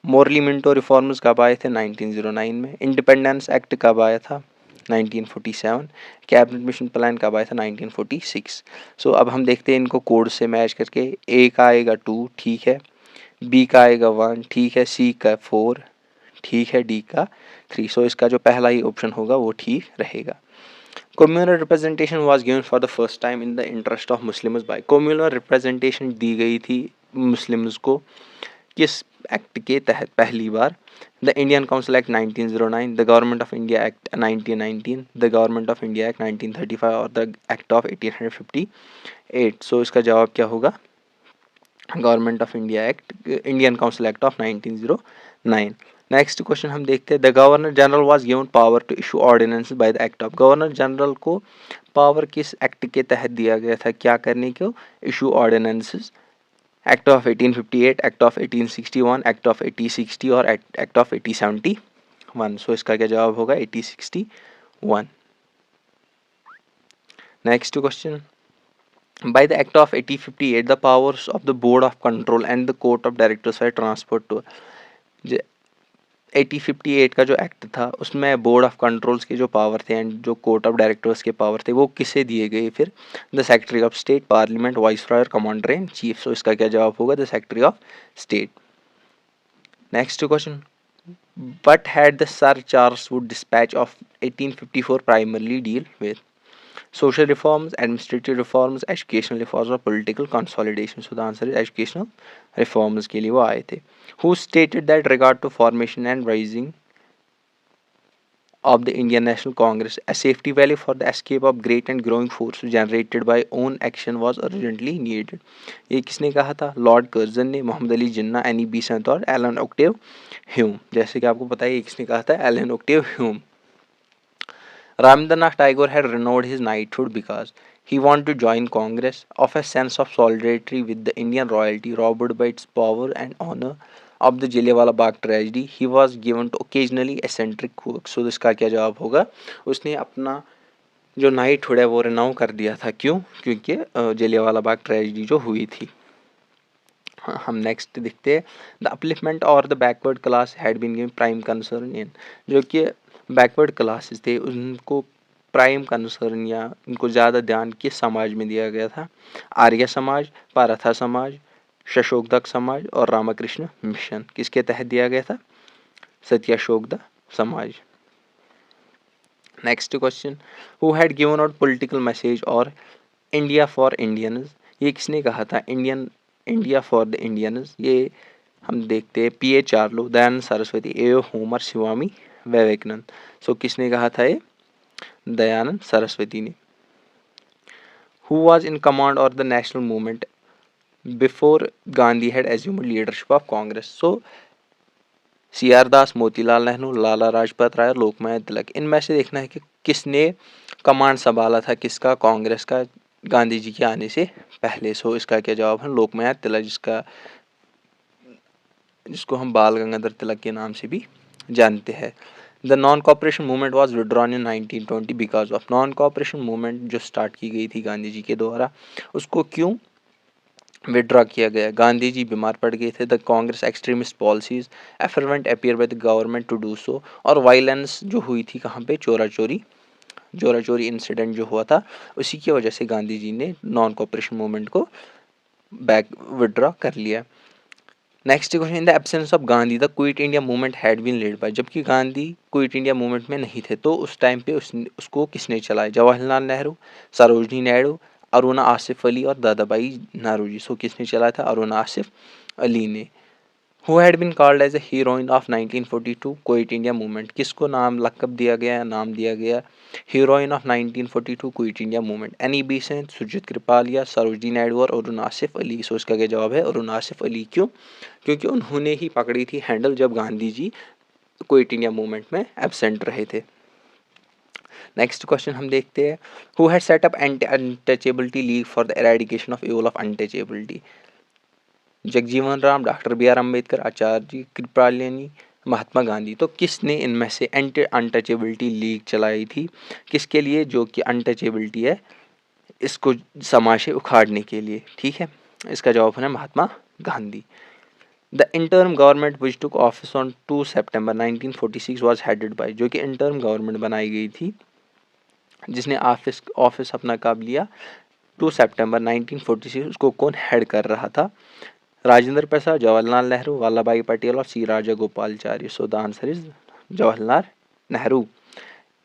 मोरली मिंटो रिफॉर्म्स कब आए थे? 1909 में। इंडिपेंडेंस एक्ट कब आया था? 1947। कैबिनेट मिशन प्लान कब आया था? 1946। सो अब हम देखते हैं इनको कोड से मैच करके। ए का आएगा 2, ठीक है, बी का आएगा 1, ठीक है, सी का 4, ठीक है, डी का 3। सो इसका जो पहला ही ऑप्शन होगा वो ठीक रहेगा। Communal representation was given for the first time in the interest of Muslims by. Communal representation दी गई थी मुस्लिम्स को किस एक्ट के तहत पहली बार? The Indian council act 1909, the government of India act 1919, the government of India act 1935 और द एक्ट ऑफ 1858। सो इसका जवाब क्या होगा? Government of India act, Indian council act of 1909। Next question हम देखते हैं। The governor general was given power to issue ordinance by the act of. Governor general को power किस एक्ट के तहत दिया गया था क्या करने को? Issue ordinances. Act of 1858, act of 1861, act of 1860 और एक्ट ऑफ 1871। सो इसका क्या जवाब होगा? 1861। Next question. By the Act of 1858, the powers of the Board of Control and the Court of Directors were transferred to 1858 का जो act था उसमें board of controls के जो पावर थे एंड जो कोर्ट ऑफ डायरेक्टर्स के पावर थे वो किसे दिए गए फिर? The secretary of state, parliament, viceroy और कमांडर इन चीफ। सो इसका क्या जवाब होगा? The secretary of state. Next question. What had the Sir Charles Wood dispatch of 1854 primarily deal with? Social reforms, administrative reforms, educational reforms or political consolidation? So the answer is educational reforms के लिए वो आए थे. Who stated that regard to formation and rising of the Indian National Congress, a safety valve for the escape of great and growing force generated by own action was urgently needed? ये किसने कहा था? Lord Curzon ने, Mohammad Ali Jinnah, Annie Besant और Allan Octave Hume. जैसे कि आपको पता है ये किसने कहा था? Allan Octave Hume. Rabindranath Tagore had renewed his knighthood because he wanted to join Congress of a sense of solidarity with the Indian royalty robbed by its power and honor of the Jallianwala Bagh tragedy. He was given to occasionally eccentric work. So इसका क्या जवाब होगा? उसने अपना जो knighthood है वो रिनाउ कर दिया था। क्यों? क्योंकि जलियांवाला बाग ट्रेजिडी जो हुई थी। हम नेक्स्ट देखते हैं। द अपलिफ्टमेंट और the backward class had been given prime concern in. जो कि बैकवर्ड क्लासेस थे उनको प्राइम कंसर्न या उनको ज़्यादा ध्यान किस समाज में दिया गया था? आर्य समाज, पारथा समाज, शशोकदक समाज और रामकृष्ण मिशन। किसके तहत दिया गया था? Satyashodhak Samaj. Next question. Who had given out political message और इंडिया फॉर इंडियंस? ये किसने कहा था? India for the Indians. ये हम देखते हैं P A Charlu, Dayanand Saraswati, A Hume, Swami Vivekananda. So किसने कहा था ये? दयानंद सरस्वती ने। Who was in command of the national movement before Gandhi had assumed leadership of Congress? So C R Das, Motilal Nehru, Lala Lajpat Rai, Lokmanya Tilak. इनमें से देखना है कि किसने कमांड संभाला था किसका? कांग्रेस का, गांधी जी के आने से पहले। सो इसका क्या जवाब है? लोकमान्य तिलक, जिसको हम बाल गंगाधर तिलक के नाम से भी जानते हैं। The non cooperation movement was withdrawn in 1920 because of. Non cooperation movement जो स्टार्ट की गई थी गांधी जी के द्वारा उसको क्यों विड्रॉ किया गया? गांधी जी बीमार पड़ गए थे। The Congress extremist policies fervent appear by the government to do so. और वायलेंस जो हुई थी कहाँ पे? चोरा चोरी इंसिडेंट जो हुआ था उसी की वजह से गांधी जी ने नॉन कॉपरेशन मूवमेंट को विड्रॉ कर लिया। Next question. In the absence of Gandhi the quit India movement had been led by. जबकि गांधी क्विट इंडिया मूवमेंट में नहीं थे तो उस टाइम पे उसको किसने चलाया? जवाहरलाल नेहरू, सरोजनी नायडू, अरुणा आसिफ अली और दादाभाई नारोजी। सो किसने चलाया था? अरुणा आसिफ अली ने। Who had been called as a heroine of 1942 quit India movement? किसको नाम लकब दिया गया, नाम दिया गया heroine of 1942 quit India movement? Annie Besant, Sucheta Kripalani, Sarojini Naidu और अरुण आसिफ अली। सो इसका क्या जवाब है? अरुण आसिफ अली। क्यों? क्योंकि उन्होंने ही पकड़ी थी हैंडल जब Gandhi ji quit India movement में एब्सेंट रहे थे। नेक्स्ट क्वेश्चन हम देखते हैं। Who had set up anti untouchability league for the eradication of evil of untouchability? Jagjivan Ram, doctor B R Ambedkar, Acharya Kripalani, Mahatma Gandhi. तो किसने इनमें से एंटी अनटचेबिलिटी लीग चलाई थी? किसके लिए? जो कि अनटचेबिलिटी है इसको समाज से उखाड़ने के लिए। ठीक है, इसका जवाब है Mahatma Gandhi. The interim government which took office on 2 September 1946 was headed by. जो कि इंटर्म गवर्नमेंट बनाई गई थी जिसने ऑफिस अपना कब लिया, 2 सितंबर 1946। उसको कौन हेड कर रहा था? राजेंद्र प्रसाद, जवाहरलाल नेहरू, वल्लभ भाई पटेल और C Rajagopalachari. So the answer is Jawaharlal Nehru.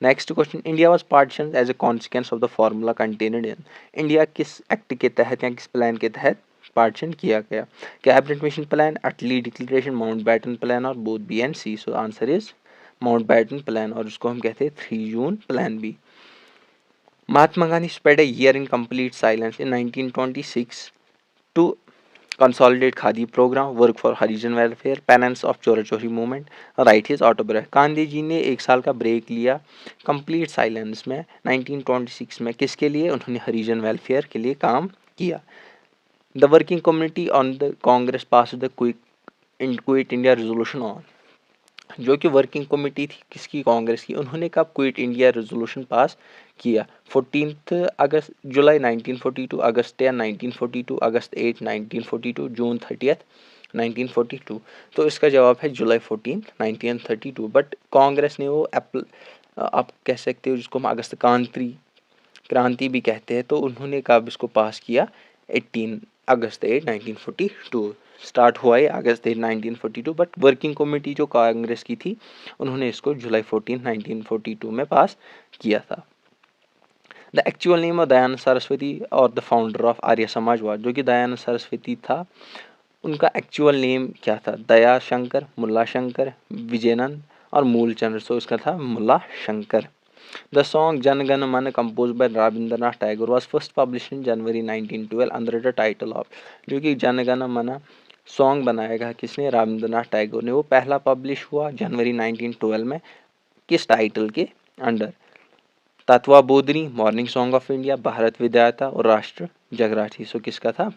Next question, India was partition as a consequence of the formula contained in. India किस एक्ट के तहत या किस प्लान के तहत पार्टीशन किया गया? Cabinet mission plan, Attlee declaration, Mountbatten plan और both B and C. So answer is Mountbatten plan, और उसको हम कहते हैं 3 जून प्लान भी। Mahatma Gandhi spend a year in complete silence in 1926 to consolidate Khadi program, work for Harijan welfare, penance of चोरा चोरी movement, write his autobiography। Gandhi ji ने 1 साल का ब्रेक लिया कंप्लीट साइलेंस में 1926 में। किसके लिए? उन्होंने हरिजन वेलफेयर के लिए काम किया। The working community on the Congress pass the quit India resolution on. जो कि वर्किंग कमेटी थी किसकी? कांग्रेस की। उन्होंने कब क्विट इंडिया रेजोल्यूशन पास किया? 14 अगस्त जुलाई 1942, अगस्त 10 1942, अगस्त 8 1942, जून 30 1942। तो इसका जवाब है जुलाई 14 1932। बट कांग्रेस ने वो आप कह सकते हो जिसको हम अगस्त क्रांति भी कहते हैं, तो उन्होंने कब इसको पास किया? 18 अगस्त 8 1942। स्टार्ट हुआ है अगस्त 8 1942, बट वर्किंग कमेटी जो कांग्रेस की थी उन्होंने इसको जुलाई 14 1942 में पास किया था। The actual name of Dayanand Saraswati और द फाउंडर ऑफ आर्य समाजवाद। जो कि दयानंद सरस्वती था, उनका एक्चुअल नेम क्या था? दया शंकर, मुल्ला शंकर, विजयनंद और मूलचंद्र। सो इसका था मुल्ला Shankar. The song Jan Gan Man composed by Rabindranath Tagore was first published in January 1912 under the title of। जो कि जन गण मन सॉन्ग बनाया गया किसने? रविंद्रनाथ टैगोर ने। वो पहला पब्लिश हुआ जनवरी 1912 में। किस टाइटल के under? Tattvabodhini, morning song of India, Bharat Vidhata और राष्ट्र जगराठी। सो किसका था?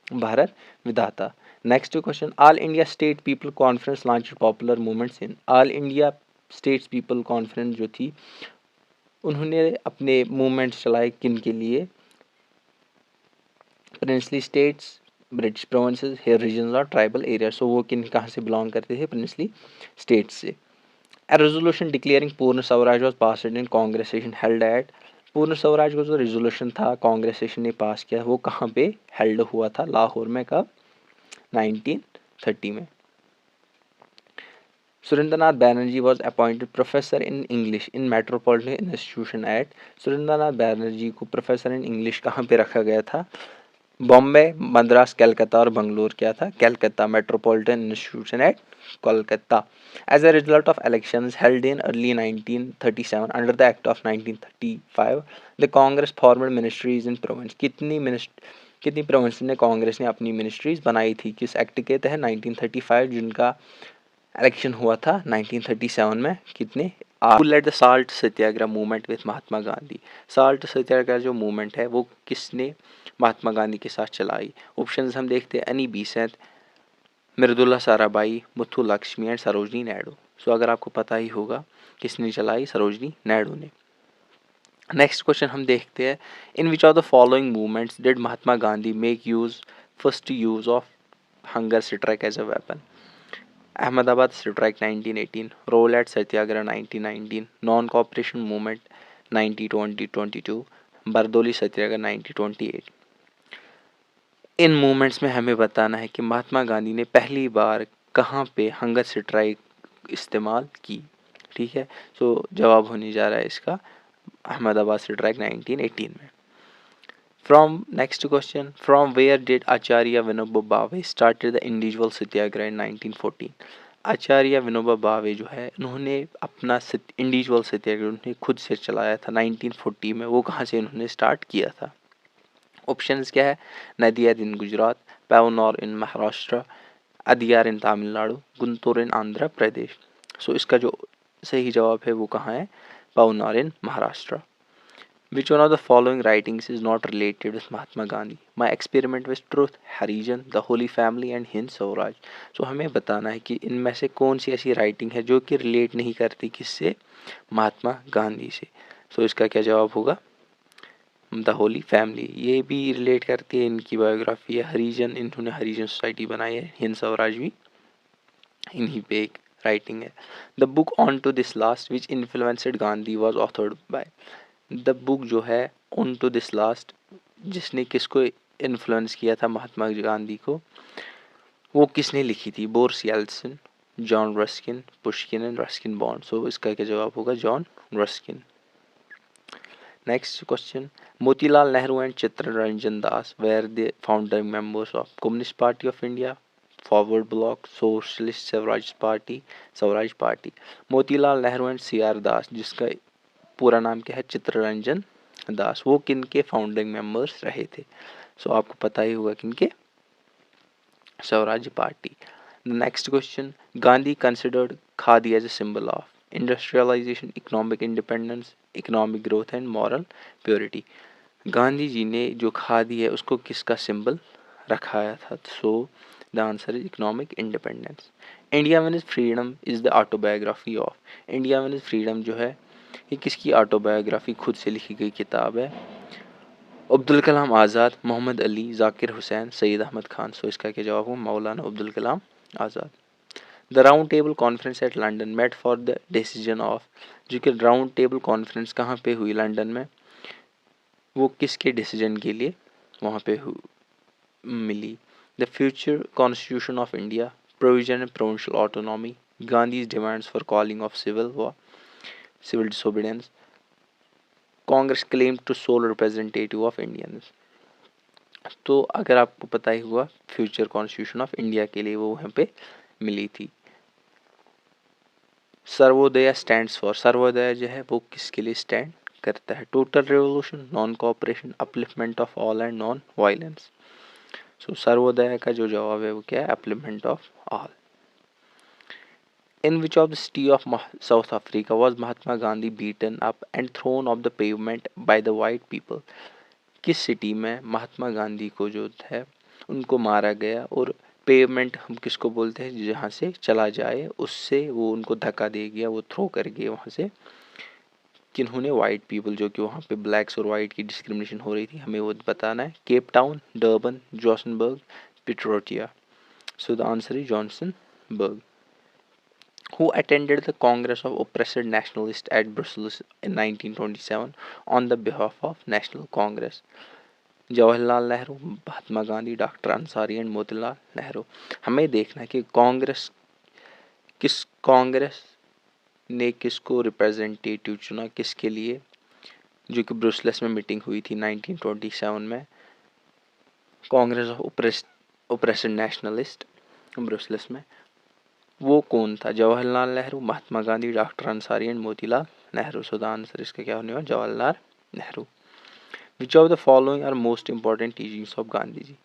Bharat Vidhata. Next question, all India state people conference launch popular movements in. All India states people conference जो थी उन्होंने अपने मूवमेंट्स चलाए किन के लिए? Princely states, British provinces, hair regions और ट्राइबल एरिया। सो वो किन कहाँ से बिलोंग करते थे? प्रिंसली स्टेट्स से। A resolution declaring Purna Swaraj was passed in Congress session held at. Purna Swaraj का जो रेजोल्यूशन था कांग्रेस सेशन ने पास किया, वो कहाँ पे हेल्ड हुआ था? लाहौर में। कब? 1930 में। Surendranath Banerjee was appointed professor in English in metropolitan institution at. Surendranath Banerjee को प्रोफेसर इन इंग्लिश कहाँ पे रखा गया था? बॉम्बे, मद्रास, कलकत्ता और बंगलोर। क्या था? Calcutta, metropolitan institution at Kolkata. As a result of elections held in early 1937 under the act of 1935 the Congress formed ministries in province. कितनी प्रोविंस में कांग्रेस ने अपनी मिनिस्ट्रीज बनाई थी? किस एक्ट के तहत? 1935, जिनका इलेक्शन हुआ था 1937 में। कितने? Who led the salt satyagraha movement with Mahatma Gandhi. Salt satyagraha जो मूवमेंट है वो किसने महात्मा गांधी के साथ चलाई? ऑप्शंस हम देखते हैं, अनी बेसेंट, मृदुला साराभाई, मुथु लक्ष्मी एंड सरोजनी नायडू। सो अगर आपको पता ही होगा किसने चलाई? सरोजनी नायडू ने। नेक्स्ट क्वेश्चन हम देखते हैं, in which of the following movements did Mahatma Gandhi make first use of hunger strike as a weapon. Ahmedabad strike 1918, Rowlatt satyagraha 1919, non cooperation movement 1922, Bardoli satyagraha 1928। इन मूवमेंट्स में हमें बताना है कि महात्मा गांधी ने पहली बार कहाँ पे हंगर स्ट्राइक इस्तेमाल की। ठीक है, सो जवाब होने जा रहा है इसका अहमदाबाद स्ट्राइक 1918 में। From next question, from where did Acharya Vinoba Bhave started the individual Satyagraha in 1914? आचार्य विनोबा भावे जो है उन्होंने अपना इंडिविजुअल सत्याग्रह उन्होंने खुद से चलाया था 1940 में। वो कहाँ से उन्होंने स्टार्ट किया था? ऑप्शंस क्या है? नदिया इन गुजरात, पैवनौर इन महाराष्ट्र, अदियार इन तमिलनाडु, गुंटूर इन आंध्र प्रदेश। सो इसका जो सही जवाब है वो कहाँ है? पैवनौर इन Maharashtra. Which one of the following writings is not related with Mahatma Gandhi? My Experiment with Truth, Harijan, The Holy Family and Hind Swaraj। So हमें बताना है कि इनमें से कौन सी ऐसी राइटिंग है जो कि रिलेट नहीं करती किससे? महात्मा गांधी से। सो इसका क्या जवाब होगा? The Holi family. ये भी रिलेट करती है, इनकी बायोग्राफी है। हरिजन, इन्होंने हरिजन सोसाइटी बनाई है। हिंद स्वराज भी इन्हीं पे एक राइटिंग है। The book unto this last which influenced Gandhi was authored by. The book जो है ऑन टू दिस लास्ट, जिसने किसको इन्फ्लुएंस किया था महात्मा गांधी को, वो किसने लिखी थी? Boris Yeltsin, John Ruskin, Pushkin and Ruskin Bond. So इसका क्या जवाब होगा? John Ruskin. Next question, Motilal Nehru and Chittaranjan Das were the founding members of communist party of India, forward bloc, socialist Swaraj party. Motilal Nehru and C R Das, जिसका पूरा नाम क्या है? चित्तरंजन दास, वो किन के फाउंडिंग मेंबर्स रहे थे? सो आपको पता ही होगा किनके, Swaraj party. Next question, Gandhi considered khadi as a symbol of industrialization, economic independence, economic growth and moral purity. Gandhi जी ने जो खादी है उसको किसका सिंबल रखाया था? So the answer is economic independence. India mean is freedom is the autobiography of, India mean is freedom जो है ये किसकी ऑटोबायोग्राफी, खुद से लिखी गई किताब है? अब्दुल कलाम आज़ाद, मोहम्मद अली, जाकिर हुसैन, सैयद अहमद खान। सो इसका क्या जवाब हो? Maulana Abdul Kalam Azad. The round table conference at London met for the decision of, जो कि राउंड टेबल कॉन्फ्रेंस कहाँ पे हुई? लंदन में। वो किसके डिसीजन के लिए वहाँ पे मिली? The future constitution of India, provision and provincial autonomy, Gandhi demands for calling of civil disobedience, Congress claim to sole representative of Indians. तो अगर आपको पता ही हुआ, फ्यूचर कॉन्स्टिट्यूशन ऑफ इंडिया के लिए वो वहाँ पे मिली थी। सर्वोदय स्टैंड्स फॉर, सर्वोदय जो है वो किसके लिए स्टैंड करता है? Total revolution, non cooperation, upliftment of all and non violence. So Sarvodaya का जो जवाब है वो क्या है? Upliftment of all. In which of the city of South Africa was Mahatma Gandhi beaten up and thrown off the pavement by the white people? किस city में महात्मा गांधी को जो है उनको मारा गया, और पेवमेंट हम किसको बोलते हैं? जहाँ से चला जाए उससे वो उनको धक्का दे गया, वो थ्रो कर गए वहाँ से। किन्होंने? वाइट पीपल, जो कि वहाँ पे ब्लैक्स और वाइट की डिस्क्रिमिनेशन हो रही थी, हमें वो बताना है। Cape Town, Durban, Johannesburg, Pretoria. So the answer is Johannesburg. Who attended the Congress of Oppressed Nationalists at Brussels in 1927 on the behalf of National Congress? Jawaharlal Nehru, Mahatma Gandhi, doctor Ansari and Motilal Nehru. हमें देखना है कि कांग्रेस ने किसको रिप्रेजेंटेटिव चुना, किसके लिए, जो कि ब्रुसेल्स में मीटिंग हुई थी 1927 में, Congress of oppressed nationalist Brussels में। वो कौन था? Jawaharlal Nehru, Mahatma Gandhi, doctor Ansari and Motilal Nehru. So the answer इसका क्या होने वाला? Jawaharlal Nehru. Which of the following are most important teachings of Gandhi ji?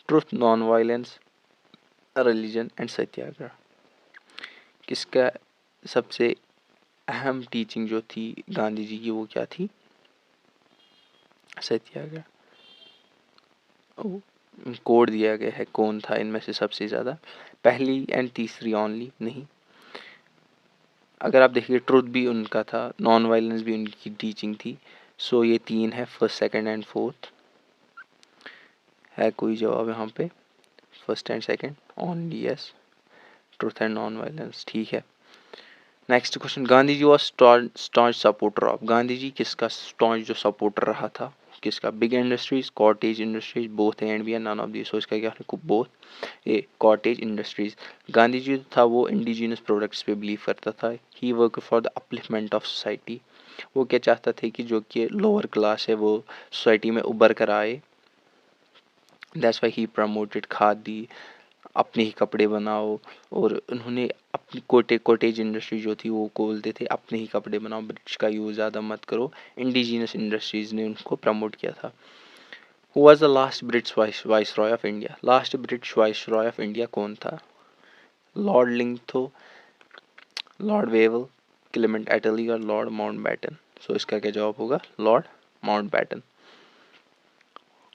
Truth, non violence, religion and satyagraha. किसका सबसे अहम टीचिंग जो थी गांधी जी की, वो क्या थी? सत्याग्रह। कोड दिया गया है, कौन था इनमें से सबसे ज़्यादा? पहली एंड तीसरी ओनली नहीं। अगर आप देखिए, ट्रुथ भी उनका था, नॉन वायलेंस भी उनकी टीचिंग थी। सो ये तीन है, फर्स्ट, सेकंड एंड फोर्थ। है कोई जवाब यहाँ पे? First and second only, yes, truth and non violence, ठीक है। Next question, Gandhi ji was staunch supporter of, Gandhi ji किसका स्टॉन्च जो सपोर्टर रहा था? किसका? Big industries, cottage industries, both and B, none of this. So इसका क्या है? Both. A, cottage industries. Gandhi ji था वो इंडिजिनस प्रोडक्ट्स पे बिलीव करता था। He work for the upliftment of society, वो क्या चाहता थे कि जो कि लोअर क्लास है वो सोसाइटी में उभर कर आए। That's why he promoted khadi, अपने ही कपड़े बनाओ, और उन्होंने अपनी कोटेज इंडस्ट्री जो थी वो बोलते थे अपने ही कपड़े बनाओ, ब्रिटिश का यूज़ ज़्यादा मत करो। इंडिजिनस इंडस्ट्रीज़ ने उनको प्रमोट किया था। Who was the last British viceroy of India? Last British viceroy of India कौन था? लॉर्ड लिंगथो, लॉर्ड वेवल, क्लेमेंट एटली और लॉर्ड माउंटबेटन। सो इसका क्या जवाब होगा? Lord Mountbatten.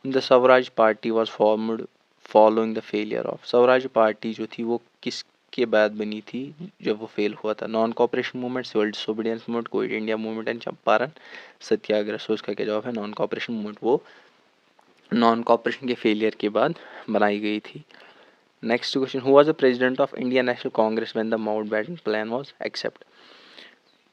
The Swaraj party was formed following the failure of, Swaraj party जो थी वो किसके बाद बनी थी जब वो फेल हुआ था? Non cooperation movement, civil disobedience movement, quit India movement and Champaran satyagraha. So इसका क्या जवाब है? नॉन कॉपरेशन मूवमेंट, वो नॉन कॉपरेशन के फेलियर के बाद बनाई गई थी। Next question, who was the president of Indian national Congress when the Mountbatten plan was accept? Indian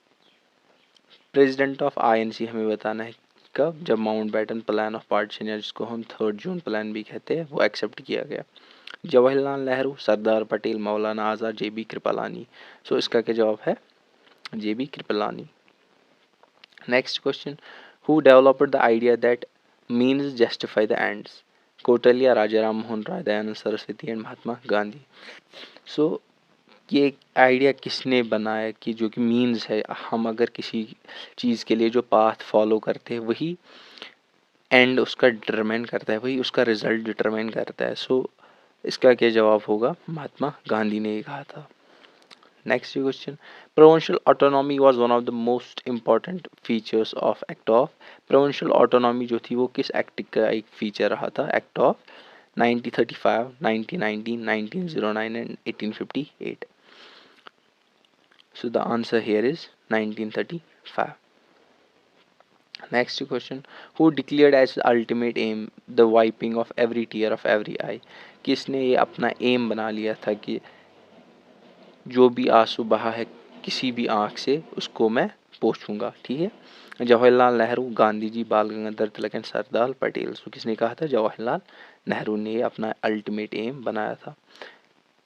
national Congress के प्रेसिडेंट कौन थे जब माउंटबेटन प्लान एक्सेप्ट किया गया था? सो इसका क्या जवाब होगा? Lord Mountbatten. Next question, who was the president of Indian national Congress when the Mountbatten plan was accept? President of INC हमें बताना है कब, जब माउंटबेटन प्लान ऑफ पार्टीशन या जिसको हम 3 जून प्लान भी कहते हैं वो एक्सेप्ट किया गया। जवाहरलाल नेहरू, सरदार पटेल, मौलाना आज़ाद, JB कृपलानी। सो इसका क्या जवाब है, JB Kripalani. Next question, who developed the idea that means justify the ends, Kautilya, Raja Ram Mohan Roy, Dayanand Saraswati and Mahatma Gandhi. So ये आइडिया किसने बनाया कि जो कि मीन्स है, हम अगर किसी चीज़ के लिए जो पाथ फॉलो करते हैं वही एंड उसका डिटरमाइन करता है, वही उसका रिजल्ट डिटरमाइन करता है। सो इसका क्या जवाब होगा, महात्मा गांधी ने ये कहा था। Next question, provincial autonomy was one of the most important features of act of. Provincial autonomy जो थी वो किस एक्ट का एक फीचर रहा था, act of 1935, 1919, 1909 and 1858। So the answer here is 1935. Next question, who declared as ultimate aim the wiping of every tear of every eye? किसने ये अपना एम बना लिया था कि जो भी आंसू बहा है किसी भी आँख से उसको मैं पोंछूंगा, ठीक है। जवाहरलाल नेहरू, गांधी जी, बाल गंगाधर तिलक एंड सरदार पटेल। सो किसने कहा था, जवाहरलाल नेहरू ने ये अपना अल्टीमेट एम बनाया था।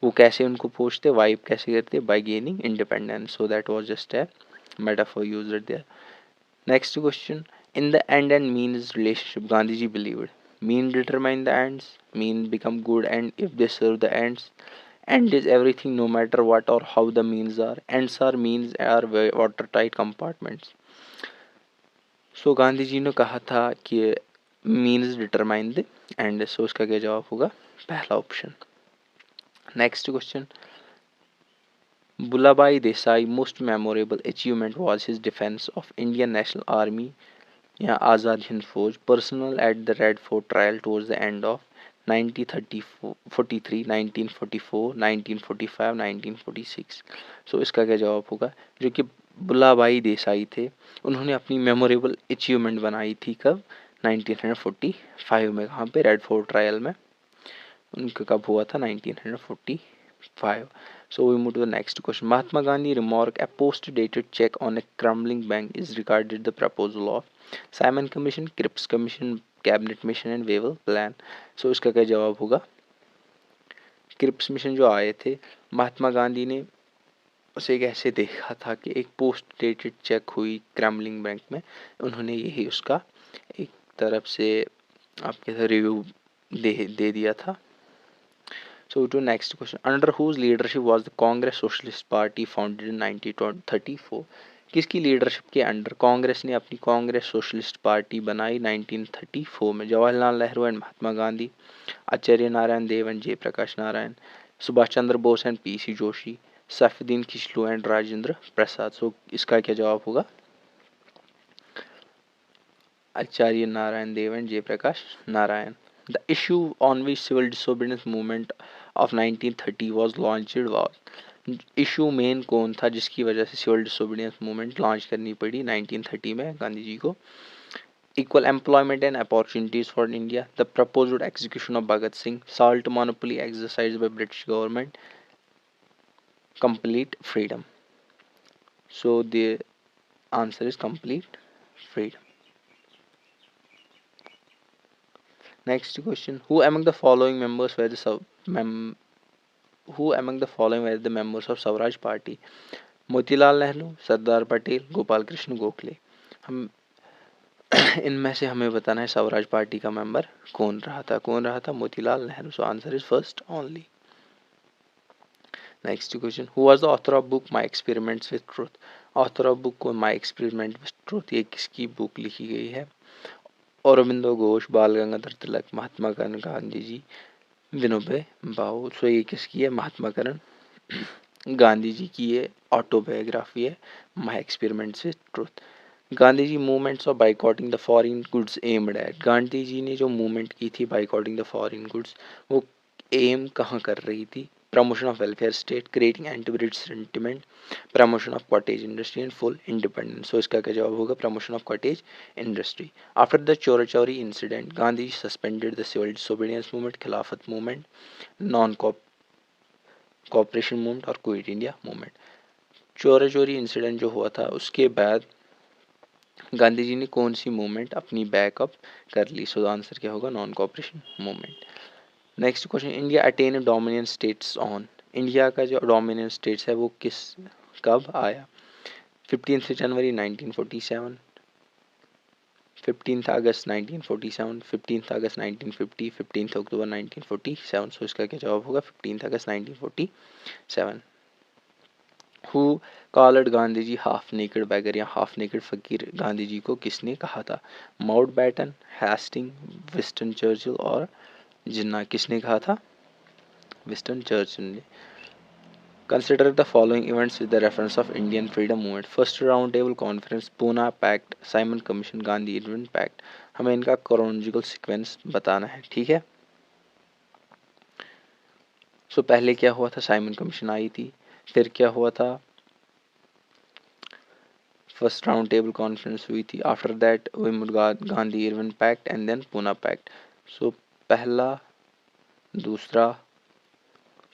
वो कैसे उनको पूछते, वाइप कैसे करते, by gaining independence. So that was just a metaphor used there. Next question, in the end and means relationship Gandhi ji believed, mean determine the ends, mean become good and if they serve the ends, end is everything no matter what or how the means are, ends are means are watertight compartments। सो गांधी जी ने कहा था कि means determine the end. सो इसका क्या जवाब होगा, पहला option. Next question, Bullabhai Desai most memorable achievement was his defense of Indian National Army या आज़ाद हिंद फौज personal at the red fort trial towards the end of 1943, 1944, 1945, 1946। सो इसका क्या जवाब होगा, जो कि बुल्लाभाई देसाई थे उन्होंने अपनी मेमोरेबल अचीवमेंट बनाई थी कब, 1945 में। कहाँ पे, रेड फोर्ट ट्रायल में। उनका कब हुआ था, 1945। So we move to the next question. Mahatma Gandhi remark a post-dated check on a crumbling bank is regarded the proposal of Simon Commission, Cripps Commission, Cabinet Mission and Wavell Plan। So इसका क्या जवाब होगा, Cripps mission जो आए थे, महात्मा गांधी ने उसे कैसे देखा था कि एक पोस्ट डेटेड चेक हुई क्रम्बलिंग बैंक में, उन्होंने यही उसका एक तरफ से आपके रिव्यू दे दिया था। So to next question, under whose leadership was the Congress Socialist Party founded in 1934? किसकी लीडरशिप के अंडर कांग्रेस ने अपनी कांग्रेस सोशलिस्ट पार्टी बनाई 1934 में? Jawaharlal Nehru and Mahatma Gandhi, Acharya Narayan Dev and Jayaprakash Narayan, Subhash Chandra Bose and PC Joshi, Saifuddin Kitchlew and Rajendra Prasad. So इसका क्या जवाब होगा, Acharya Narayan Dev and Jayaprakash Narayan. The issue on which civil disobedience movement of 1930 was launched was, issue main कौन था जिसकी वजह से सिविल डिसोबीडियंस मूवमेंट लॉन्च करनी पड़ी 1930 में गांधी जी को? Equal employment and opportunities for India, the proposed execution of Bhagat Singh, salt monopoly exercise by British government, complete freedom. So the answer is complete freedom. Next question, who among the following members were the members of Swaraj Party? Motilal Nehru, Sardar Patel, Gopal Krishna Gokhale. हम इनमें से हमें बताना है Swaraj party का member कौन रहा था, मोतीलाल नेहरू। सो answer is first only. Next question, who was the author of book my experiments with truth? Author of book my experiment with truth, ये किसकी बुक लिखी गई है? औरबिंदो घोष, बाल गंगाधर तिलक, महात्मा गांधी जी, विनोबा भावे। सो ये किसकी है, महात्मा गांधी जी की ये ऑटोबायोग्राफी है, my experiments with truth. Gandhi ji movements of boycotting the foreign goods aimed at, गांधी जी ने जो मूवमेंट की थी बाइकॉटिंग द फॉरेन गुड्स, वो एम कहाँ कर रही थी? Promotion of welfare state, creating anti British sentiment, promotion of cottage industry and full independence. So इसका क्या जवाब होगा, promotion of cottage industry. After the Chauri Chaura incident, Gandhi suspended the civil disobedience movement, खिलाफत मूवमेंट, नॉन कॉपरेशन मूवमेंट और quit India movement. चोरी Chaura incident जो हुआ था उसके बाद गांधी जी ने कौन सी मूवमेंट अपनी बैकअप कर ली? सो आंसर क्या होगा? Non cooperation movement. Next question, India attain dominion states on, India का जो डोमिनियन स्टेट्स है वो किस कब आया? 15 जनवरी 1947, 15 अगस्त 1947, 15 अगस्त 1950, 15 अक्टूबर 1947। सो इसका क्या जवाब होगा? 15 अगस्त 1947। Who called Gandhi ji half naked beggar या हाफ नेकेड फकीर? गांधी जी को किसने कहा था? माउंटबेटन, हेस्टिंग, विंस्टन चर्चिल और जिन्ना? किसने कहा था? विंस्टन चर्चिल ने। Consider the following events with the reference of Indian freedom movement. First round table conference, Pune Pact, Simon Commission, Gandhi Irwin Pact। हमें इनका क्रोनोलॉजिकल सीक्वेंस बताना है, ठीक है। सो पहले क्या हुआ था? साइमन कमीशन आई थी। फिर क्या हुआ था? फर्स्ट राउंड टेबल कॉन्फ्रेंस हुई थी। After that Gandhi Irwin pact and then Poona pact. So पहला, दूसरा,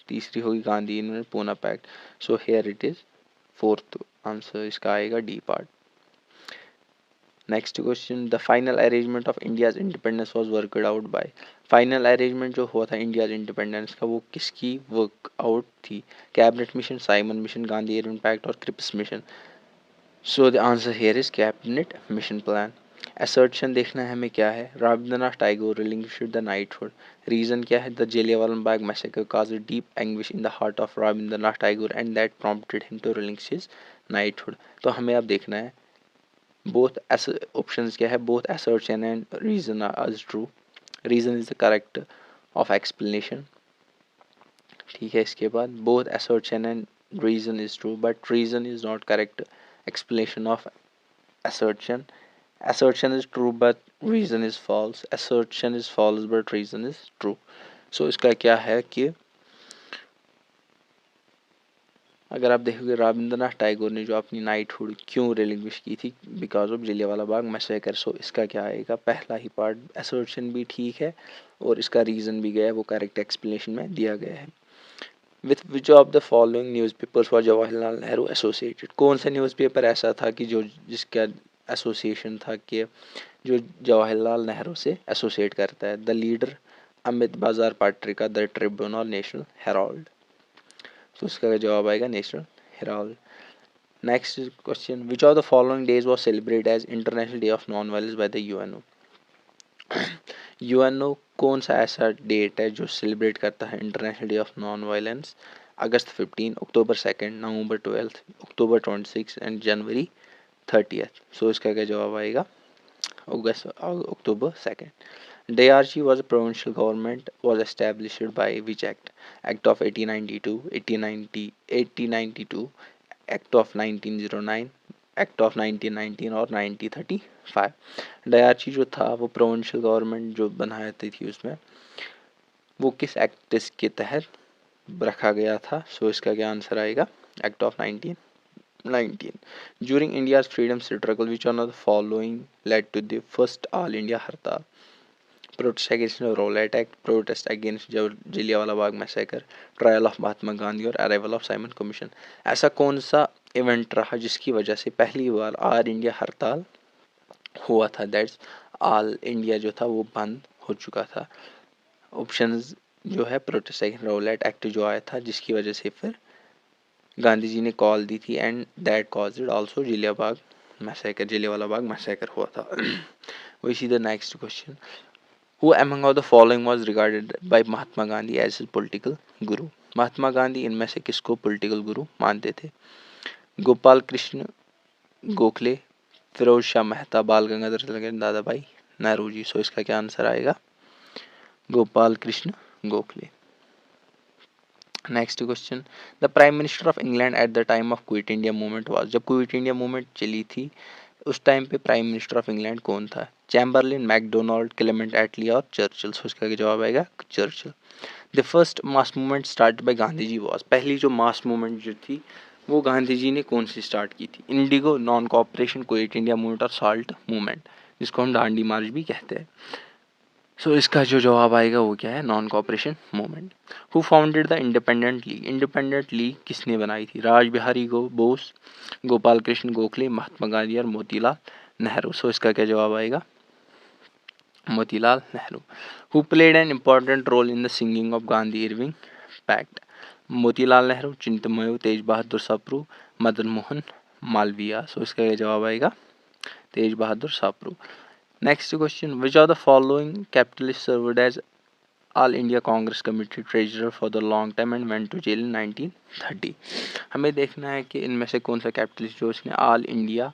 तीसरी होगी Gandhi Irwin Poona pact. So here it is fourth answer, इसका आएगा D part. Next question, the final arrangement of India's independence was worked out by. Final arrangement जो हुआ था India's independence का वो किसकी वर्कआउट थी? Cabinet mission, Simon mission, Gandhi Irwin pact और Cripps mission. So the answer here is cabinet mission plan. Assertion देखना है हमें क्या है? Rabindranath Tagore relinquished the knighthood. Reason क्या है? The Jallianwala Bagh massacre caused deep anguish in the heart of Rabindranath Tagore and that prompted him to relinquish his knighthood। तो हमें अब देखना है both options क्या है? both assertion and reason is true। reason is the correct of explanation, ठीक है। इसके बाद both assertion and reason is true but reason is not correct explanation of assertion। assertion is true but reason is false, assertion is false but reason is true। so इसका क्या है कि अगर आप देखोगे रविंद्रनाथ टैगोर ने जो अपनी नाइटहुड क्यों रिलिंग्विश की थी? Because of Jallianwala Bagh massacre. So इसका क्या आएगा? पहला ही पार्ट, असर्शन भी ठीक है और इसका रीज़न भी गया है, वो करेक्ट एक्सप्लेनेशन में दिया गया है। With which of the following newspapers for Jawaharlal Nehru associated? कौन सा न्यूज़पेपर ऐसा था कि जो जिसका एसोसिएशन था कि जो जवाहरलाल नेहरू से एसोसिएट करता है? The leader, Amit Bazar Patrika, the Tribune और नेशनल हेराल्ड। तो इसका जवाब आएगा national Herald. Next question, which of the following days was celebrate as international day of non violence by the UNO? UNO कौन सा ऐसा डेट है जो सेलिब्रेट करता है international day of non violence? August 15, October 2, November 12, October 26 and January 30th। So इसका क्या जवाब आएगा? अगस्त अक्टूबर 2। DRG was a provincial government was established by which act? Act of 1892, 1892, Act of 1909, Act of 1919 और 1935। DRG जो था वो प्रोविंशियल गवर्नमेंट जो बनाई थी उसमें वो किस एक्ट के तहत रखा गया था? सो इसका क्या आंसर आएगा? Act of 1919। During India's freedom struggle, which one of the following led to the first all India हड़ताल? Protest against the Rowlatt Act, protest against Jallianwala Bagh massacre, trial of Mahatma Gandhi और अराइवल ऑफ साइमन कमीशन। ऐसा कौन सा event रहा जिसकी वजह से पहली बार ऑल इंडिया हड़ताल हुआ था? दैट्स ऑल इंडिया जो था वो बंद हो चुका था। ऑप्शंस जो है प्रोटेस्ट अगेंस्ट रॉलेट एक्ट जो आया था जिसकी वजह से फिर गांधी जी ने कॉल दी थी and that caused also Jallianwala Bagh massacre हुआ था। We see the next question, Who among of the following was regarded by Mahatma Gandhi as his political guru? Mahatma Gandhi इनमें से किसको political guru मानते थे? गोपाल कृष्ण गोखले, फिरोज शाह मेहता, बाल गंगाधर तिलक, दादा भाई नौरोजी। सो इसका क्या आंसर आएगा? Gopal Krishna Gokhale. Next question, the prime minister of England at the time of quit India movement was? जब क्विट इंडिया मूवमेंट चली थी उस टाइम पे प्राइम मिनिस्टर ऑफ इंग्लैंड कौन था? चैम्बरलिन, मैकडोनाल्ड, क्लेमेंट एटली और चर्चिल। सो इसका जवाब आएगा Churchill. The first mass movement start by Gandhi ji was? पहली जो मास मूवमेंट जो थी वो गांधी जी ने कौन सी स्टार्ट की थी? Indigo, non cooperation, quit India movement और साल्ट मूवमेंट, जिसको हम दांडी मार्च भी कहते हैं। सो इसका जो जवाब आएगा वो क्या है? Non cooperation movement. Who founded the independent league? Independent league किसने बनाई थी? राज बिहारी बोस, गोपाल कृष्ण गोखले, महात्मा गांधी और मोतीलाल नेहरू। सो इसका क्या जवाब आएगा? Motilal Nehru. Who played an important role in the signing of Gandhi Irwin pact? Motilal Nehru, Chintamani, Tej Bahadur Sapru, Madan Mohan Malaviya. So इसका क्या जवाब आएगा? Tej Bahadur Sapru. Next question, which of the following capitalist served as all India Congress committee treasurer for the long time and went to jail in 1930? हमें देखना है कि इनमें से कौन सा कैपिटलिस्ट जो इसने ऑल इंडिया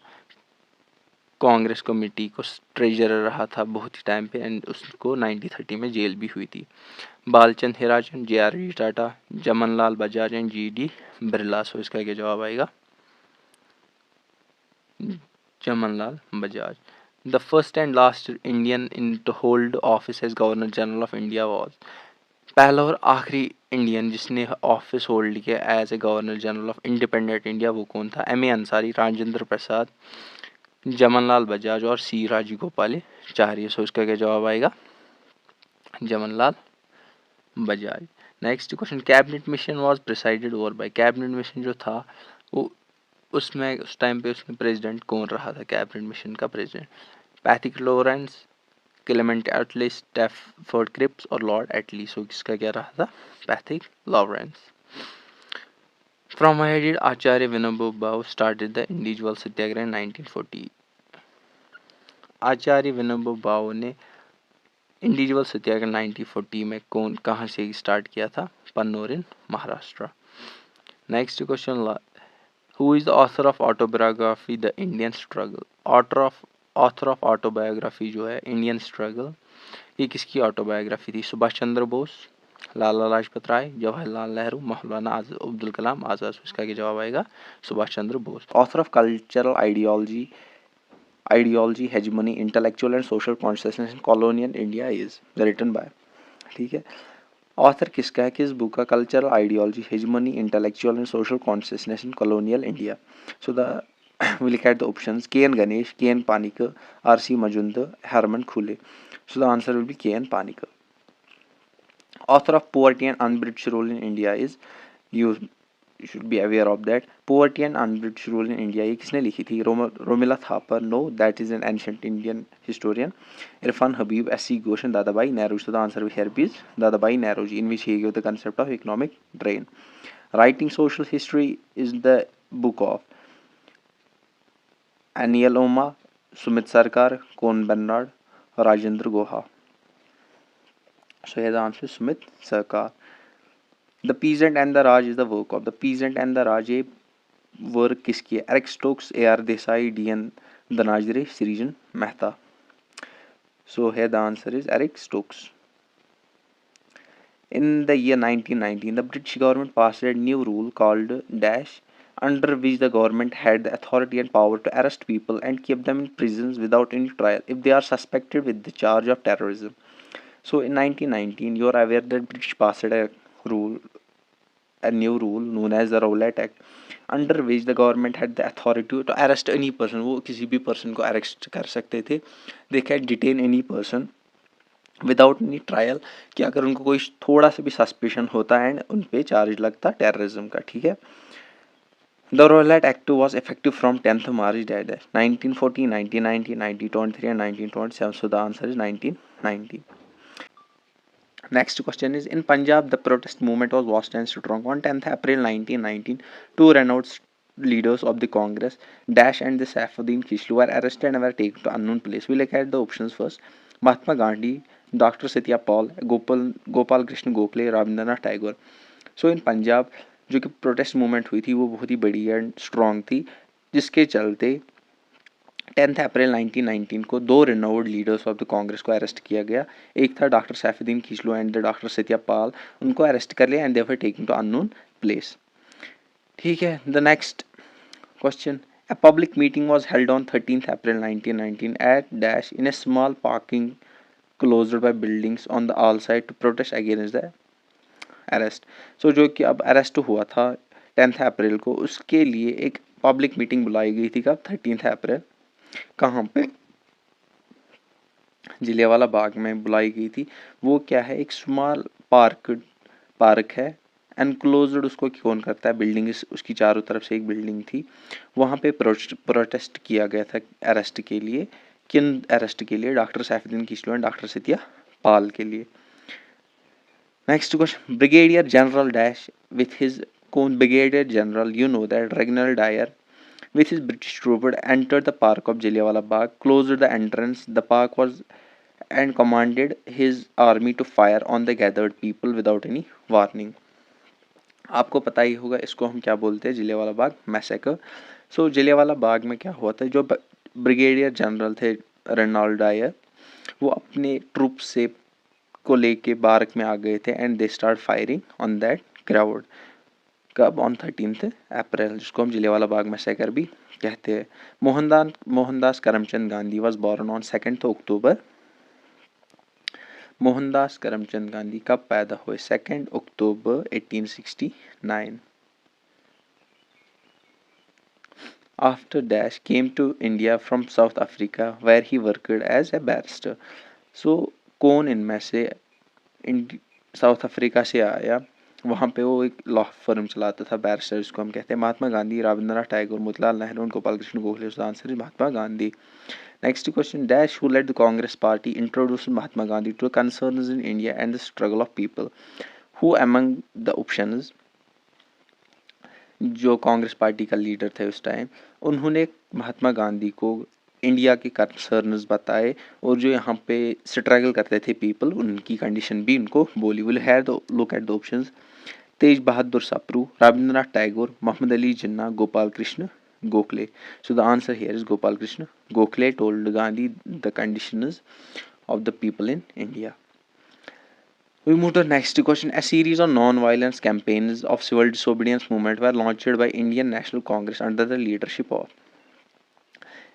कांग्रेस कमेटी को ट्रेजरर रहा था बहुत ही टाइम पे एंड उसको 1930 में जेल भी हुई थी। Balchand Hirachand, JRD Tata, Jamnalal Bajaj and GD Birla. So इसका क्या जवाब आएगा? Jamnalal Bajaj. The first and last Indian in to hold office as governor general of India was? पहला और आखिरी इंडियन जिसने ऑफिस होल्ड किया as a governor general of independent India वो कौन था? MA अंसारी, राजेंद्र प्रसाद, जमनलाल बजाज और C राजगोपालाचारी। सो इसका क्या जवाब आएगा? Jamnalal Bajaj. Next question, cabinet mission was presided over by? Cabinet mission जो था वो उसमें उस टाइम पे उसमें प्रेसिडेंट कौन रहा था? कैबिनेट मिशन का प्रेसिडेंट पैथिक लॉरेंस, क्लेमेंट एटली, स्टैफोर्ड क्रिप्स और लॉर्ड एटली। सो इसका क्या रहा था? Pethick Lawrence. From where did Acharya Vinoba Bhave started the individual satyagraha in 1940? आचार्य विनोबा भावे ने इंडिविजुअल सत्याग्रह 1940 में कहाँ से स्टार्ट किया था? Pannur in Maharashtra. Next question, who is the author of autobiography the Indian struggle? Author of autobiography जो है इंडियन स्ट्रगल, ये किसकी ऑटोबायोग्राफी थी? सुभाष चंद्र बोस, लाला लाजपत राय, जवाहरलाल नेहरू, मौलाना अब्दुल कलाम आज़ाद। इसका क्या जवाब आएगा? Subhash Chandra Bose. Author of cultural ideology hegemony intellectual and social consciousness in colonial India is written by? ठीक है, ऑथर किसका है? किस बुक का? Cultural ideology hegemony intellectual and social consciousness in colonial India. So the we look at the options: KN Ganesh, KN Panikkar, RC Majumdar, Herman Khule. So the answer will be KN Panikkar. Author of Poverty and Unbridged Rule in India is, you should be aware of that. Poverty and Unbridged Rule in India ये किसने लिखी थी? Romila Thapar, no, that is an ancient Indian historian. Irfan Habib, SC Ghosh and Dadabhai Nehru. So the answer here is Dadabhai Nehruji, in which he gave the concept of economic drain. Writing social history is the book of Aniel Oma, Sumit Sarkar, Kon Bernard, Rajendra Goha. So here the answer is Sumit Sarkar. The Peasant and the Raj is the work of. The Peasant and the Raj ये work किसकी है? Eric Stokes, AR Desai, DN Dhanagare, Srijan Mehta. So here the answer is Eric Stokes. In the year 1919, the British government passed a new rule called Dash, under which the government had the authority and power to arrest people and keep them in prisons without any trial if they are suspected with the charge of terrorism. So in 1919, you are aware that British passed a new rule known as the Rowlatt Act, under which the government had the authority to arrest any person. वो किसी भी person को arrest कर सकते थे. They can detain any person without any trial, कि अगर उनको कोई थोड़ा सा भी सस्पिशन होता है एंड उन पे चार्ज लगता टेररिज्म का. ठीक है, the Rowlatt act was effective from 10th March 1940, 1990, 1923 and 1927. So the answer is 1990. Next question is, in Punjab the protest movement was vast and strong. On 10th April 1919, two renowned leaders of the Congress, Dash and the Saifuddin Kishlu, were arrested and were taken to unknown place. We look at the options first. Mahatma Gandhi, Dr. Satya Paul, Gopal Krishna Gokhale, Rabindranath Tagore. सो इन पंजाब जो कि protest movement हुई थी वो बहुत ही बड़ी and strong थी, जिसके चलते 10th अप्रैल 1919 को दो renowned leaders of the Congress को अरेस्ट किया गया. एक था doctor Saifuddin Kitchlew and doctor Satyapal. उनको अरेस्ट कर लिया and they were taking to unknown place. ठीक है, the next question, a public meeting was held on 13th April 1919 at Dash in a small parking closed by buildings on the all side to protest against the arrest. So जो कि अब arrest हुआ था 10th अप्रैल को, उसके लिए एक public meeting बुलाई गई थी. कब? 13th अप्रैल. कहाँ पे? जलियांवाला बाग में बुलाई गई थी. वो क्या है? एक स्मॉल पार्क है एनक्लोज्ड उसको कौन करता है, बिल्डिंग, उसकी चारों तरफ से एक बिल्डिंग थी, वहाँ पे प्रोटेस्ट किया गया था अरेस्ट के लिए। किन अरेस्ट के लिए? डॉक्टर सैफुद्दीन की स्टूडेंट डॉक्टर सत्या पाल के लिए। Next question, brigadier general dash with his, कौन brigadier general, you know that Reginald Dyer with his British trooper entered the park of Jallianwala Bagh, closed the entrance, the park was, and commanded his army to fire on the gathered people without any warning. आपको पता ही होगा इसको हम क्या बोलते हैं, Jallianwala Bagh massacre. सो जलियांवाला बाग में क्या हुआ था, जो ब्रिगेडियर जनरल थे रेनॉल्ड डायर, वो अपने ट्रूप से को लेके बारक में आ गए थे and they start firing on that crowd. कब? ऑन 13 अप्रैल, जिसको हम जलियांवाला बाग मैसेकर भी कहते हैं। Mohandas Karamchand Gandhi was born on 2 October. Mohandas Karamchand Gandhi कब पैदा हुए? 2 October 1869। After dash came to India from South Africa where he worked as a barrister. So कौन इनमें से साउथ अफ्रीका से आया, वहाँ पे वो एक लॉ फर्म चलाता था, बैरिस्टर जिसको हम कहते हैं? महात्मा गांधी, रविंद्रनाथ टैगोर, मोतीलाल नेहरू और गोपाल कृष्ण गोखले। उसका answer is Mahatma Gandhi. Next question, dash who lead the Congress party introduce Mahatma Gandhi to concerns in India and the struggle of people. Who among the options, जो कांग्रेस पार्टी का लीडर थे उस टाइम, उन्होंने महात्मा गांधी को इंडिया के कंसर्न्स बताए और जो यहाँ पे स्ट्रगल करते थे पीपल, उनकी कंडीशन भी उनको बोली। Will have the look at the options, Tej Bahadur Sapru, Rabindranath Tagore, Mohammad Ali Jinnah, Gopal Krishna Gokhale. So the answer here is Gopal Krishna Gokhale told Gandhi the conditions of the people in India. We move to the next question. A series of non-violence campaigns of civil disobedience movement were launched by Indian National Congress under the leadership of,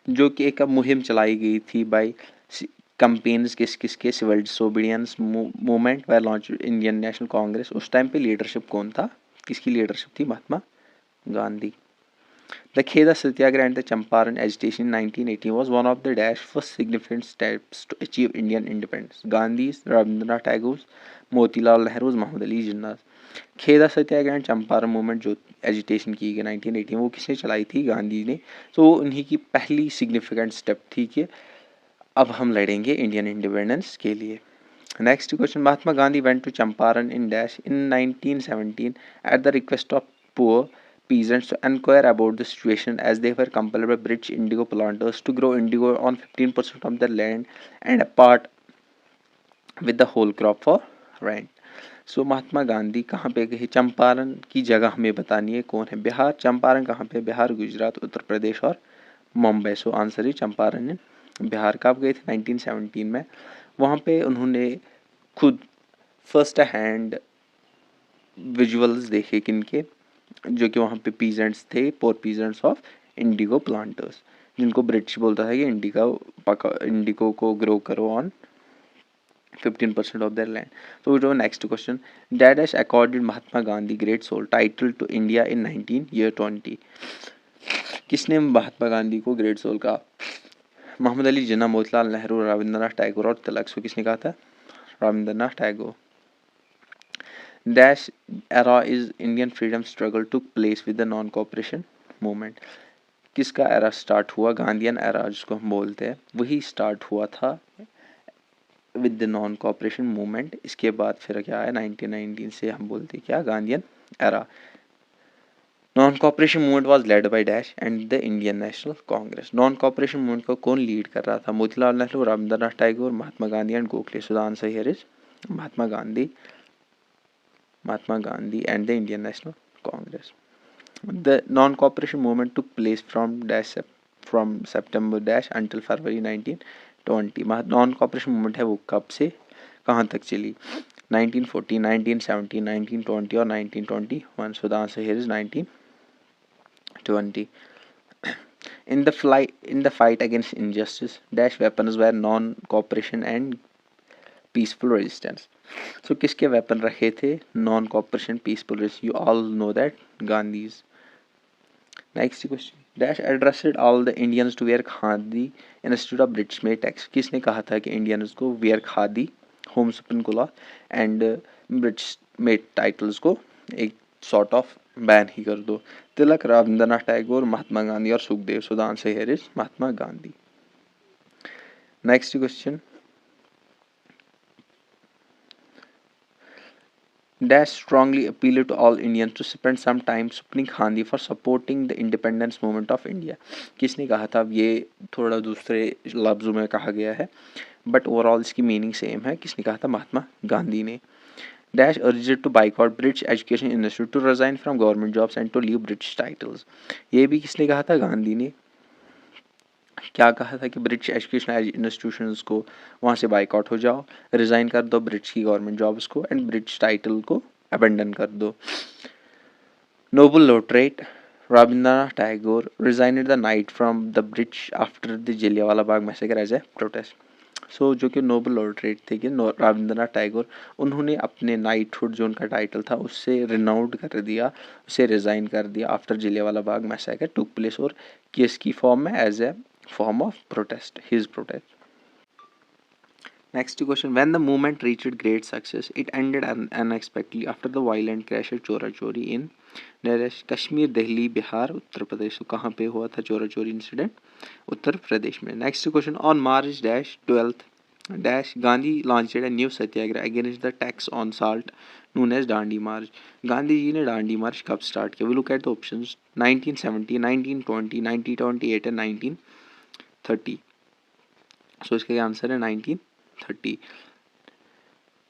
जो कि एक मुहिम चलाई गई थी bye campaigns किसके? Civil disobedience movement वर launch Indian national Congress. उस time पे लीडरशिप कौन था, किसकी लीडरशिप थी? Mahatma Gandhi. The Kheda Satyagraha and the Champaran agitation in 1918 was one of the dash first significant steps to achieve Indian independence. Gandhi's, Rabindranath Tagore's, Motilal Nehru's, Muhammad Ali Jinnah's। Kheda satyagraha and Champaran movement जो agitation की गई 1918, वो किसने चलाई थी? गांधी ने। तो उन्हीं की पहली सिग्निफिकेंट स्टेप थी कि अब हम लड़ेंगे इंडियन इंडिपेंडेंस के लिए। Next question, Mahatma Gandhi went to Champaran in dash in 1917 at the request of poor peasants to inquire about the situation as they were compelled by British indigo planters to grow indigo on 15% of their land and a part with the whole crop for rent. सो महात्मा गांधी कहाँ पे गए? चंपारण की जगह हमें बतानी है, कौन है? बिहार। चंपारण कहाँ पे? बिहार, गुजरात, उत्तर प्रदेश और मुंबई। सो आंसर ही चंपारण है बिहार। कब गए थे? 1917 में। वहाँ पे उन्होंने खुद फर्स्ट हैंड विजुअल्स देखे किनके, जो कि वहाँ पे पीजेंट्स थे, पोर पीजेंट्स ऑफ इंडिगो प्लांटर्स, जिनको ब्रिटिश बोलता है कि इंडिगो को ग्रो करो ऑन 15% ऑफ देयर लैंड। तो जो next question, dash accorded Mahatma Gandhi great soul title to India in 1920। किसने महात्मा गांधी को ग्रेट सोल कहा? मोहम्मद अली जिन्ना, मोतीलाल नेहरू, रविंद्रनाथ टैगोर और तिलक। सो किसने कहा था? Rabindranath Tagore. Dash era is Indian freedom struggle took place with the non-cooperation movement। किसका एरा स्टार्ट हुआ? गांधीयन एरा जिसको हम बोलते हैं, वही स्टार्ट हुआ था with the non cooperation movement. इसके बाद फिर क्या आया? 1919 से हम बोलते हैं क्या? Gandhian era. Non cooperation movement was led by dash and the Indian national Congress. Non cooperation movement को कौन लीड कर रहा था? Motilal Nehru, Rabindranath Tagore, Mahatma Gandhi and Gokhale. So the answer here is Mahatma Gandhi and the Indian National Congress. The non-cooperation movement took place from September dash until February 1920। non-cooperation movement है वो कब से कहाँ तक चली? 1914, 1917, 1920 और 1921। So the answer here is 1920। In the fight against injustice, dash weapons were non-cooperation and peaceful resistance. So किसके weapon रखे थे? Non cooperation, peaceful resistance. You all know that Gandhi's. Next question, dash addressed all the Indians to wear khadi institute of British made tax. किसने कहा था कि Indians को wear khadi, home spin cloth and British made titles को एक sort of ban ही कर दो। तिलक, रविंद्रनाथ टैगोर, महात्मा गांधी और सुखदेव। सो the answer here is Mahatma Gandhi. Next question, Dash strongly appealed to all Indians to spend some time supporting Gandhi for supporting the independence movement of India। किसने कहा था? ये थोड़ा दूसरे लफ्ज़ों में कहा गया है बट ओवरऑल इसकी मीनिंग सेम है। किसने कहा था? महात्मा गांधी ने। Dash urged to boycott British education institute, to resign from government jobs and to leave British titles। ये भी किसने कहा था? गांधी ने। क्या कहा था कि ब्रिटिश एजुकेशनल इंस्टीट्यूशंस को वहाँ से बाइकआउट हो जाओ, रिज़ाइन कर दो ब्रिटिश की गवर्नमेंट जॉब्स को एंड ब्रिटिश टाइटल को अबेंडन कर दो। Nobel laureate Rabindranath Tagore resigned the knight from the British after the Jallianwala Bagh massacre as a protest. So जो कि नोबल लॉरेट थे कि रविंद्रनाथ टैगोर, उन्होंने अपने नाइटहुड जो उनका टाइटल था उससे रिनाउंड कर दिया, उसे रिज़ाइन कर दिया after Jallianwala Bagh massacre took place, और किसकी फॉर्म में? As a form of protest, his protest. Next question, when the movement reached great success, it ended unexpectedly after the violent crash at Chora Chori in Kashmir, Delhi, Bihar, Uttar Pradesh। तो कहाँ पे हुआ था चोरा Chauri incident? Uttar Pradesh में। Next question, on March dash 12th dash Gandhi launched a new satyagraha against the tax on salt known as Dandi march. Gandhi जी ने Dandi march कब start किया? We look at the options, 1970, 1920, 1928 and 1930। So इसका आंसर है 1930।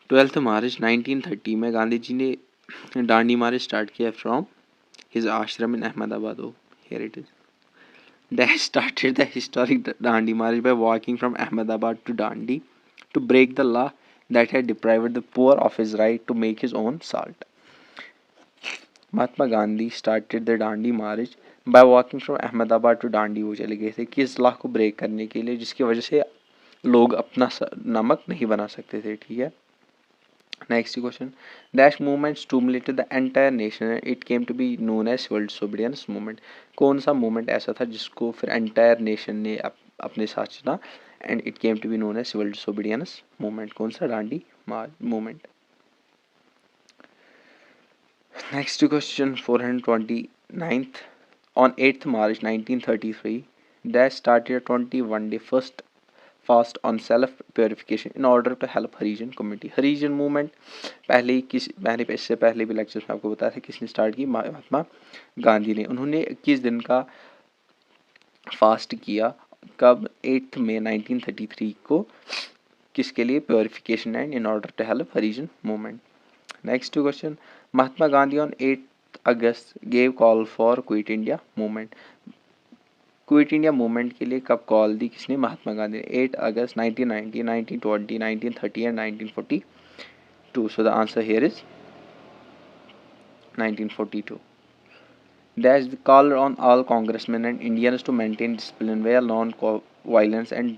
12 मार्च 1930 में गांधी जी ने डांडी मार्च स्टार्ट किया from his ashram in Ahmedabad. Oh here it is. Dash started the historic Dandi march by walking from Ahmedabad to Dandi to break the law that had deprived the poor of his right to make his own salt। Mahatma Gandhi started the Dandi march by walking from Ahmedabad to Dandi. वो चले गए थे किस law को break करने के लिए, जिसकी वजह से लोग अपना नमक नहीं बना सकते थे। ठीक है। Next question, dash movement stimulated the entire nation, it came to be known as civil disobedience movement. कौन सा मूवमेंट ऐसा था जिसको फिर एंटायर नेशन ने अपने साथ चुना and it came to be known as civil disobedience movement? कौन सा? Dandi movement. Next question 429th, on 8th March 1933 dash started 21 day first fast on self purification in order to help Harijan community. Harijan movement इससे पहले भी lecture में आपको बताया था किसने स्टार्ट की? महात्मा गांधी ने। उन्होंने 21 दिन का फास्ट किया कब? 8 मई 1933 को। किसके लिए? Purification and in order to help Harijan movement. Next question, Mahatma Gandhi on 8 August gave call for quit India movement. Quit India movement के लिए कब कॉल दी? किसने? महात्मा गांधी ने। 8 अगस्त 1990, 1920, 1930 and 1942। So the answer here is 1942। Dash the call on all Congressman and Indians to maintain discipline wear non violence and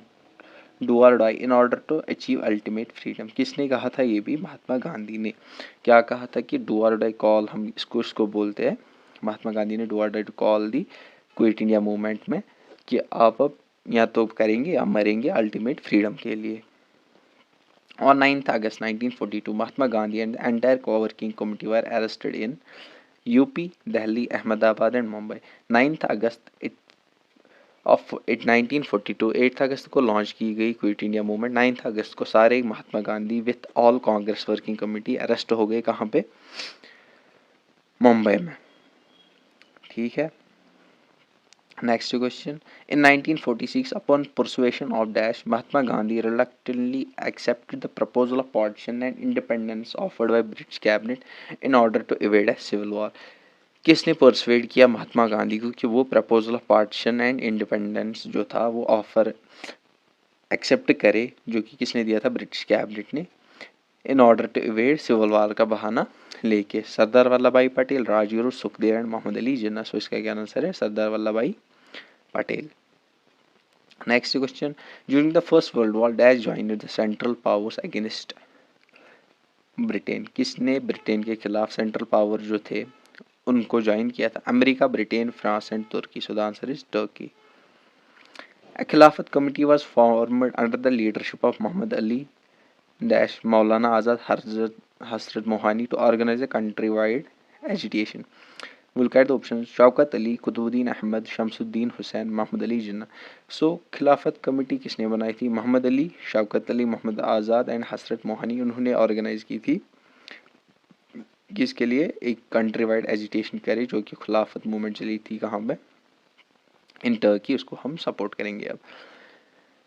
do और die in order to achieve ultimate freedom. किसने कहा था? ये भी महात्मा गांधी ने। क्या कहा था कि डू और डाई कॉल हम इसको बोलते हैं। महात्मा गांधी ने डू और डाई कॉल दी क्विट इंडिया मूवमेंट में कि आप अब या तो करेंगे या मरेंगे अल्टीमेट फ्रीडम के लिए। On 9th August 1942, Mahatma Gandhi and the entire co-working committee were arrested in UP, Delhi, Ahmedabad and Mumbai। 9th August of 1942, 8th अगस्त को लॉन्च की गई क्विट इंडिया मूवमेंट। 9th अगस्त को सारे Mahatma Gandhi with all Congress working committee arrest हो गए। कहाँ पे? मुंबई में। ठीक है। Next question, in 1946, upon persuasion of Dash, Mahatma Gandhi reluctantly accepted the proposal of partition and independence offered by British cabinet in order to evade a civil war। किसने persuade किया महात्मा गांधी को कि वो proposal of partition and independence जो था वो offer accept करे, जो कि किसने दिया था? ब्रिटिश कैबिनेट ने, in order to evade civil war का बहाना लेके? सरदार वल्लभ भाई पटेल, राजगुरु, सुखदेव एंड मोहम्मद अली जिन्ना। सो इसका क्या आंसर है? सरदार वल्लभ भाई Patel. Next question, during the first world war dash joined the central powers against Britain. किसने ब्रिटेन के खिलाफ सेंट्रल पावर जो थे उनको ज्वाइन किया था? America, Britain, France and Turkey. So the answer is Turkey. A Khilafat committee was formed under the leadership of Muhammad Ali Dash Maulana Azad Hazrat Mohani to organize a countrywide agitation. We'll look at the options: Shaukat Ali, Qutubuddin Ahmed, Shamsuddin Hussain, Mohammad Ali Jinnah. So Khilafat committee किसने बनाई थी? Mohammad Ali, Shaukat Ali, Mohammad Azad and Hasrat Mohani, उन्होंने organise की थी किसके लिए? एक country wide agitation करे जो कि खिलाफत मूवमेंट चली थी कहाँ पे? In Turkey. उसको हम सपोर्ट करेंगे अब।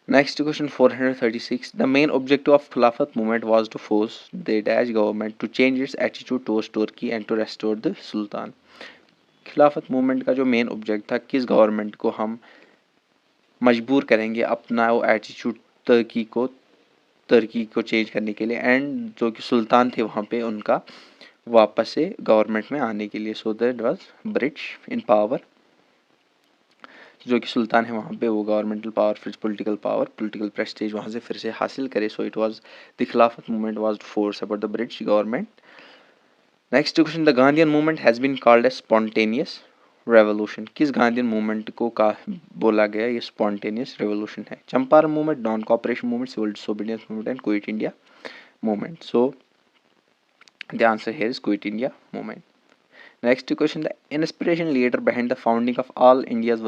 Next question 436. The main objective of Khilafat movement was to force the Daj government to change its attitude towards Turkey and to restore the Sultan. खिलाफत मूवमेंट का जो मेन ऑब्जेक्ट था, किस government को हम मजबूर करेंगे अपना वो एटीट्यूड तुर्की को चेंज करने के लिए, एंड जो कि सुल्तान थे वहाँ पे उनका वापस से गवर्नमेंट में आने के लिए। So that was British in power, जो कि सुल्तान है वहाँ पे वो गवर्नमेंटल पावर, फिर पॉलिटिकल पावर, पॉलिटिकल प्रेस्टीज वहाँ से फिर से हासिल करे। So it was the Khilafat movement was force about the British government. Next question, the Gandhian movement has been called as spontaneous revolution. किस गांधीयन मूवमेंट को बोला गया ये स्पॉन्टेनियस रेवोल्यूशन है? Champaran movement, non cooperation movement, civil disobedience movement and Quit India movement. So the answer here is quit India movement. Next question, the inspiration leader behind the founding of All India's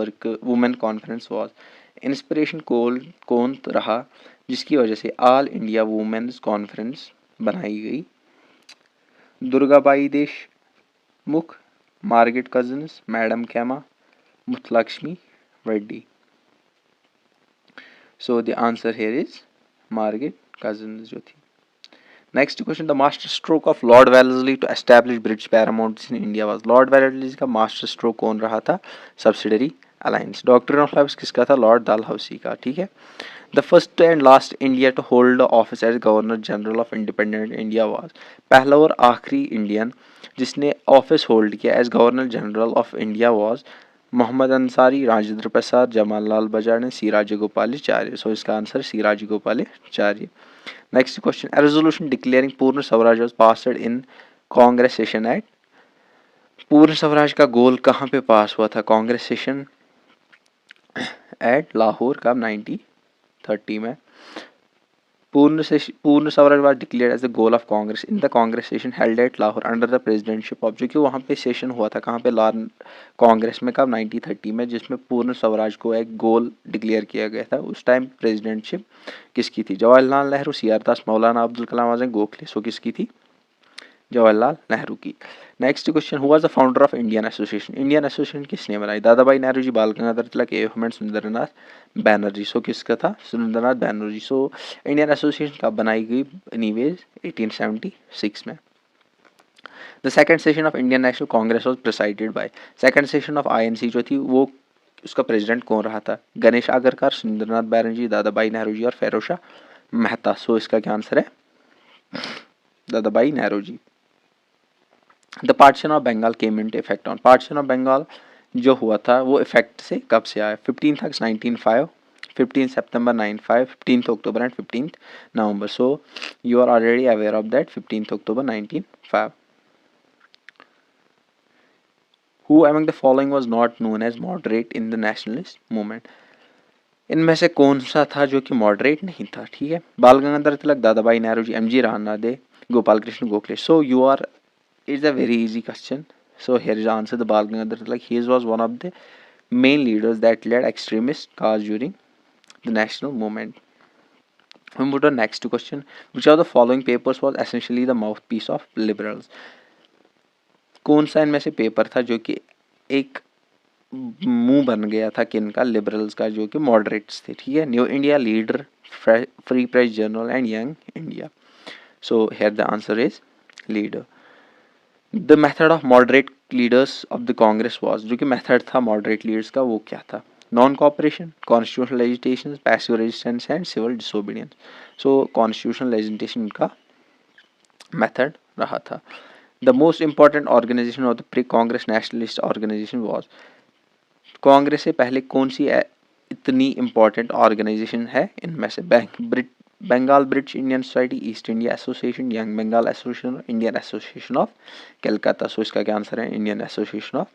Women Conference was। Inspiration कौन रहा जिसकी वजह से all India women's conference बनाई गई? Durgabai Deshmukh, Margaret Cousins, madam Cama, Muthulakshmi Reddy. So the answer here is Margaret Cousins जो थी। Next question, the master stroke of Lord Wellesley to establish British paramounts in India was. Lord Wellesley का master stroke कौन रहा था? Subsidiary alliance. Doctrine of lapse किसका था? Lord Dalhousie का। ठीक है। The first and last India to hold office as governor general of independent India was. पहला और आखिरी इंडियन जिसने ऑफिस होल्ड किया as governor general of India was Mohammad Ansari, Rajendra Prasad, Jawahar Lal Bajaj, Siraj Gopalacharya. So इसका answer Siraj Gopalacharya. Next question, a resolution declaring Purna Swaraj was passed in Congress session at. Purna Swaraj का गोल कहाँ पे पास हुआ था? कांग्रेस सेशन एट लाहौर का 1930 में। पूर्ण Swaraj was declared as the goal of Congress in the Congress session held at Lahore under the presidency of, जो कि वहाँ पे सेशन हुआ था कहाँ पे? कांग्रेस में कब? 1930 में, जिसमें पूर्ण स्वराज को एक गोल डिक्लेयर किया गया था। उस टाइम प्रेसिडेंटशिप किसकी थी? Jawaharlal Nehru, C R Das, Maulana Abdul Kalam Azad, Gokhale. सो किसकी थी? जवाहरलाल नेहरू की। Next question, who was the founder of Indian association? Indian association किसने बनाई? Dadabhai Nehru ji, Bal Gangadhar Tilak, A M Sundarnath Banerjee. So किसका था? Surendranath Banerjee. So Indian association कब बनाई गई? एनीवेज 1876 में। The second session of Indian national Congress was presided by. Second session of INC जो थी वो उसका प्रेसिडेंट कौन रहा था? गणेश आगरकर, सुरेंद्रनाथ बैनर्जी, दादा भाई नेहरू जी और फेरोज शाह मेहता। सो इसका क्या आंसर है? Dadabhai Nehru ji. The partition of Bengal came into effect on. Partition of Bengal जो हुआ था वो इफेक्ट से कब से आया? 15 अगस्त 1905, 15 सितंबर 95, 15 अक्टूबर एंड 15 नवंबर। So you are already aware of that, 15 October 1905। Who among the following was not known as moderate in the nationalist movement? इनमें से कौन सा था जो कि मॉडरेट नहीं था? ठीक है। बाल Gangadhar Tilak, Dadabhai Nehru ji, M G Ranade, Gopal Krishna Gokhale. So you are, it's a very easy question. So here is the answer, the Bal Gangadhar Tilak. He was one of the main leaders that led extremist cause during the national movement. We move to the next question. Which of the following papers was essentially the mouthpiece of liberals? कौन सा इनमें से paper था जो कि एक मुंह बन गया था किनका? लिबरल्स का, जो कि मॉडरेट्स थे। ठीक है। New India, leader, free press journal and young India. So here the answer is leader. The method of moderate leaders of the Congress was, जो कि मेथड था मॉडरेट लीडर्स का वो क्या था? Non cooperation, constitutional agitation, passive resistance and civil disobedience. So constitutional agitation का method रहा था। The most important organisation of the pre Congress nationalist organisation was. Congress से पहले कौन सी इतनी इंपॉर्टेंट ऑर्गेनाइजेशन है इनमें से? Bengal British Indian society, east India association, young Bengal association, Indian association of Calcutta. So इसका क्या आंसर है? Indian association of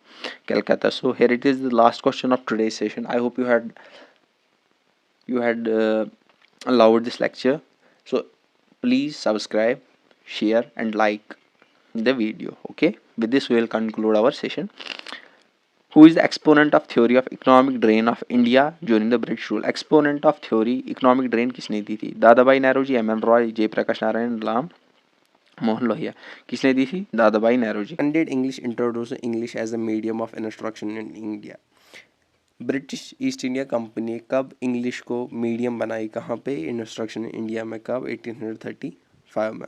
Calcutta. So here it is the last question of today's session. I hope you had allowed this lecture. So please subscribe, share and like the video. Okay. With this we will conclude our session. Who is the exponent of theory of economic drain of India during the British rule? Exponent of theory economic drain किसने दी थी? दादा भाई Nehru ji, M N Roy, Jayaprakash Narayan, Ram Mohan Lohia. किसने दी थी? दादा भाई नेहरू जी. When did English introduce English as a medium of instruction in India? British east India company कब इंग्लिश को मीडियम बनाई? कहाँ पे? इंस्ट्रक्शन इंडिया में. कब? 1835 में.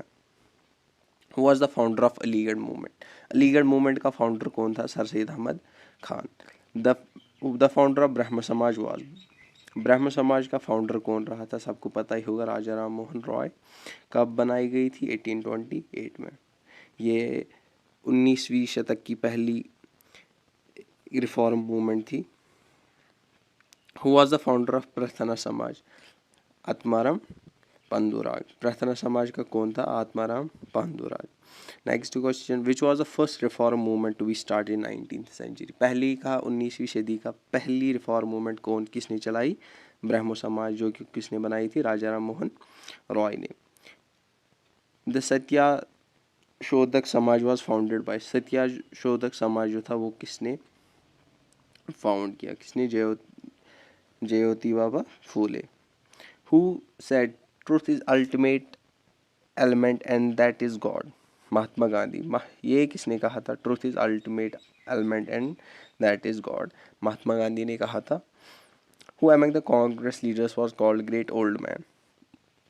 Who was the founder of Aligarh movement? Aligarh movement का फाउंडर कौन था? Sir Syed Ahmed Khan. The founder of Brahmo Samaj was. ब्रह्म समाज का फाउंडर कौन रहा था? सबको पता ही होगा, राजा राम मोहन रॉय. कब बनाई गई थी? 1828 में. ये 19वीं शतक की पहली रिफॉर्म मूवमेंट थी. Who was the founder of प्रार्थना समाज? आत्माराम पांडुराग. प्रार्थना समाज का कौन था? Atmaram Pandurang. Next question, which was the first reform movement to be start in 19th century? पहली का 19वीं सदी का पहली रिफॉर्म मूवमेंट कौन किसने चलाई? ब्रह्मो समाज, जो कि किसने बनाई थी? राजा राम मोहन रॉय ने. द सत्या शोधक समाज वॉज फाउंडेड बाय. सत्या शोधक समाज जो था वो किसने फाउंड किया? किसने? ज्योति बाबा फूले. Who said truth is ultimate element and that is God? Mahatma Gandhi. ये किसने कहा था? Truth is ultimate element and that is God. Mahatma Gandhi ने कहा था. Who among the Congress leaders was called great old man?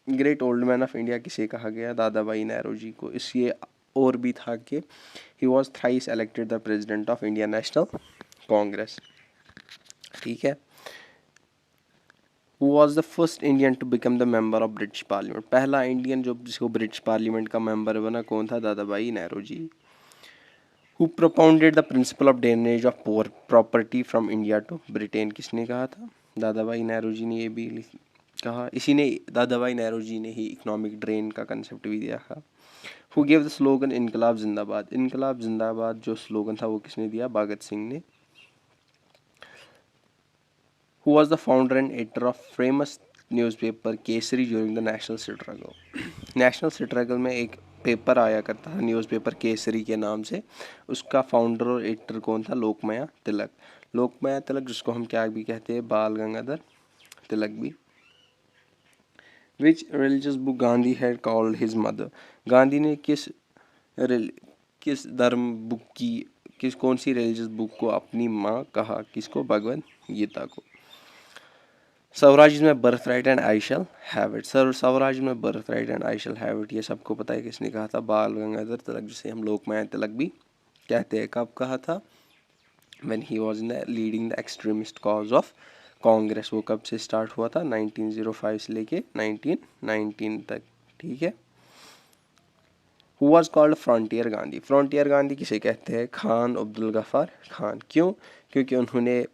Great old man of India किसे कहा गया? दादा भाई नेहरू जी को. इसलिए और भी था कि he was thrice elected the president of India national Congress. ठीक है. Who was the first Indian to become the member of British Parliament? पहला इंडियन जो जिसको ब्रिटिश पार्लियामेंट का मेंबर बना कौन था? दादा भाई नेहरू जी. Who propounded the principle of drainage of poor property from India to Britain? किसने कहा था? दादा भाई नेहरू जी ने ये भी कहा. इसी ने, दादा भाई नेहरू जी ने ही इकोनॉमिक ड्रेन का कंसेप्ट भी दिया था. Who gave the slogan इनकलाब जिंदाबाद? इनकलाब जिंदाबाद जो स्लोगन था वो किसने दिया? भगत सिंह ने. Who was the founder and editor of famous newspaper Kesari during the national struggle? National struggle में एक पेपर आया करता था न्यूज़पेपर केसरी के नाम से. उसका फाउंडर और एडिटर कौन था? लोकमाया तिलक. लोकमाया तिलक जिसको हम क्या भी कहते हैं? बाल गंगाधर तिलक भी. Which religious book Gandhi had called his mother? Gandhi ने किस धर्म बुक की कौन सी रिलीजियस बुक को अपनी माँ कहा? किसको? भगवद गीता को. Swaraj my birthright and I shall have it. Swaraj my birthright and I shall have it ये सबको पता है किसने कहा था? बाल गंगाधर तिलक, जिसे हम लोकमान्य तिलक भी कहते हैं. कब कहा था? When he was in leading the extremist cause of Congress. वो कब से स्टार्ट हुआ था? 1905 से लेके 1919 तक. ठीक है. Who was called frontier Gandhi? Frontier Gandhi किसे कहते हैं? खान अब्दुल गफ्फार खान. क्यों? क्योंकि उन्होंने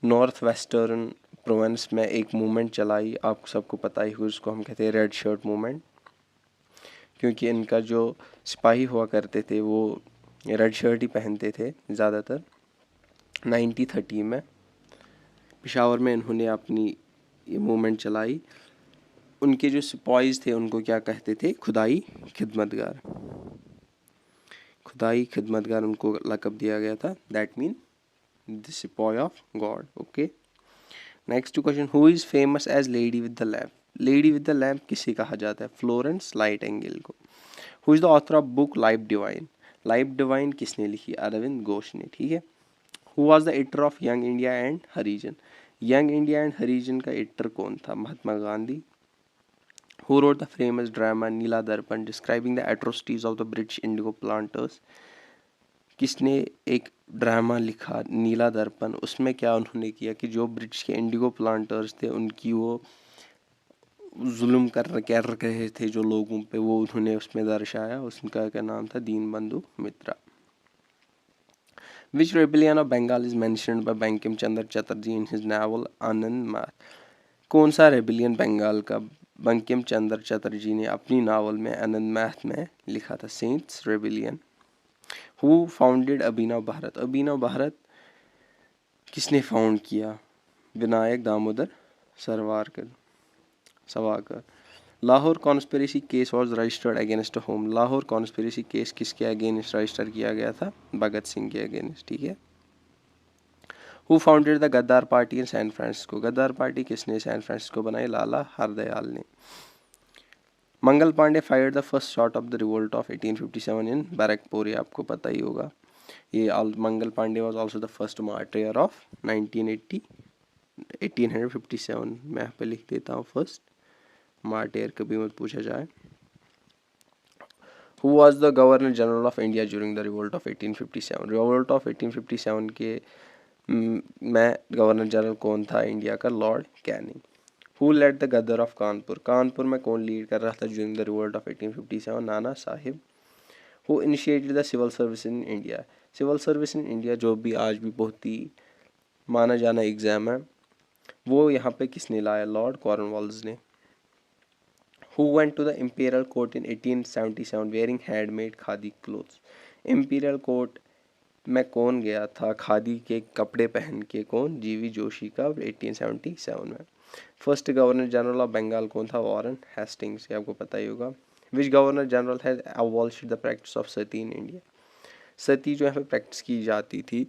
नॉर्थ वेस्टर्न प्रोविंस में एक मूवमेंट चलाई, आपको सबको पता ही हो, जिसको हम कहते हैं रेड शर्ट मूवमेंट. क्योंकि इनका जो सिपाही हुआ करते थे वो रेड शर्ट ही पहनते थे ज़्यादातर. 1930 में पेशावर में इन्होंने अपनी ये मूवमेंट चलाई. उनके जो सिपाहीज थे उनको क्या कहते थे? खुदाई खिदमतगार. खुदाई खिदमतगार उनको लक़ब दिया गया था. That mean the sipahi of God. Okay. Next question, who is famous as lady with the lamp? Lady with the lamp किसे कहा जाता है? फ्लोरेंस नाइटिंगेल को. Who is the author of book life divine? Life divine किसने लिखी? अरविंद घोष ने. ठीक है. Who was the editor of young India and Harijan? Young India and Harijan का एडिटर कौन था? Mahatma Gandhi. Who wrote the famous drama नीला दर्पण describing the atrocities of the British Indigo planters? किसने एक ड्रामा लिखा नीला दर्पण? उसमें क्या उन्होंने किया कि जो ब्रिटिश के इंडिगो प्लांटर्स थे उनकी वो जुल्म कर रहे थे जो लोगों पे, वो उन्होंने उसमें दर्शाया. उसका क्या नाम था? Dinabandhu Mitra. Which rebellion of Bengal is mentioned by Bankim Chandra Chatterjee in his novel Anand Marg? कौन सा रेबिलियन बंगाल का बंकिम चंद्र चटर्जी ने अपनी नावल में आनंद मार्ग में लिखा था? Saints rebellion. Who founded Abhinav Bharat? Abhinav Bharat किसने फाउंड किया? Vinayak Damodar Savarkar. Lahore conspiracy case was registered against whom. Lahore conspiracy case किसके अगेंस्ट रजिस्टर किया गया था? भगत सिंह के अगेंस्ट, ठीक है। Who founded the Ghadar party in San Francisco. Ghadar party किसने सैन फ्रांसिस्को बनाई? लाला हरदयाल ने। Mangal Pandey fired the first shot of the revolt of 1857 in Barrackpore, ये आपको पता ही होगा। ये Mangal Pandey was also the first martyr of 1857। मैं यहाँ पे लिख देता हूँ फर्स्ट मार्टियर, कभी मत पूछा जाए। Who was the governor general of India during the revolt of 1857। Revolt of 1857 के में गवर्नर जनरल कौन था इंडिया का? Lord Canning. Who lead the Gadar of Kanpur. Kanpur में कौन लीड कर रहा था during the revolt of 1857? Nana Sahib. Who initiated the civil service in India. Civil service in India जो भी आज भी बहुत ही माना जाना एग्जाम है, वो यहाँ पे किसने लाया? लॉर्ड कॉर्नवालिस ने। Who went to the imperial court in 1877 wearing handmade khadi clothes। imperial court में कौन गया था खादी के कपड़े पहन के? कौन? जीवी जोशी का 1877 में। First governor general of Bengal कौन था? वॉरेन हेस्टिंग्स, ये आपको पता ही होगा। Which governor general has abolished the practice of sati in India. Sati जो यहाँ पे प्रैक्टिस की जाती थी,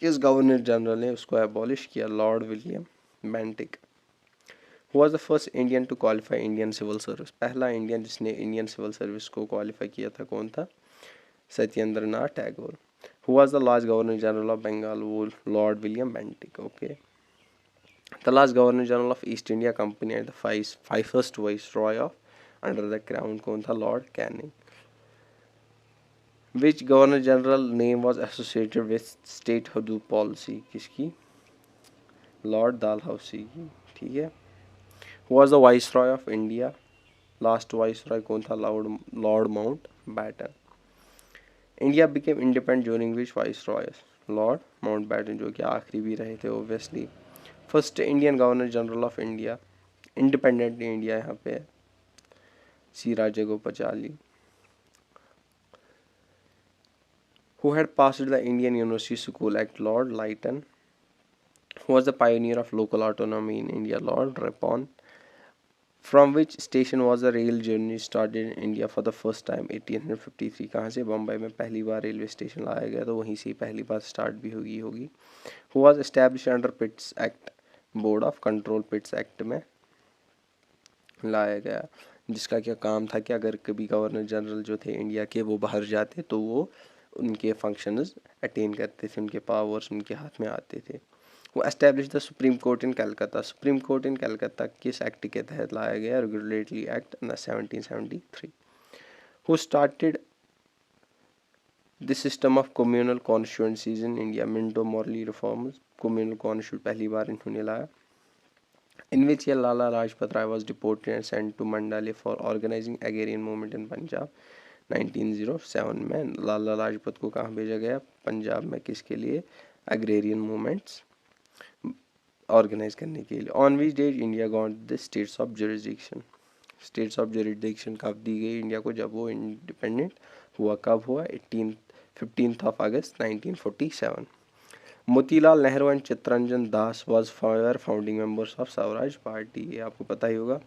किस गवर्नर जनरल ने उसको अबॉलिश किया? Lord William Bentinck. Who was the first Indian to qualify Indian civil service। पहला इंडियन जिसने इंडियन सिविल सर्विस को क्वालिफाई किया था कौन था? Satyendra Nath Tagore. Who was the last governor general of Bengal? वो lord William Bentinck, okay. The last governor general of East India Company and the first viceroy of under the crown कौन था? Lord Canning. Which governor general name was associated with state hudud policy? किसकी? Lord Dalhousie की, ठीक है। Who was the viceroy of India? Last viceroy कौन था? Lord Mountbatten. India became independent during which viceroy? Lord Mountbatten, जो कि आखिरी भी रहे थे obviously. First Indian governor general of India, independent India यहाँ पे सी राजागोपाचारी। Who had passed the Indian University School Act? Lord Lytton. Who was the pioneer of local autonomy in India? Lord Ripon. From which station was the rail journey started in India for the first time? 1853। कहाँ से? बम्बई में पहली बार railway station लाया गया, तो वहीं से पहली बार स्टार्ट भी होगी। Who was established under Pitt's Act? Board of control Pitt's act में लाया गया, जिसका क्या काम था कि अगर कभी गवर्नर जनरल जो थे इंडिया के वो बाहर जाते तो वो उनके फंक्शंस अटेन करते थे, उनके पावर्स उनके हाथ में आते थे। वो establish the supreme court in Calcutta. Supreme court in Calcutta किस एक्ट के तहत लाया गया? Regulatory act 1773। Who started the system of communal constituencies in India? Minto Morley reforms, communal constitute पहली बार इन्होंने लाया। In which year Lala Lajpat Rai was deported and sent to Mandalay for organizing agrarian movement in Punjab? 1907 में लाला लाजपत को कहाँ भेजा गया? पंजाब में, किसके लिए? एग्रेरियन मूवमेंट्स ऑर्गेनाइज करने के लिए। On which date India got the states of jurisdiction? States of jurisdiction कब दी गई इंडिया को? जब वो इंडिपेंडेंट हुआ। कब हुआ? 15 अगस्त 1947। Motilal Nehru and Chittaranjan Das was founding members of Swaraj party, ये आपको पता ही होगा।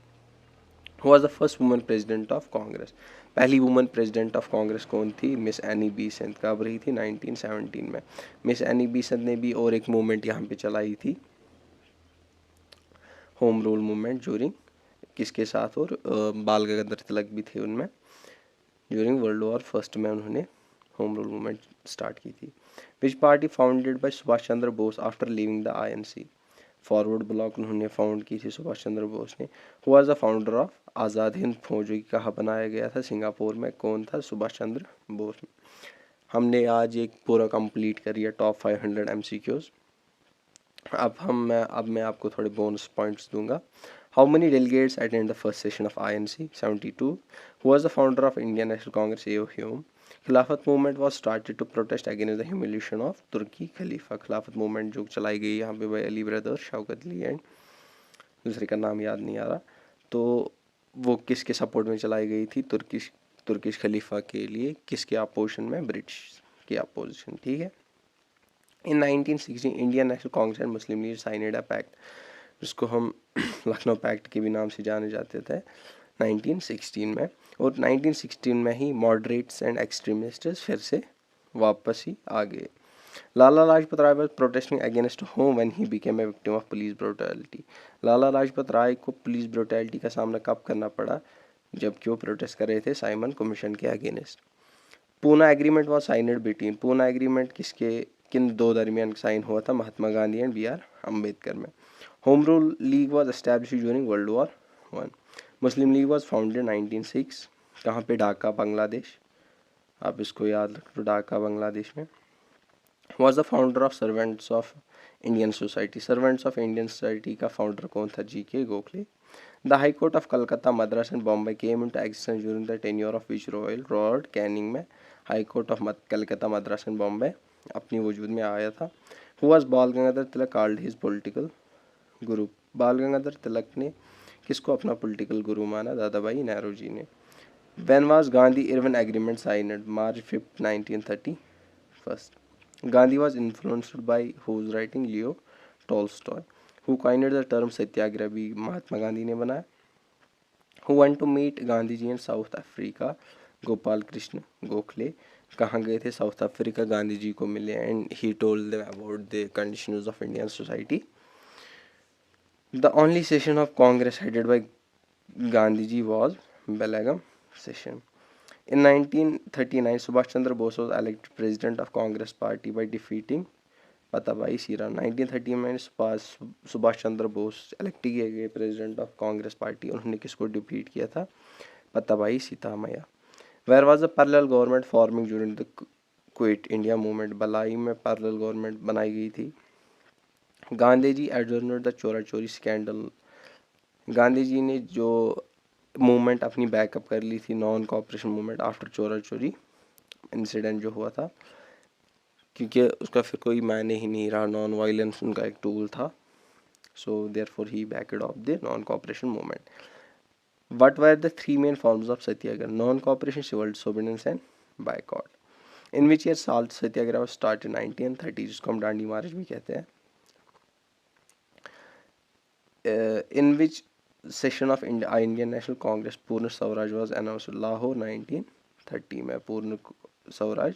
Who was the first woman president of Congress? पहली वुमन प्रेसिडेंट ऑफ कांग्रेस कौन थी? Miss Annie Besant. कब रही थी? 1917 में। मिस एनी बेसेंट ने भी और एक मूवमेंट यहाँ पे चलाई थी, होम रूल मूवमेंट, ज्यूरिंग किसके साथ? और बाल गंगाधर तिलक भी थे उनमें। ज्यूरिंग वर्ल्ड वॉर फर्स्ट में उन्होंने होम रूल मूवमेंट स्टार्ट की थी। Which party founded by Subhash Chandra Bose after leaving the INC? Forward bloc उन्होंने फाउंड की थी सुभाष चंद्र बोस ने। Who was the founder of Azad Hind Fauj, जो कि कहाँ बनाया गया था? सिंगापुर में। कौन था? सुभाष चंद्र बोस। हमने आज एक पूरा कंप्लीट कर लिया टॉप 500 MCQs। अब मैं आपको थोड़े बोनस पॉइंट्स दूंगा। How many delegates attend the first session of INC? 72। Who was the founder of Indian national Congress? A Hume. Khilafat movement was started to protest against the humiliation of Turkey khalifa. Khilafat movement जो चलाई गई यहाँ पे by Ali brothers, Shaukat Ali and दूसरे का नाम याद नहीं आ रहा, तो वो किसके सपोर्ट में चलाई गई थी? तुर्किश खलीफा के लिए। किसके अपोजिशन में? ब्रिटिश के अपोजिशन, ठीक है। In 1960 Indian national Congress and Muslim League signed a pact, जिसको हम लखनऊ पैक्ट के भी नाम से जाने जाते थे। 1916 में, और 1916 में ही मॉडरेट्स एंड एक्सट्रीमिस्ट्स फिर से वापस ही आ गए। लाला लाजपत राय was protesting against whom when he became a victim of police brutality। लाला लाजपत राय को पुलिस ब्रुटैलिटी का सामना कब करना पड़ा? जबकि वो प्रोटेस्ट कर रहे थे साइमन कमीशन के against. Poona agreement was signed between, Poona agreement किन दो दरमियान साइन हुआ था? महात्मा गांधी एंड BR अम्बेडकर में। Home rule league was establish during world war 1। Muslim league was founded 1906, कहाँ पे? ढाका, बांग्लादेश। आप इसको याद रख लो, ढाका बांग्लादेश में। Was the founder of servants of Indian society, servants of Indian society का फाउंडर कौन था? GK Gokhale. The high court of Calcutta, Madras and Bombay came into existence during the tenure of which royal? Lord Canning में high court of Calcutta, Madras and Bombay अपनी वजूद में आया था। Who was Bal Gangadhar Tilak called his political guru? Bal Gangadhar तिलक ने किसको अपना पॉलिटिकल गुरु माना? दादा भाई नेहरू जी ने। When was Gandhi Irwin agreement signed? March 5, 1931। Gandhi was influenced by whose writing? Leo Tolstoy. Who coined the term सत्याग्रह? भी महात्मा गांधी ने बनाया। Who went to meet Gandhi ji in South Africa? Gopal Krishna Gokhale. कहाँ गए थे? साउथ अफ्रीका, गांधी जी को मिले and he told them about the conditions of Indian society. The only session of Congress headed by Gandhi ji was Belgaum session. In 1939, Subhash Chandra Bose was elected president of Congress party by defeating पताबाई सीराम। 1930 में Subhash Chandra Bose elect किए गए president of Congress party. उन्होंने किसको defeat किया था? Pattabhi Sitaramayya. Where was the parallel government forming during the quit India movement? Ballia में parallel government बनाई गई थी। गांधी जी एडजर्नड द चोरा चोरी स्कैंडल। गांधी जी ने जो मूवमेंट अपनी बैकअप कर ली थी, नॉन कॉपरेशन मूवमेंट, आफ्टर चोरा चोरी इंसिडेंट जो हुआ था, क्योंकि उसका फिर कोई मायने ही नहीं रहा, नॉन वायलेंस उनका एक टूल था। So therefore he backed off the non cooperation movement. What were the three main forms of satyagraha? Non cooperation, civil disobedience and boycott. In which year salt satyagraha was started? 1930, जिसको हम Dandi march भी कहते हैं। In which session of Indian national Congress Purna Swaraj was announced? Lahore 1930 में पूर्ण Swaraj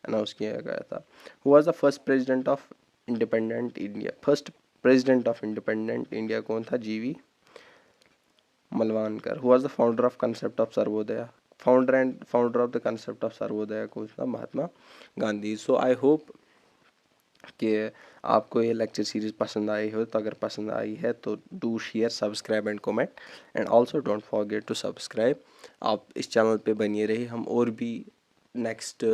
announce किया गया था। Who was the first president of independent India? First president of independent India कौन था? GV Mavalankar. Who was the founder of concept of Sarvodaya? Founder of the concept of Sarvodaya कौन था? महात्मा गांधी। सो I hope कि आपको ये लेक्चर सीरीज पसंद आई हो, तो अगर पसंद आई है तो do share, subscribe and comment, and also don't forget to subscribe. आप इस चैनल पे बनिए रहिए, हम और भी नेक्स्ट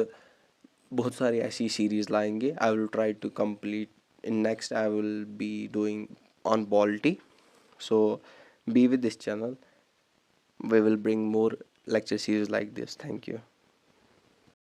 बहुत सारी ऐसी सीरीज़ लाएंगे। I will try to complete in next, I will be doing on polity. So be with this channel, we will bring more lecture series like this. Thank you.